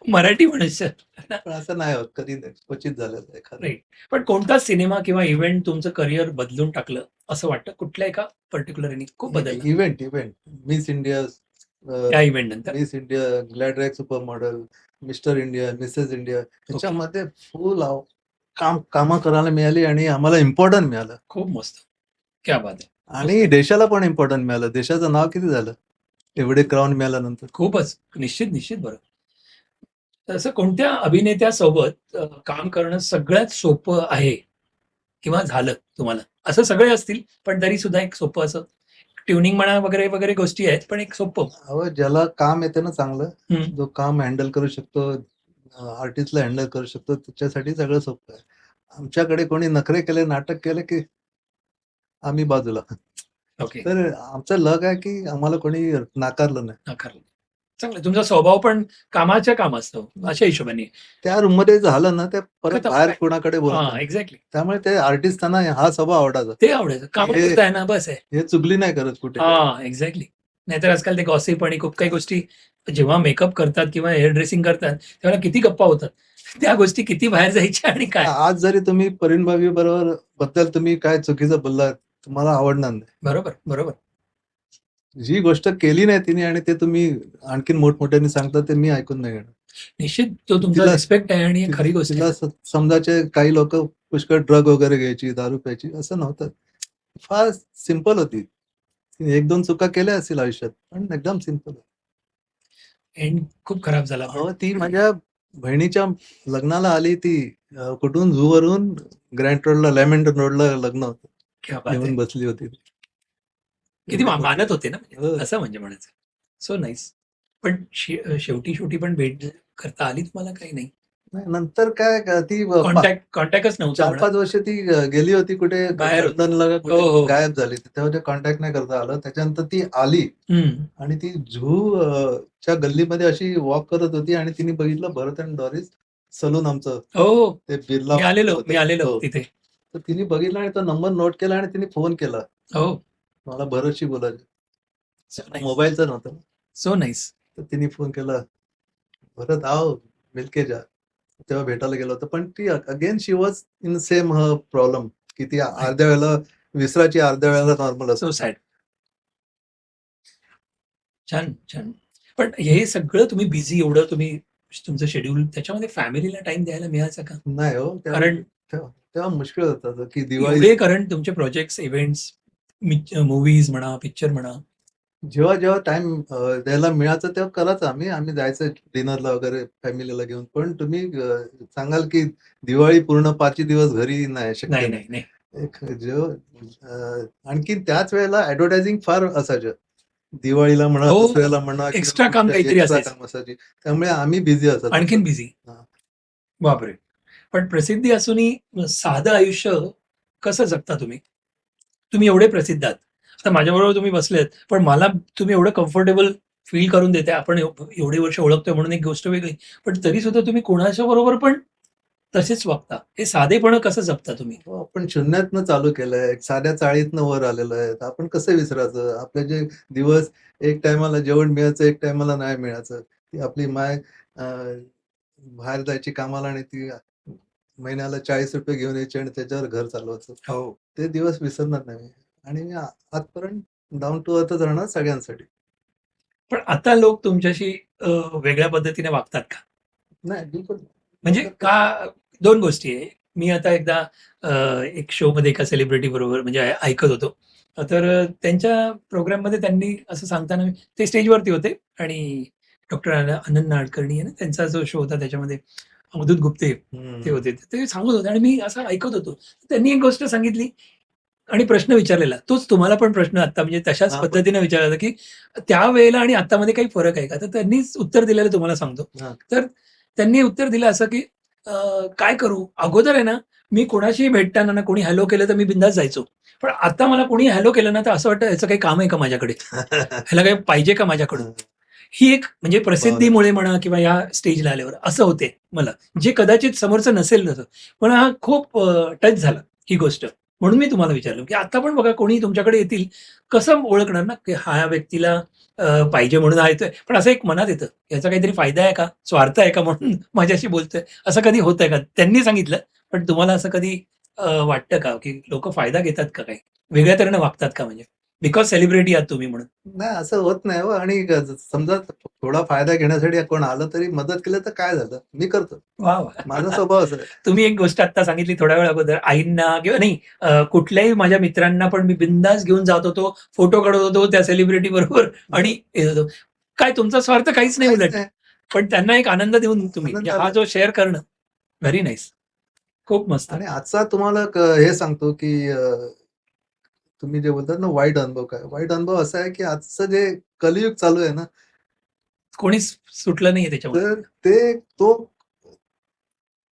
[SPEAKER 1] मराठी मनुष्य.
[SPEAKER 2] पण असं नाही होत. कधी नाही. क्वचित झालेलं आहे एखादं.
[SPEAKER 1] राईट. पण कोणता सिनेमा किंवा इव्हेंट तुमचं करिअर बदलून टाकलं असं वाटतं? कुठल्या एका पर्टिक्युलर ह्यानी खूप बदललं
[SPEAKER 2] इव्हेंट. मिस इंडिया,
[SPEAKER 1] त्या इव्हेंट नंतर?
[SPEAKER 2] Miss India, glad rag super model, mister India, Mrs India ह्याच्यामध्ये फुल कामं करायला मिळाली आणि आम्हाला इम्पॉर्टंट मिळालं.
[SPEAKER 1] खूप मस्त. क्या बात है!
[SPEAKER 2] आणि देशाला पण इम्पॉर्टंट मिळालं. देशाचं नाव किती झालं एवढे क्राऊन मिळाल्यानंतर.
[SPEAKER 1] खूपच. निश्चित बरं. तसं कोणत्या अभिनेत्यासोबत काम करणं सगळ्यात सोपं आहे किंवा झालं तुम्हाला? असं सगळे असतील, पण तरी सुद्धा एक सोपं असं ट्युनिंग म्हणा वगैरे गोष्टी आहेत, पण एक सोपं.
[SPEAKER 2] अहो, ज्याला काम येतं ना चांगलं,
[SPEAKER 1] हं.
[SPEAKER 2] जो काम हँडल करू शकतो, आर्टिस्टला हँडल करू शकतो, त्याच्यासाठी सगळं सोपं आहे. आमच्याकडे कोणी नखरे केले, नाटक केलं, की आम्ही बाजूला.
[SPEAKER 1] ओके.
[SPEAKER 2] तर आमचं लक आहे, की आम्हाला कोणी नाकारलं नाही.
[SPEAKER 1] नाकारलं. चांगलं. तुमचा स्वभाव पण कामाच्या काम असतो, अशा हिशोबाने.
[SPEAKER 2] त्या रूममध्ये झालं ना, ते परत
[SPEAKER 1] खतम.
[SPEAKER 2] बाहेर कोणाकडे बोलत
[SPEAKER 1] हां,
[SPEAKER 2] नाही.
[SPEAKER 1] एक्झॅक्टली.
[SPEAKER 2] त्यामुळे ते आर्टिस्टांना हा स्वभाव आवडायचा.
[SPEAKER 1] ते आवडायचं.
[SPEAKER 2] हे
[SPEAKER 1] कामापुरतं आहे ना, बस आहे.
[SPEAKER 2] हे चुगली नाही करत कुठे.
[SPEAKER 1] हां, एक्झॅक्टली. नाहीतर आजकाल ते गॉसिप आणि खूप काही गोष्टी जेव्हा मेकअप करतात किंवा हेअर ड्रेसिंग करतात, तेव्हा किती गप्पा होतात. त्या गोष्टी किती बाहेर जायच्या आणि काय.
[SPEAKER 2] आज जरी तुम्ही परिणभावी बद्दल तुम्ही काय चुकीचं बोललात, तुम्हाला आवडणार नाही.
[SPEAKER 1] बरोबर.
[SPEAKER 2] जी गोष्ट केली नाही तिने आणि ते तुम्ही आणखीन मोठमोठ्याने सांगता, ते मी ऐकून नाही घेणार.
[SPEAKER 1] निश्चित तो तुमचा
[SPEAKER 2] तिला
[SPEAKER 1] रिस्पेक्ट आहे आणि खरी गोष्ट
[SPEAKER 2] तिला
[SPEAKER 1] आहे.
[SPEAKER 2] समजायचे काही लोक पुष्कळ ड्रग वगैरे घ्यायची, दारू प्यायची, असं नव्हतं. फार सिंपल होती. तिने 1-2 चुका केल्या असतील आयुष्यात, पण एकदम सिंपल.
[SPEAKER 1] एंड खूप खराब झाला पण.
[SPEAKER 2] अहो, ती माझ्या बहिणीच्या लग्नाला आली ती. कुठून झूवरून ग्रँड रोडला, लॅमेंडन रोडला लग्न होतं.
[SPEAKER 1] क्या बात है!
[SPEAKER 2] येऊन बसली होती.
[SPEAKER 1] किती मानत होते ना,
[SPEAKER 2] हो.
[SPEAKER 1] असं म्हणजे म्हणायचं. So nice. पण शेवटी पण भेट करता आली तुम्हाला काही नाही?
[SPEAKER 2] नाही, नंतर काय ती
[SPEAKER 1] कॉन्टॅक्टच नव्हता म्हणा.
[SPEAKER 2] 4-5 वर्ष ती गेली होती कुठे
[SPEAKER 1] बाहेर होती.
[SPEAKER 2] लंडनला, कुठे
[SPEAKER 1] हो.
[SPEAKER 2] गायब झाली. तेव्हा ते कॉन्टॅक्ट नाही करता आलं. त्याच्यानंतर ती आली
[SPEAKER 1] हं.
[SPEAKER 2] आणि ती च्या गल्लीमध्ये अशी वॉक करत होती आणि तिने बघितलं भरत अँड डॉरिस सलून आमचं.
[SPEAKER 1] हो.
[SPEAKER 2] ते बिर्ला
[SPEAKER 1] मी
[SPEAKER 2] होतं.
[SPEAKER 1] आलेलो
[SPEAKER 2] हो.
[SPEAKER 1] तिथे.
[SPEAKER 2] तर तिने बघितलं आणि तो नंबर नोट केला आणि तिने फोन केला.
[SPEAKER 1] हो.
[SPEAKER 2] मला भरतशी बोलायचं.
[SPEAKER 1] So nice.
[SPEAKER 2] मोबाईलचं नव्हतं.
[SPEAKER 1] So nice.
[SPEAKER 2] तर तिने फोन केला, "भरत आओ, मिलके जा." तेव्हा भेटायला गेलो होतो. पण ती again she was in same problem, की ती अर्ध्या वेळेला विसरायची, अर्ध्या वेळेला नॉर्मल
[SPEAKER 1] सो
[SPEAKER 2] असते.
[SPEAKER 1] सॅड. छान. पण हे सगळं तुम्ही बिझी एवढं तुम्ही तुमचं शेड्यूल त्याच्यामध्ये फॅमिलीला टाईम द्यायला मिळायचा का?
[SPEAKER 2] नाही हो,
[SPEAKER 1] कारण
[SPEAKER 2] तेव्हा मुश्किल होतं की दिवाळी
[SPEAKER 1] एवढे करंट तुमचे प्रोजेक्ट्स, इव्हेंट्स, मूव्हीज म्हणा, पिक्चर म्हणा.
[SPEAKER 2] जेव्हा टाइम द्यायला मिळायचं तेव्हा करायचं आम्ही. आम्ही जायचं डिनरला वगैरे फॅमिलीला घेऊन. पण तुम्ही सांगाल की दिवाळी पूर्ण 5 दिवस घरी नाही, शक्य नाही.
[SPEAKER 1] नाही.
[SPEAKER 2] एक आणखीन त्याच वेळेला ॲडव्हर्टायझिंग फार असायचं. दिवाळीला म्हणा,
[SPEAKER 1] हो.
[SPEAKER 2] दसऱ्याला म्हणा किंवा
[SPEAKER 1] एक्स्ट्रा काम काहीतरी
[SPEAKER 2] एक्स्ट्रा
[SPEAKER 1] असायचं.
[SPEAKER 2] काम असायची. त्यामुळे आम्ही बिझी असायचो.
[SPEAKER 1] आणखीन बिझी.
[SPEAKER 2] हां.
[SPEAKER 1] बापरे! पण प्रसिद्धी असूनही साधं आयुष्य कसं जगता तुम्ही? तुम्ही एवढे प्रसिद्ध आहात. आता माझ्याबरोबर तुम्ही बसलेत, पण मला तुम्ही एवढं कम्फर्टेबल फील करून देताय. आपण एवढे वर्ष ओळखतोय म्हणून एक गोष्ट वेगळी. पण तरी सुद्धा तुम्ही कोणाच्या बरोबर पण तसेच वागता. हे साधेपण कसं जपता तुम्ही?
[SPEAKER 2] हो, आपण शून्यातनं चालू केलंय. एक साध्या चाळीतनं वर आलेलो आहे. तर आपण कसं विसरायचं? आपले जे दिवस एक टाईमाला जेवण मिळायचं, एक टाईमाला नाही मिळायचं. ती आपली माय अ, बाहेर जायची कामाला आणि ती महिन्याला ₹40 घेऊन यायची आणि त्याच्यावर घर चालवायचं.
[SPEAKER 1] हो.
[SPEAKER 2] ते दिवस विसरणार नाही मी. आणि मी आजपर्यंत डाऊन टू अर्थच राहणार सगळ्यांसाठी.
[SPEAKER 1] पण आता लोक तुमच्याशी वेगळ्या पद्धतीने वागतात का?
[SPEAKER 2] नाही, बिलकुल.
[SPEAKER 1] म्हणजे
[SPEAKER 2] वागतात
[SPEAKER 1] का 2 गोष्टी आहे. मी आता एकदा एक शोमध्ये एका सेलिब्रिटी बरोबर म्हणजे ऐकत होतो. तर त्यांच्या प्रोग्राममध्ये त्यांनी असं सांगताना ते स्टेजवरती होते आणि डॉक्टर आनंद नाडकर्णी आहे ना, त्यांचा जो शो होता त्याच्यामध्ये अवधूत गुप्ते ते होते. ते सांगत होते आणि मी असं ऐकत होतो. त्यांनी एक गोष्ट सांगितली आणि प्रश्न विचारलेला. तोच तुम्हाला पण प्रश्न आता म्हणजे तशाच
[SPEAKER 2] हां, पण
[SPEAKER 1] पद्धतीने विचारला, की त्यावेळेला आणि आत्तामध्ये काही फरक आहे का? तर त्यांनीच उत्तर दिलेलं तुम्हाला सांगतो.
[SPEAKER 2] हां.
[SPEAKER 1] तर त्यांनी उत्तर दिलं असं, की काय करू? अगोदर आहे ना, मी कोणाशीही भेटताना ना कोणी हॅलो केलं तर मी बिंदास जायचो. पण आता मला कोणी हॅलो केलं ना, तर असं वाटतं ह्याचं काही काम आहे का माझ्याकडे? ह्याला काही पाहिजे का माझ्याकडून?
[SPEAKER 2] हां,
[SPEAKER 1] ही एक म्हणजे
[SPEAKER 2] भावना.
[SPEAKER 1] प्रसिद्धीमुळे म्हणा किंवा या स्टेजला आल्यावर असं होते मला. जे कदाचित समोरचं नसेल तसं. पण हा खूप टच झाला ही गोष्ट. म्हणून मी तुम्हाला विचारलं, की आता पण बघा कोणी तुमच्याकडे येतील, कसं ओळखणार ना, की हा व्यक्तीला पाहिजे म्हणून हा येतोय. पण असं एक मनात येतं, याचा काहीतरी फायदा आहे का? स्वार्थ आहे का म्हणून माझ्याशी बोलतोय? असं कधी होतंय का? त्यांनी सांगितलं, पण तुम्हाला असं कधी वाटतं का, की लोकं फायदा घेतात का काही? वेगळ्या तऱ्हेने वागतात का म्हणजे? बिकॉज सेलिब्रिटी आहात तुम्ही म्हणून?
[SPEAKER 2] नाही, असं होत नाही हो. आणि समजा थोडा फायदा घेण्यासाठी कोण आलं तरी मदत केलं तर काय झालं? मी करतो.
[SPEAKER 1] वाह! वाह!
[SPEAKER 2] माझा स्वभाव असा आहे.
[SPEAKER 1] तुम्ही एक गोष्ट आत्ता सांगितली थोड्या वेळ अगोदर आईंना किंवा नाही कुठल्याही माझ्या मित्रांना पण मी बिनधास्त घेऊन जात होतो, फोटो काढत होतो त्या सेलिब्रिटी बरोबर आणि येत होतो. काय तुमचा स्वार्थ काहीच नाही
[SPEAKER 2] काहीच
[SPEAKER 1] उलट.
[SPEAKER 2] नाही.
[SPEAKER 1] पण त्यांना एक आनंद देऊन तुम्ही म्हणजे हा
[SPEAKER 2] आनंदाला.
[SPEAKER 1] जो शेअर करणं व्हेरी नाईस. खूप मस्त.
[SPEAKER 2] आणि आजचा तुम्हाला हे सांगतो, की तुम्ही जे बोलतात ना वाईट अनुभव काय? वाईट अनुभव असा आहे, की आजचं जे कलियुग चालू आहे ना,
[SPEAKER 1] कोणीच सुटलं नाहीये
[SPEAKER 2] तर
[SPEAKER 1] त्याच्यामध्ये.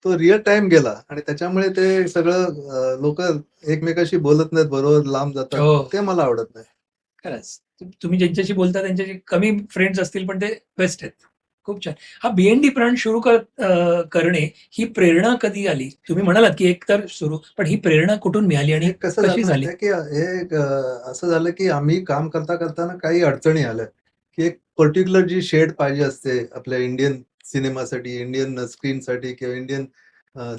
[SPEAKER 2] तो रिअल टाईम गेला आणि त्याच्यामुळे ते सगळं लोकं एकमेकांशी बोलत नाहीत, बरोबर लांब जातात.
[SPEAKER 1] हो.
[SPEAKER 2] ते मला आवडत नाही.
[SPEAKER 1] खरंच. तुम्ही ज्यांच्याशी बोलता त्यांच्याशी कमी फ्रेंड्स असतील पण ते बेस्ट आहेत. खूप छान. हा बी ब्रँड सुरू करणे ही प्रेरणा कधी आली? तुम्ही म्हणालात, की एक तर सुरू पण ही प्रेरणा कुठून मिळाली आणि
[SPEAKER 2] हे कसं
[SPEAKER 1] कशी
[SPEAKER 2] झालं
[SPEAKER 1] झाली?
[SPEAKER 2] माहिती आहे, की हे असं झालं, की आम्ही काम करता-करताना काही अडचणी आल्या, की एक पर्टिक्युलर जी शेड पाहिजे असते आपल्या इंडियन सिनेमासाठी, इंडियन स्क्रीनसाठी किंवा इंडियन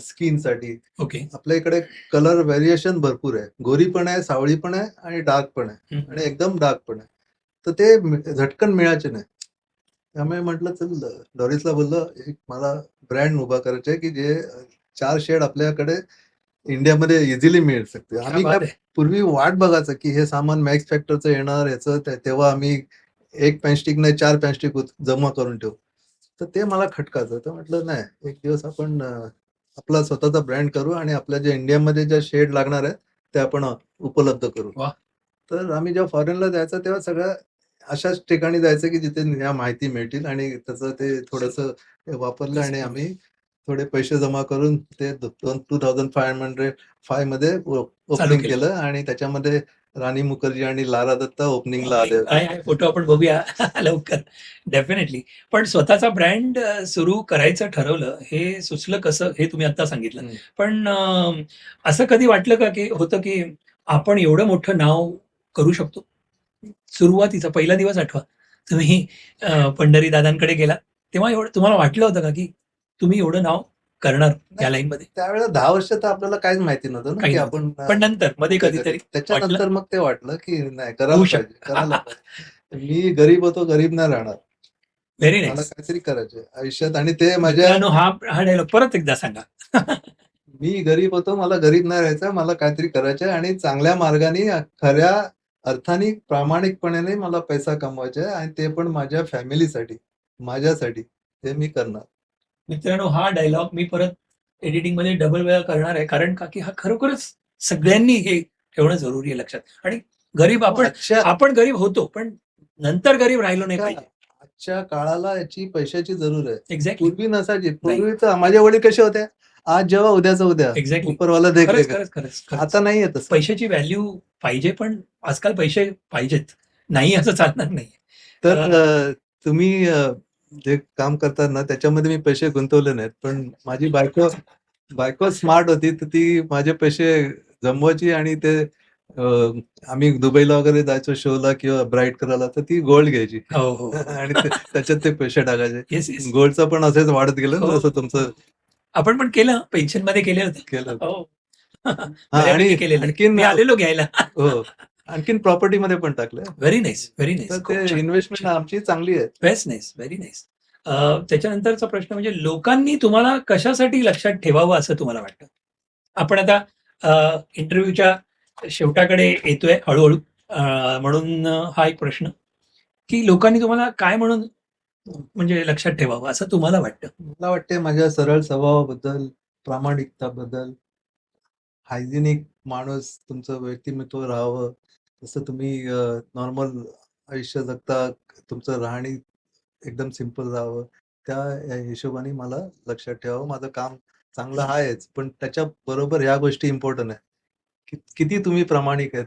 [SPEAKER 2] स्किनसाठी.
[SPEAKER 1] ओके.
[SPEAKER 2] आपल्या इकडे कलर व्हेरिएशन भरपूर आहे. गोरी पण आहे, सावळी पण आहे आणि डार्क पण आहे
[SPEAKER 1] हं,
[SPEAKER 2] आणि
[SPEAKER 1] हं.
[SPEAKER 2] एकदम डार्क पण आहे. तर ते झटकन मिळायचे नाही. त्यामुळे म्हटलं चल डॉरिसला बोललो, "एक मला ब्रँड उभा करायचा आहे, की जे 4 शेड आपल्याकडे इंडियामध्ये इझिली मिळू शकते."
[SPEAKER 1] क्या
[SPEAKER 2] आम्ही काय
[SPEAKER 1] बात है!
[SPEAKER 2] पूर्वी वाट बघायचं, की हे सामान मॅक्स फॅक्टरचं येणार, ह्याचं तेव्हा आम्ही 1 पॅनस्टिक नाही 4 पॅनस्टिक जमा करून ठेवू. तर ते मला खटकायचं. तर म्हटलं नाही, एक दिवस आपण आपला स्वतःचा ब्रँड करू आणि आपल्या ज्या इंडियामध्ये ज्या शेड लागणार आहेत, ते आपण उपलब्ध करू.
[SPEAKER 1] वाह!
[SPEAKER 2] तर आम्ही जेव्हा फॉरेनला जायचं तेव्हा सगळं अशाच ठिकाणी जायचं, की जिथे ह्या माहिती मिळतील आणि त्याचं ते थोडंसं वापरलं आणि आम्ही थोडे पैसे जमा करून ते 2505 मध्ये
[SPEAKER 1] चालू
[SPEAKER 2] ओपनिंग
[SPEAKER 1] केलं.
[SPEAKER 2] केलं आणि त्याच्यामध्ये राणी मुखर्जी आणि लारा दत्ता ओपनिंगला आले होते.
[SPEAKER 1] आहे फोटो आपण बघूया लवकर. डेफिनेटली. पण स्वतःचा ब्रँड सुरू करायचं ठरवलं, हे सुचलं कसं हे तुम्ही आत्ता सांगितलं.
[SPEAKER 2] हं.
[SPEAKER 1] पण असं कधी वाटलं का, की होतं की आपण एवढं मोठं नाव करू शकतो? सुरुवातीचा पहिला दिवस आठवा. तुम्ही पंढरी दादांकडे गेलात, तेव्हा एवढं तुम्हाला वाटलं होतं का, की तुम्ही एवढं नाव करणार या
[SPEAKER 2] नाही,
[SPEAKER 1] लाईनमध्ये?
[SPEAKER 2] त्यावेळेला 10 वर्ष तर आपल्याला काहीच माहिती नव्हतं ना,
[SPEAKER 1] काही
[SPEAKER 2] की
[SPEAKER 1] नव्हतं.
[SPEAKER 2] आपण
[SPEAKER 1] पण नंतर मध्ये
[SPEAKER 2] कुठे करेल.
[SPEAKER 1] कधीतरी वाटलं?
[SPEAKER 2] त्याच्यानंतर मग ते वाटलं, की नाही
[SPEAKER 1] होऊ
[SPEAKER 2] करायला पाहिजे, करायला
[SPEAKER 1] शकतं.
[SPEAKER 2] पाहिजे. मी गरीब होतो, गरीब नाही राहणार.
[SPEAKER 1] व्हेरी
[SPEAKER 2] मला
[SPEAKER 1] नाईस.
[SPEAKER 2] काहीतरी करायचंय आयुष्यात आणि ते माझ्या
[SPEAKER 1] मित्रांनो हा डायलॉग परत एकदा सांगा.
[SPEAKER 2] मी गरीब होतो, मला गरीब नाही राहायचं, मला काहीतरी करायचंय आणि चांगल्या मार्गाने खऱ्या अर्थाने प्रामाणिकपणाने मला पैसा कमवायचा आहे आणि ते पण माझ्या फॅमिलीसाठी, माझ्यासाठी. हे मी करणार.
[SPEAKER 1] मित्रांनो, हा डायलॉग मी परत एडिटिंगमध्ये डबल वेळा करणार आहे. कारण का की हा खरोखरच सगळ्यांनी हे ठेवणं जरुरी आहे लक्षात. आणि गरीब
[SPEAKER 2] हो,
[SPEAKER 1] आपण गरीब होतो, पण नंतर गरीब राहिलो नाही
[SPEAKER 2] आजच्या
[SPEAKER 1] पाहिजे.
[SPEAKER 2] आजच्या काळाला याची पैशाची जरूर आहे.
[SPEAKER 1] एक्झॅक्टली.
[SPEAKER 2] पूर्वी नसायची.
[SPEAKER 1] नाही.
[SPEAKER 2] पूर्वी तर माझे वडील कसे होते? आज जेव्हा उद्याचं उद्या.
[SPEAKER 1] एक्झॅक्टली.
[SPEAKER 2] ऊपरवाला देख
[SPEAKER 1] खरंच,
[SPEAKER 2] लेगा.
[SPEAKER 1] खरंच, खरंच, खरंच.
[SPEAKER 2] आता नाहीये तसं.
[SPEAKER 1] पैशाची व्हॅल्यू पाहिजे, पण आजकाल पैसे पाहिजेत. नाही असं चालणार नाहीये.
[SPEAKER 2] तर
[SPEAKER 1] अ,
[SPEAKER 2] तुम्ही जे काम करतात ना, त्याच्यामध्ये मी पैसे गुंतवले नाहीत. पण माझी बायको स्मार्ट होती, तर ती माझे पैसे जमवायची आणि ते अ, आम्ही दुबईला वगैरे जायचो शोला किंवा ब्राईड करायला, तर ती गोल्ड घ्यायची
[SPEAKER 1] हो, हो, हो.
[SPEAKER 2] आणि त्याच्यात ते पैसे टाकायचे.
[SPEAKER 1] Yes, yes.
[SPEAKER 2] गोल्डचं पण असंच वाढत गेलं
[SPEAKER 1] हो,
[SPEAKER 2] ना, जसं
[SPEAKER 1] हो.
[SPEAKER 2] तुमचं
[SPEAKER 1] आपण पण केलं पेन्शनमध्ये केले होते.
[SPEAKER 2] केलं.
[SPEAKER 1] हो.
[SPEAKER 2] हां आणि
[SPEAKER 1] बऱ्यापैकी केलेलं आहे.
[SPEAKER 2] आणखीन
[SPEAKER 1] मी आलेलो घ्यायला.
[SPEAKER 2] हो. आणखीन प्रॉपर्टीमध्ये पण टाकलंय.
[SPEAKER 1] व्हेरी नाईस, व्हेरी
[SPEAKER 2] तर
[SPEAKER 1] नाईस.
[SPEAKER 2] ते
[SPEAKER 1] खूप छान.
[SPEAKER 2] इन्व्हेस्टमेंट आमची चांगली आहे.
[SPEAKER 1] Very nice, very nice. त्याच्यानंतरचा प्रश्न म्हणजे लोकांनी तुम्हाला कशासाठी लक्षात ठेवावं असं तुम्हाला वाटतं? आपण आता इंटरव्ह्यूच्या शेवटाकडे येतोय हळू-हळू. म्हणून हा एक प्रश्न, की लोकांनी तुम्हाला काय म्हणून म्हणजे लक्षात ठेवावं असं तुम्हाला वाटतं?
[SPEAKER 2] मला वाटते माझ्या सरळ स्वभावाबद्दल, प्रामाणिकताबद्दल, हायजिनिक माणूस तुमचं व्यक्तिमत्व राहावं. जसं तुम्ही नॉर्मल आयुष्य जगता, तुमचं राहणी एकदम सिंपल राहावं. त्या हिशोबाने मला लक्षात ठेवावं. माझं काम चांगलं आहेच, पण त्याच्याबरोबर ह्या गोष्टी इम्पोर्टंट आहे. किती तुम्ही प्रामाणिक आहेत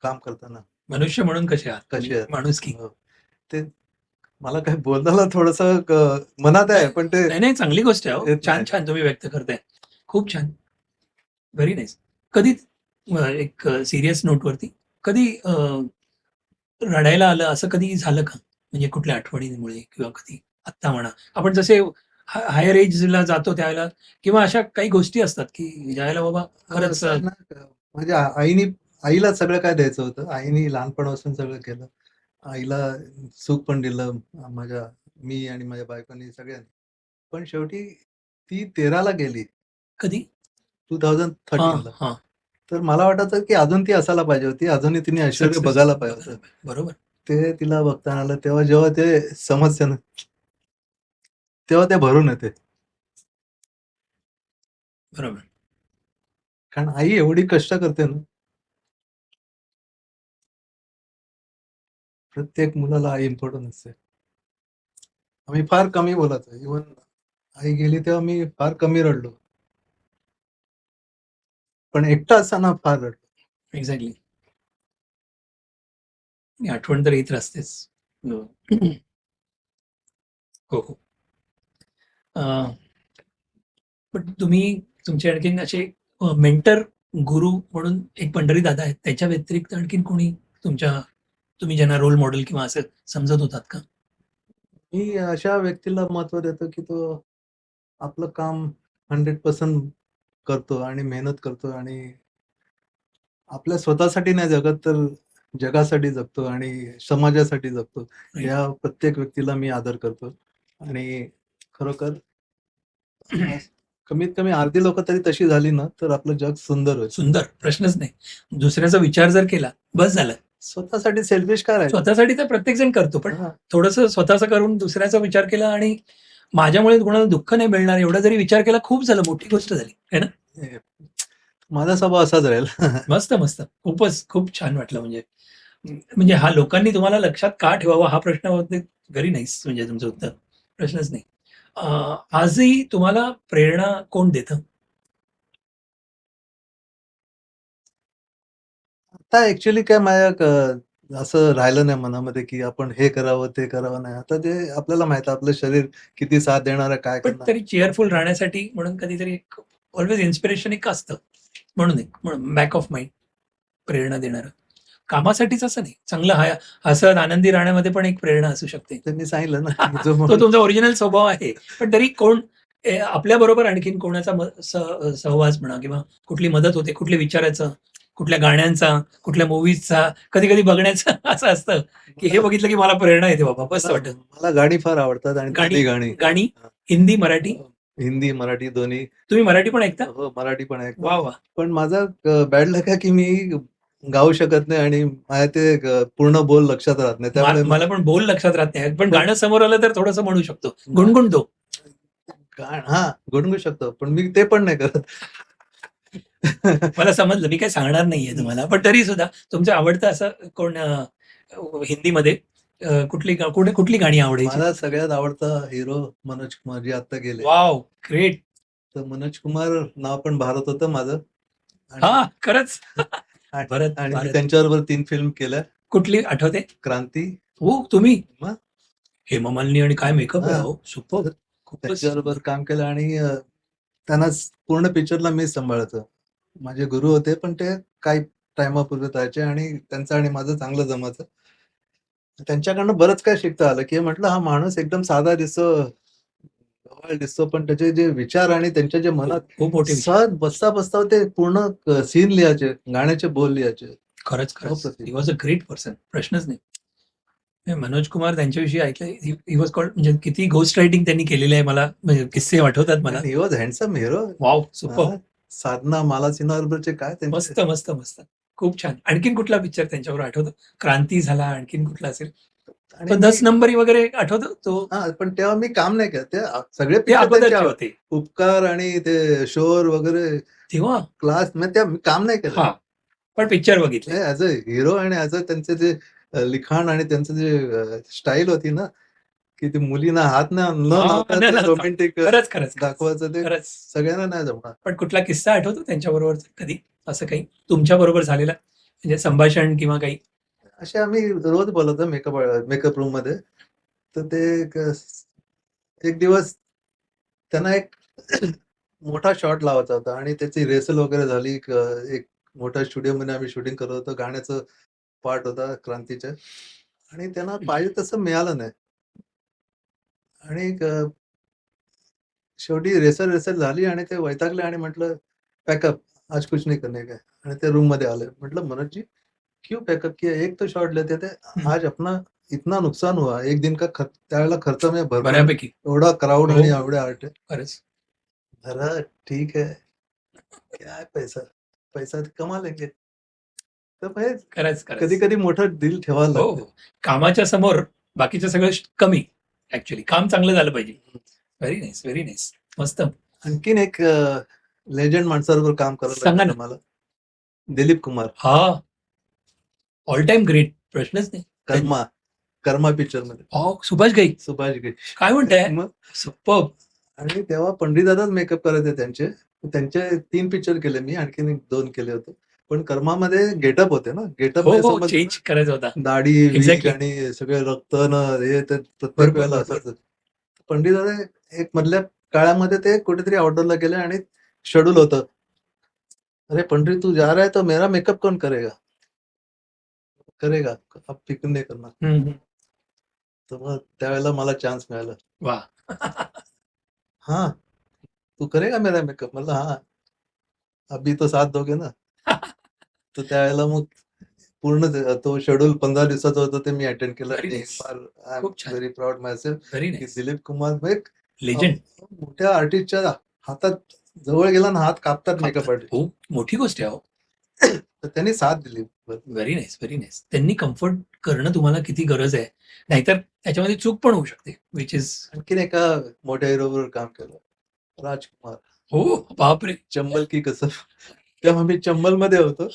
[SPEAKER 2] काम करताना,
[SPEAKER 1] मनुष्य म्हणून कसे आहात
[SPEAKER 2] कसे
[SPEAKER 1] तुम्ही?
[SPEAKER 2] आहेत.
[SPEAKER 1] माणुसकी.
[SPEAKER 2] हो. ते मला काही बोलायला थोडंसं मनात आहे, पण ते
[SPEAKER 1] नाही, नाही, चांगली गोष्ट आहे हो.
[SPEAKER 2] येत
[SPEAKER 1] छान,
[SPEAKER 2] नाही.
[SPEAKER 1] छान तुम्ही व्यक्त करताय. खूप छान. Very nice. कधी एक सीरियस नोटवरती कधी रडायला आलं असं कधी झालं का? म्हणजे कुठल्या आठवणींमुळे किंवा कधी आत्ता म्हणा. आपण जसे हायर एजला जातो त्यावेळेला किंवा अशा काही गोष्टी असतात, की ज्यावेळेला बाबा खरंच
[SPEAKER 2] असं आहे ना, माझ्या आईला सगळं काय द्यायचं होतं. आईने लहानपणापासून सगळं केलं. आईला सुख पण दिलं. मी आणि माझ्या बायकोनी सगळ्यांनी. पण शेवटी ती 13ला गेली,
[SPEAKER 1] कधी?
[SPEAKER 2] 2013
[SPEAKER 1] हां,
[SPEAKER 2] ला.
[SPEAKER 1] हां.
[SPEAKER 2] तर मला वाटायचं, की अजून ती असायला पाहिजे होती. अजूनही तिने ऐश्वर्य
[SPEAKER 1] सक्सेस
[SPEAKER 2] बघायला पाहिजे होतं.
[SPEAKER 1] बरोबर,
[SPEAKER 2] ते तिला बघता नाही आलं. तेव्हा जेव्हा ते समजते ना, तेव्हा ते भरून येते.
[SPEAKER 1] बरोबर.
[SPEAKER 2] कारण आई एवढी कष्ट करते ना, प्रत्येक मुलाला आई इम्पोर्टंट असते. आम्ही फार कमी बोलायचो. इव्हन आई गेली तेव्हा मी फार कमी रडलो. पण एकटा असताना फार रडलो.
[SPEAKER 1] एक्झॅक्टली. ही आठवण तर येत असतेच. हो. हो, हो. अ, पण तुम्ही तुमचे आणखीन असे मेंटर, गुरु म्हणून एक पंढरी दादा आहेत. त्याच्या व्यतिरिक्त आणखीन कोणी तुम्ही ज्यांना रोल मॉडेल किंवा असं समजत होतात का?
[SPEAKER 2] मी अशा व्यक्तीला महत्त्व देतो, की तो आपलं काम 100% करतो आणि मेहनत करतो आणि आपल्या स्वतःसाठी नाही जगत, तर जगासाठी जगतो आणि समाजासाठी जगतो.
[SPEAKER 1] राइट.
[SPEAKER 2] या प्रत्येक व्यक्तीला मी आदर करतो आणि खरोखर कमीत कमी अर्धी लोकं तरी तशी झाली ना, तर आपलं जग सुंदर होईल.
[SPEAKER 1] सुंदर, प्रश्नच नाही. दुसऱ्याचा विचार जर केला, बस झालं.
[SPEAKER 2] स्वतःसाठी सेल्फिश का राहायचं?
[SPEAKER 1] स्वतःसाठी तर प्रत्येकजण करतो, पण
[SPEAKER 2] हां.
[SPEAKER 1] थोडंसं स्वतःचं करून दुसऱ्याचा विचार केला आणि माझ्यामुळे कोणाला दुःख नाही मिळणार एवढा जरी विचार केला, खूप झालं, मोठी गोष्ट झाली. आहे ना?
[SPEAKER 2] हे माझा स्वभाव असाच राहील.
[SPEAKER 1] मस्त, मस्त. खूपच, खूप छान वाटलं म्हणजे. म्हणजे हा लोकांनी तुम्हाला लक्षात का ठेवावा हा प्रश्न होते व्हेरी नाईस म्हणजे तुमचं उत्तर. प्रश्नच नाही. आजही तुम्हाला प्रेरणा कोण देतं?
[SPEAKER 2] आता ॲक्चुअली काय माझ्या असं राहिलं नाही मनामध्ये, की आपण हे करावं, ते करावं नाही. आता जे आपल्याला माहिती आहे आपलं शरीर किती साथ देणार आहे, काय
[SPEAKER 1] पण
[SPEAKER 2] करणार.
[SPEAKER 1] तरी चीअरफुल राहण्यासाठी म्हणून कधीतरी एक ऑल्वेज इन्स्पिरेशन एक असतं. म्हणून बॅक ऑफ माइंड प्रेरणा देणारं. कामासाठीच असं नाही. चांगलं हसत आनंदी राहण्यामध्ये पण एक प्रेरणा असू शकते.
[SPEAKER 2] ते मी सांगितलं ना, की जो
[SPEAKER 1] तो
[SPEAKER 2] माणूस
[SPEAKER 1] तुमचा ओरिजिनल स्वभाव आहे. पण तरी कोण आपल्याबरोबर आणखीन कोणाचा सहवास म्हणा किंवा कुठली मदत होते, कुठल्या विचाराचं, कुठल्या गाण्यांचा, कुठल्या मूव्हीजचा, कधी-कधी बघण्याचं असं असतं, की हे
[SPEAKER 2] मला
[SPEAKER 1] बघितलं की मला प्रेरणा येते बाबा, मस्त
[SPEAKER 2] मला
[SPEAKER 1] वाटतं.
[SPEAKER 2] मला गाणी फार आवडतात आणि
[SPEAKER 1] गाणी
[SPEAKER 2] दोन्ही गाणी.
[SPEAKER 1] गाणी
[SPEAKER 2] हां.
[SPEAKER 1] हिंदी, मराठी?
[SPEAKER 2] हिंदी, मराठी दोन्ही.
[SPEAKER 1] तुम्ही मराठी पण ऐकता?
[SPEAKER 2] हो, मराठी पण ऐकतो.
[SPEAKER 1] वाह! वाह!
[SPEAKER 2] पण माझा बॅड लक आहे, की मी गाऊ शकत नाही आणि माझ्या ते पूर्ण बोल लक्षात राहत नाही. त्यामुळे
[SPEAKER 1] मला पण बोल लक्षात राहत नाही. पण
[SPEAKER 2] पण
[SPEAKER 1] गाणं समोर आलं तर थोडंसं म्हणू शकतो. गुणगुणतो.
[SPEAKER 2] हां, गुणगुणू शकतो. पण मी ते पण नाही करत.
[SPEAKER 1] मला समजलं. मी काही सांगणार नाहीये तुम्हाला. पण तरी सुद्धा तुमचं आवडतं असं कोण हिंदीमध्ये कुठली गाणी आवडायची?
[SPEAKER 2] मला सगळ्यात आवडता हिरो मनोज कुमार जे आता गेले.
[SPEAKER 1] वॉव! ग्रेट.
[SPEAKER 2] तर मनोज कुमार नाव पण भारत होतं माझं आणि
[SPEAKER 1] हां, खरंच. भरत,
[SPEAKER 2] आणि मी
[SPEAKER 1] भारत.
[SPEAKER 2] त्यांच्याबरोबर 3 फिल्म केल्या.
[SPEAKER 1] कुठली आठवते?
[SPEAKER 2] क्रांती.
[SPEAKER 1] हो, तुम्ही?
[SPEAKER 2] मग
[SPEAKER 1] हेमा मालिनी आणि काय मेकअप आहे
[SPEAKER 2] हां,
[SPEAKER 1] हो. सुपर्ब.
[SPEAKER 2] तर
[SPEAKER 1] खूपच सुंदर.
[SPEAKER 2] त्याच्याबरोबर काम केलं आणि त्यांना पूर्ण पिक्चरला मीच सांभाळायचो. माझे गुरु होते, पण ते काही टाईमापुरते राहायचे आणि त्यांचं आणि माझं चांगलं जमायचं. त्यांच्याकडनं बरंच काही शिकता आलं, की म्हटलं हा माणूस एकदम साधा दिसतो, जवळ दिसतो, पण त्याचे जे विचार आणि त्यांच्या जे मनात
[SPEAKER 1] खूप मोठे विचार.
[SPEAKER 2] सहज बसता-बसता ते पूर्ण सीन लिहायचे, गाण्याचे बोल लिहायचे.
[SPEAKER 1] खरंच खरंच
[SPEAKER 2] अप्रतिम.
[SPEAKER 1] He was a great person, प्रश्नच नाही. हे मनोज कुमार त्यांच्याविषयी ऐकलंय, ही वॉज कॉल्ड, म्हणजे किती गोस्ट रायटिंग त्यांनी केलेलं आहे, मला म्हणजे किस्से आठवतात मला.
[SPEAKER 2] He was handsome hero.
[SPEAKER 1] Wow, super.
[SPEAKER 2] Sadhana Mala Sinha काय त्यांचे
[SPEAKER 1] मस्त मस्त मस्त, खूप छान. आणखीन कुठला पिक्चर त्यांच्यावर आठवतो? क्रांती झाला, आणखीन कुठला असेल?
[SPEAKER 2] आणि
[SPEAKER 1] तो 10 नंबरी वगैरे आठवतो तो?
[SPEAKER 2] पण तेव्हा मी काम नाही केलं. ते सगळे
[SPEAKER 1] ते
[SPEAKER 2] पिक्चर
[SPEAKER 1] अगोदरचे
[SPEAKER 2] त्यांचे
[SPEAKER 1] होते
[SPEAKER 2] उपकार आणि ते शोर वगैरे
[SPEAKER 1] तेव्हा.
[SPEAKER 2] क्लास म्हणजे त्या मी काम नाही केलं.
[SPEAKER 1] हा, पण पिक्चर बघितले.
[SPEAKER 2] ऍज अ हिरो आणि ऍज अ त्यांचे जे लिखाण आणि त्यांचं जे स्टाईल होती ना, की ती मुलींना हात न
[SPEAKER 1] हा,
[SPEAKER 2] लावता
[SPEAKER 1] नाही,
[SPEAKER 2] ते
[SPEAKER 1] नाही,
[SPEAKER 2] रोमॅन्टिक
[SPEAKER 1] खरंच खरंच
[SPEAKER 2] दाखवायचं ते
[SPEAKER 1] खरंच.
[SPEAKER 2] सगळ्यांना नाही जमणार.
[SPEAKER 1] पण कुठला किस्सा आठवतो त्यांच्याबरोबर कधी असं काही तुमच्या बरोबर झालेला, म्हणजे संभाषण किंवा काही?
[SPEAKER 2] असे आम्ही रोज बोलतो मेकअप रूम मध्ये. तर ते एक दिवस त्यांना एक मोठा शॉट लावायचा होता आणि त्याची रेसल वगैरे झाली. एक मोठ्या स्टुडिओमध्ये आम्ही शूटिंग करत होतो. गाण्याचं पार्ट होता क्रांतीच्या आणि त्यांना पाहिजे तसं मिळालं नाही. आणि शेवटी रेसल झाली आणि ते वैतागले आणि म्हटलं, "पॅकअप, आज कुछ नहीं करने का है." आणि ते रूममध्ये आले. म्हटलं, "मनोज जी, क्यों पैकअप किया? एक तो शॉट लेते थे. आज अपना इतना नुकसान हुआ. एक दिन का त्यावेळेला खर्च म्हणजे भरपूर.
[SPEAKER 1] बऱ्यापैकी.
[SPEAKER 2] एवढा क्राउड
[SPEAKER 1] हो,
[SPEAKER 2] आणि एवढे आर्टिस्ट.
[SPEAKER 1] खरंच.
[SPEAKER 2] अरे ठीक है, क्या है पैसा? पैसा तो कमा लेंगे." तर म्हणजे
[SPEAKER 1] खरंच खरंच.
[SPEAKER 2] कधी-कधी मोठं दिल ठेवायला
[SPEAKER 1] हो
[SPEAKER 2] लागतं.
[SPEAKER 1] हो, कामाच्या समोर बाकीचं सगळं कमी. ऍक्च्युली काम चांगलं झालं पाहिजे. Very nice, very nice. मस्त.
[SPEAKER 2] आणखीन एक लेजंड माणसाबरोबर काम करायला
[SPEAKER 1] सांगा
[SPEAKER 2] लागतं
[SPEAKER 1] ना.
[SPEAKER 2] मला. दिलीप कुमार.
[SPEAKER 1] हा, ऑल टाइम ग्रेट, प्रश्नच नाही.
[SPEAKER 2] कर्मा पिक्चरमध्ये.
[SPEAKER 1] सुभाष घई,
[SPEAKER 2] सुभाष घई.
[SPEAKER 1] काय म्हणताय?
[SPEAKER 2] मग
[SPEAKER 1] सुपर्ब.
[SPEAKER 2] आणि तेव्हा पंडितदादाच मेकअप करायचे त्यांचे. त्यांचे 3 पिक्चर केले मी, आणखीन 2 केले होते. पण कर्मामध्ये गेटअप होते ना, गेटअप
[SPEAKER 1] हो
[SPEAKER 2] म्हणजे
[SPEAKER 1] हो,
[SPEAKER 2] समज
[SPEAKER 1] चेंज करायचा होता.
[SPEAKER 2] दाढी, विग
[SPEAKER 1] एक्झॅक्टली.
[SPEAKER 2] आणि सगळे रक्त हे ते प्रत्येक
[SPEAKER 1] बरोबर,
[SPEAKER 2] वेळेला
[SPEAKER 1] बरोबर.
[SPEAKER 2] असायचं. पंडितदादा एक मधल्या काळामध्ये ते कुठेतरी आउटडोरला गेले आणि शेड्यूल होतं. "अरे पंडित तू जा रहा है तो मेरा मेकअप कौन करेगा?" "करेगा, आप फिक्र नहीं करना." तर मग त्यावेळेला मला चान्स मिळाला.
[SPEAKER 1] वा.
[SPEAKER 2] "हाँ, तू करेगा मेरा मेकअप?" म्हणलं, "हाँ, अभी तो साथ दोगे ना?" तर त्यावेळेला मग पूर्ण तो शेड्यूल 15 दिवसाचं होतं ते मी अटेंड केलं
[SPEAKER 1] Very
[SPEAKER 2] आणि
[SPEAKER 1] nice.
[SPEAKER 2] फार आय एम
[SPEAKER 1] खूप छान.
[SPEAKER 2] व्हेरी प्राउड मायसेल्फ
[SPEAKER 1] व्हेरी
[SPEAKER 2] की
[SPEAKER 1] नाईस.
[SPEAKER 2] दिलीप कुमार एक
[SPEAKER 1] लेजंड.
[SPEAKER 2] मोठ्या आर्टिस्टच्या हातात जवळ गेला ना हात कापतात मेकअप आर्टिस्ट.
[SPEAKER 1] खूप मोठी गोष्ट आहे.
[SPEAKER 2] तर त्यांनी साथ दिली.
[SPEAKER 1] Very nice, very nice. त्यांनी कम्फर्ट करणं तुम्हाला किती गरज आहे. नाहीतर त्याच्यामध्ये चूक पण होऊ शकते. Which is.
[SPEAKER 2] आणखीन एका मोठ्या हिरो बरोबर काम केलं. राजकुमार.
[SPEAKER 1] हो, बापरे.
[SPEAKER 2] चंबल की कसम. तेव्हा मी चंबलमध्ये होतो.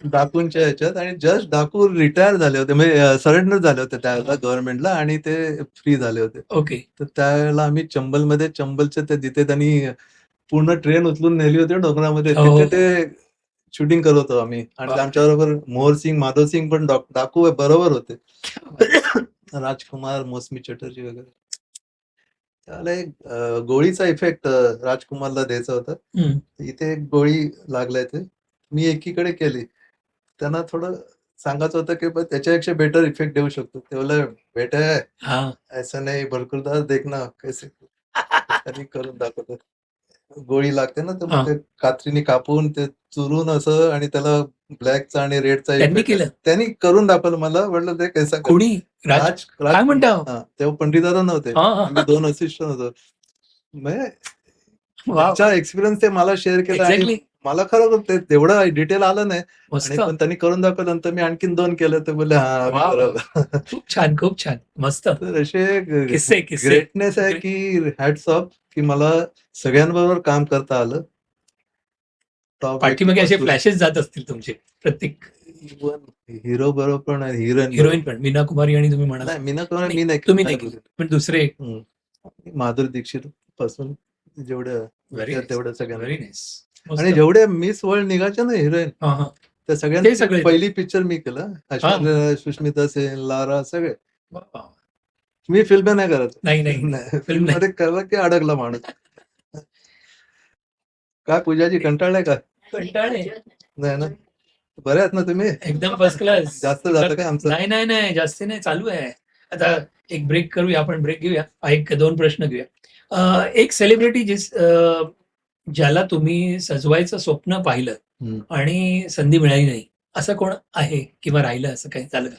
[SPEAKER 2] डाकूंच्या ह्याच्यात आणि जस्ट डाकू रिटायर झाले होते, म्हणजे सरेंडर झाले होते त्यावेळेला गव्हर्नमेंटला आणि ते फ्री झाले होते.
[SPEAKER 1] ओके.
[SPEAKER 2] तर त्यावेळेला आम्ही चंबलच्या ते जिथे त्यांनी पूर्ण ट्रेन उचलून नेली होती डोंगरामध्ये,
[SPEAKER 1] हो, हो,
[SPEAKER 2] तिथे ते शूटिंग करत होतो आम्ही. आणि
[SPEAKER 1] बापरे.
[SPEAKER 2] आमच्याबरोबर मोहर सिंग, माधव सिंग पण डाकू बरोबर होते. राजकुमार, मौसमी चटर्जी वगैरे. त्याला एक गोळीचा इफेक्ट राजकुमारला द्यायचा होता.
[SPEAKER 1] हम्म.
[SPEAKER 2] इथे एक गोळी लागलाय ते. मी एकीकडे केली. त्यांना थोडं सांगायचं होतं की त्याच्यापेक्षा बेटर इफेक्ट देऊ शकतो. ते बोलले, "बेटा
[SPEAKER 1] हा.
[SPEAKER 2] ऐसा नहीं बरखुरदार देखना कैसे." त्यांनी करून दाखवलं. गोळी लागते ना, तर
[SPEAKER 1] हा.
[SPEAKER 2] मग ते कात्रीने कापून ते चुरून असं आणि त्याला ब्लॅकचा आणि रेडचा
[SPEAKER 1] त्यांनी
[SPEAKER 2] इफेक्ट
[SPEAKER 1] केलं?
[SPEAKER 2] त्यांनी करून दाखवलं मला. म्हटलं ते कैसा कर.
[SPEAKER 1] कोणी? राज काय म्हणता?
[SPEAKER 2] हां, तेव्हा पंडितदादा नव्हते.
[SPEAKER 1] हा, हा.
[SPEAKER 2] आम्ही 2 असिस्टंट होतो. म्हणजे
[SPEAKER 1] वा,
[SPEAKER 2] त्यांचा एक्सपिरियन्स ते मला शेअर केला आणि
[SPEAKER 1] एक्झॅक्टली.
[SPEAKER 2] मला खरोखर ते तेवढं डिटेल आलं नाही.
[SPEAKER 1] मस्त.
[SPEAKER 2] आणि पण त्यांनी करून दाखवलं. नंतर मी आणखीन 2 केलं तर बोलले, "हां, अभी
[SPEAKER 1] वा, वा.
[SPEAKER 2] बरोबर."
[SPEAKER 1] खूप छान, खूप छान. मस्त.
[SPEAKER 2] तर असे
[SPEAKER 1] किस्से किस्से.
[SPEAKER 2] ग्रेटनेस आहे की हॅट्स ऑफ की मला सगळ्यांबरोबर काम करता आलं. टॉप
[SPEAKER 1] पाठीमागे असे
[SPEAKER 2] व्यक्तीपासून
[SPEAKER 1] फ्लॅशेस जात असतील तुमचे प्रत्येक.
[SPEAKER 2] इव्हन हिरो बरोबर पण आहे, हिरोईन
[SPEAKER 1] हिरोईन पण मीना कुमारी आणि तुम्ही म्हणाला.
[SPEAKER 2] नाही, मीना कुमारी
[SPEAKER 1] नाही,
[SPEAKER 2] मी नाही
[SPEAKER 1] तुम्ही नाही केली, पण दुसरे.
[SPEAKER 2] माधुरी दीक्षित पासून जेवढं
[SPEAKER 1] व्हेरी नाईस,
[SPEAKER 2] तेवढं सगळ्यांना.
[SPEAKER 1] Very nice.
[SPEAKER 2] आणि जेवढे मिस वर्ल्ड निघायच्या ना हिरोईन,
[SPEAKER 1] हा हा.
[SPEAKER 2] त्या
[SPEAKER 1] ते
[SPEAKER 2] सगळ्यांची
[SPEAKER 1] सगळे.
[SPEAKER 2] पहिली पिक्चर मी केलं. ऐश्वर्या, सुष्मिता सेन, लारा सगळे.
[SPEAKER 1] वा, वा.
[SPEAKER 2] मी फिल्म नाही करत.
[SPEAKER 1] नाही नाही,
[SPEAKER 2] फिल्म
[SPEAKER 1] फिल्म नाही.
[SPEAKER 2] मध्ये कळलं की अडकला माणूस. काय पूजाजी कंटाळलाय का?
[SPEAKER 1] कंटाळे.
[SPEAKER 2] नाही ना, बरे आहेत ना तुम्ही?
[SPEAKER 1] एकदम फर्स्ट क्लास.
[SPEAKER 2] जास्त झालं का आमचं?
[SPEAKER 1] नाही नाही नाही, जास्ती नाही, चालू आहे. आता एक ब्रेक करूया, आपण ब्रेक घेऊया. एक 2 प्रश्न घेऊया. एक सेलिब्रिटी ज्याला तुम्ही सजवायचं स्वप्न पाहिलं आणि संधी मिळाली नाही, असं कोण आहे किंवा राहिलं असं काही झालं का?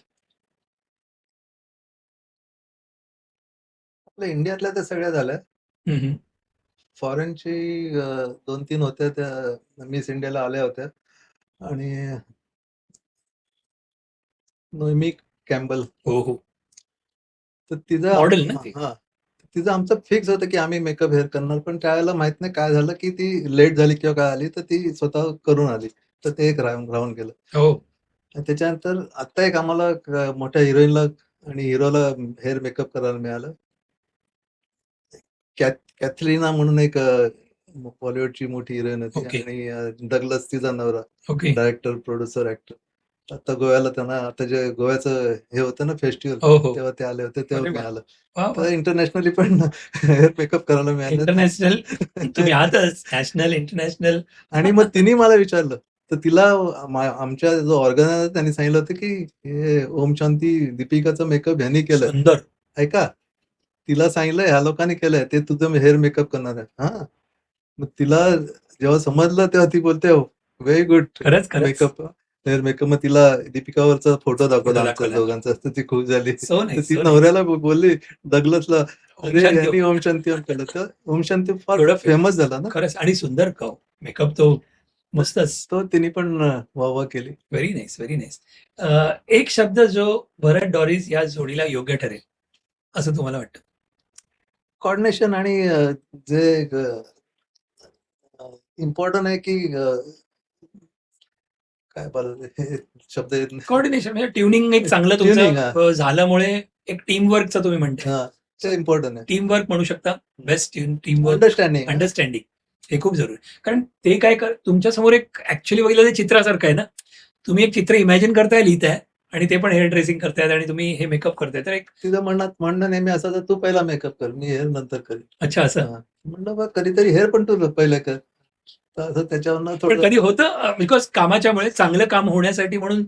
[SPEAKER 2] आपल्या इंडियातल्या तर सगळ्या झाल्या.
[SPEAKER 1] हम्म, हम्म.
[SPEAKER 2] फॉरेनची 2-3 होत्या त्या मिस इंडियाला आल्या होत्या आणि नोएमी कॅम्पबेल
[SPEAKER 1] हो हो.
[SPEAKER 2] तर तिचं
[SPEAKER 1] मॉडेल ना ती.
[SPEAKER 2] हां. तिचं आमचं फिक्स होतं की आम्ही मेकअप हेअर करणार. पण त्यावेळेला माहीत नाही काय झालं की ती लेट झाली किंवा काय आली, तर ती स्वतः करून आली. तर ते एक राहून गेलं.
[SPEAKER 1] हो.
[SPEAKER 2] आणि त्याच्यानंतर आत्ता एक आम्हाला मोठ्या हिरोईनला आणि हिरोला हेअर मेकअप करायला मिळालं. कॅथरीना म्हणून एक बॉलिवूडची मोठी हिरोईन होती
[SPEAKER 1] ओके.
[SPEAKER 2] आणि डगलस तिचा नवरा.
[SPEAKER 1] ओके.
[SPEAKER 2] Director, producer, actor. आता गोव्याला त्यांना आता जे गोव्याचं हे होतं ना फेस्टिव्हल,
[SPEAKER 1] हो हो.
[SPEAKER 2] तेव्हा ते आले होते, तेव्हा
[SPEAKER 1] अरे वा
[SPEAKER 2] मिळालं.
[SPEAKER 1] वा
[SPEAKER 2] तर
[SPEAKER 1] वा.
[SPEAKER 2] इंटरनॅशनली पण हेअर मेकअप करायला मिळालं.
[SPEAKER 1] इंटरनॅशनल तुम्ही आहातच, नॅशनल इंटरनॅशनल.
[SPEAKER 2] आणि मग तिने मला विचारलं, तर तिला आमच्या जो ऑर्गनायझर त्यांनी सांगितलं होतं, की हे ओम शांती दीपिकाचा मेकअप ह्यांनी केलाय.
[SPEAKER 1] सुंदर.
[SPEAKER 2] ऐका, तिला सांगितलं ह्या लोकांनी केलंय, ते तुझं हेअर मेकअप करणार आहे. हां. मग तिला जेव्हा समजलं तेव्हा ती बोलते, व्हेरी गुड
[SPEAKER 1] खरंच खरंच.
[SPEAKER 2] Makeup, hair makeup. मग तिला दीपिकावरचा फोटो दाखवला
[SPEAKER 1] फोटो
[SPEAKER 2] आमच्या
[SPEAKER 1] दाखवला.
[SPEAKER 2] दोघांचा, तर ती खुश झाली.
[SPEAKER 1] सो
[SPEAKER 2] तर
[SPEAKER 1] नाईस
[SPEAKER 2] ती
[SPEAKER 1] सो नाईस.
[SPEAKER 2] नवऱ्याला बोलली डगलसला,
[SPEAKER 1] ओम
[SPEAKER 2] अरे
[SPEAKER 1] शांती
[SPEAKER 2] यांनी
[SPEAKER 1] ओम.
[SPEAKER 2] ओम शांती ओम केलं. तर ओम शांती फार
[SPEAKER 1] एवढं
[SPEAKER 2] फेमस झाला ना.
[SPEAKER 1] खरंच आणि सुंदर मेकअप तो मस्तच.
[SPEAKER 2] तो तिने पण वाह केली.
[SPEAKER 1] Very nice very nice. एक शब्द जो भरत डॉरीज या जोडीला योग्य ठरेल असं तुम्हाला वाटतं?
[SPEAKER 2] कॉर्डिनेशन आणि जे इम्पॉर्टंट आहे की काय बोलायचं हे शब्द येत नाही.
[SPEAKER 1] कोऑर्डिनेशन म्हणजे ट्युनिंग एक चांगलं
[SPEAKER 2] ट्युनिंग
[SPEAKER 1] तुमचं झाल्यामुळे एक टीम वर्कचं तुम्ही म्हणताय.
[SPEAKER 2] ते इम्पॉर्टंट आहे.
[SPEAKER 1] टीम वर्क म्हणू शकता. Best team work.
[SPEAKER 2] Understanding.
[SPEAKER 1] Understanding हे खूप जरुरी आहे. कारण ते काय तुमच्यासमोर एक ॲक्चुअली बघितलं ते चित्रासारखं आहे ना. तुम्ही एक चित्र इमॅजिन करताय, लिहिताय आणि ते पण हेअर ड्रेसिंग करतायत आणि तुम्ही हे मेकअप करताय. तर एक
[SPEAKER 2] तिचं म्हणणं नेहमी असं, तर तू पहिला मेकअप कर, मी हेअर नंतर करेन.
[SPEAKER 1] अच्छा असं.
[SPEAKER 2] म्हणलं बघ कधीतरी हेअर पण तू पहिले कर. तर असं त्याच्यावरनं
[SPEAKER 1] पण
[SPEAKER 2] थोडं
[SPEAKER 1] कधी होतं बिकॉज कामाच्यामुळे चांगलं काम होण्यासाठी म्हणून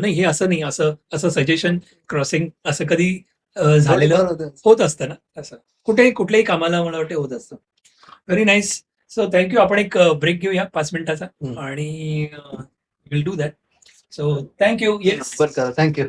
[SPEAKER 1] नाही हे असं नाही, असं असं सजेशन क्रॉसिंग असं कधी झालेलं
[SPEAKER 2] थोडंफार होतं.
[SPEAKER 1] होत असतं ना असं. कुठल्याही कामाला मला वाटतं होत असतं. Very nice. So thank you. आपण एक ब्रेक घेऊया 5 मिनिटाचा आणि will do that. So thank you. Yes.
[SPEAKER 2] बरं करा. थँक्यू.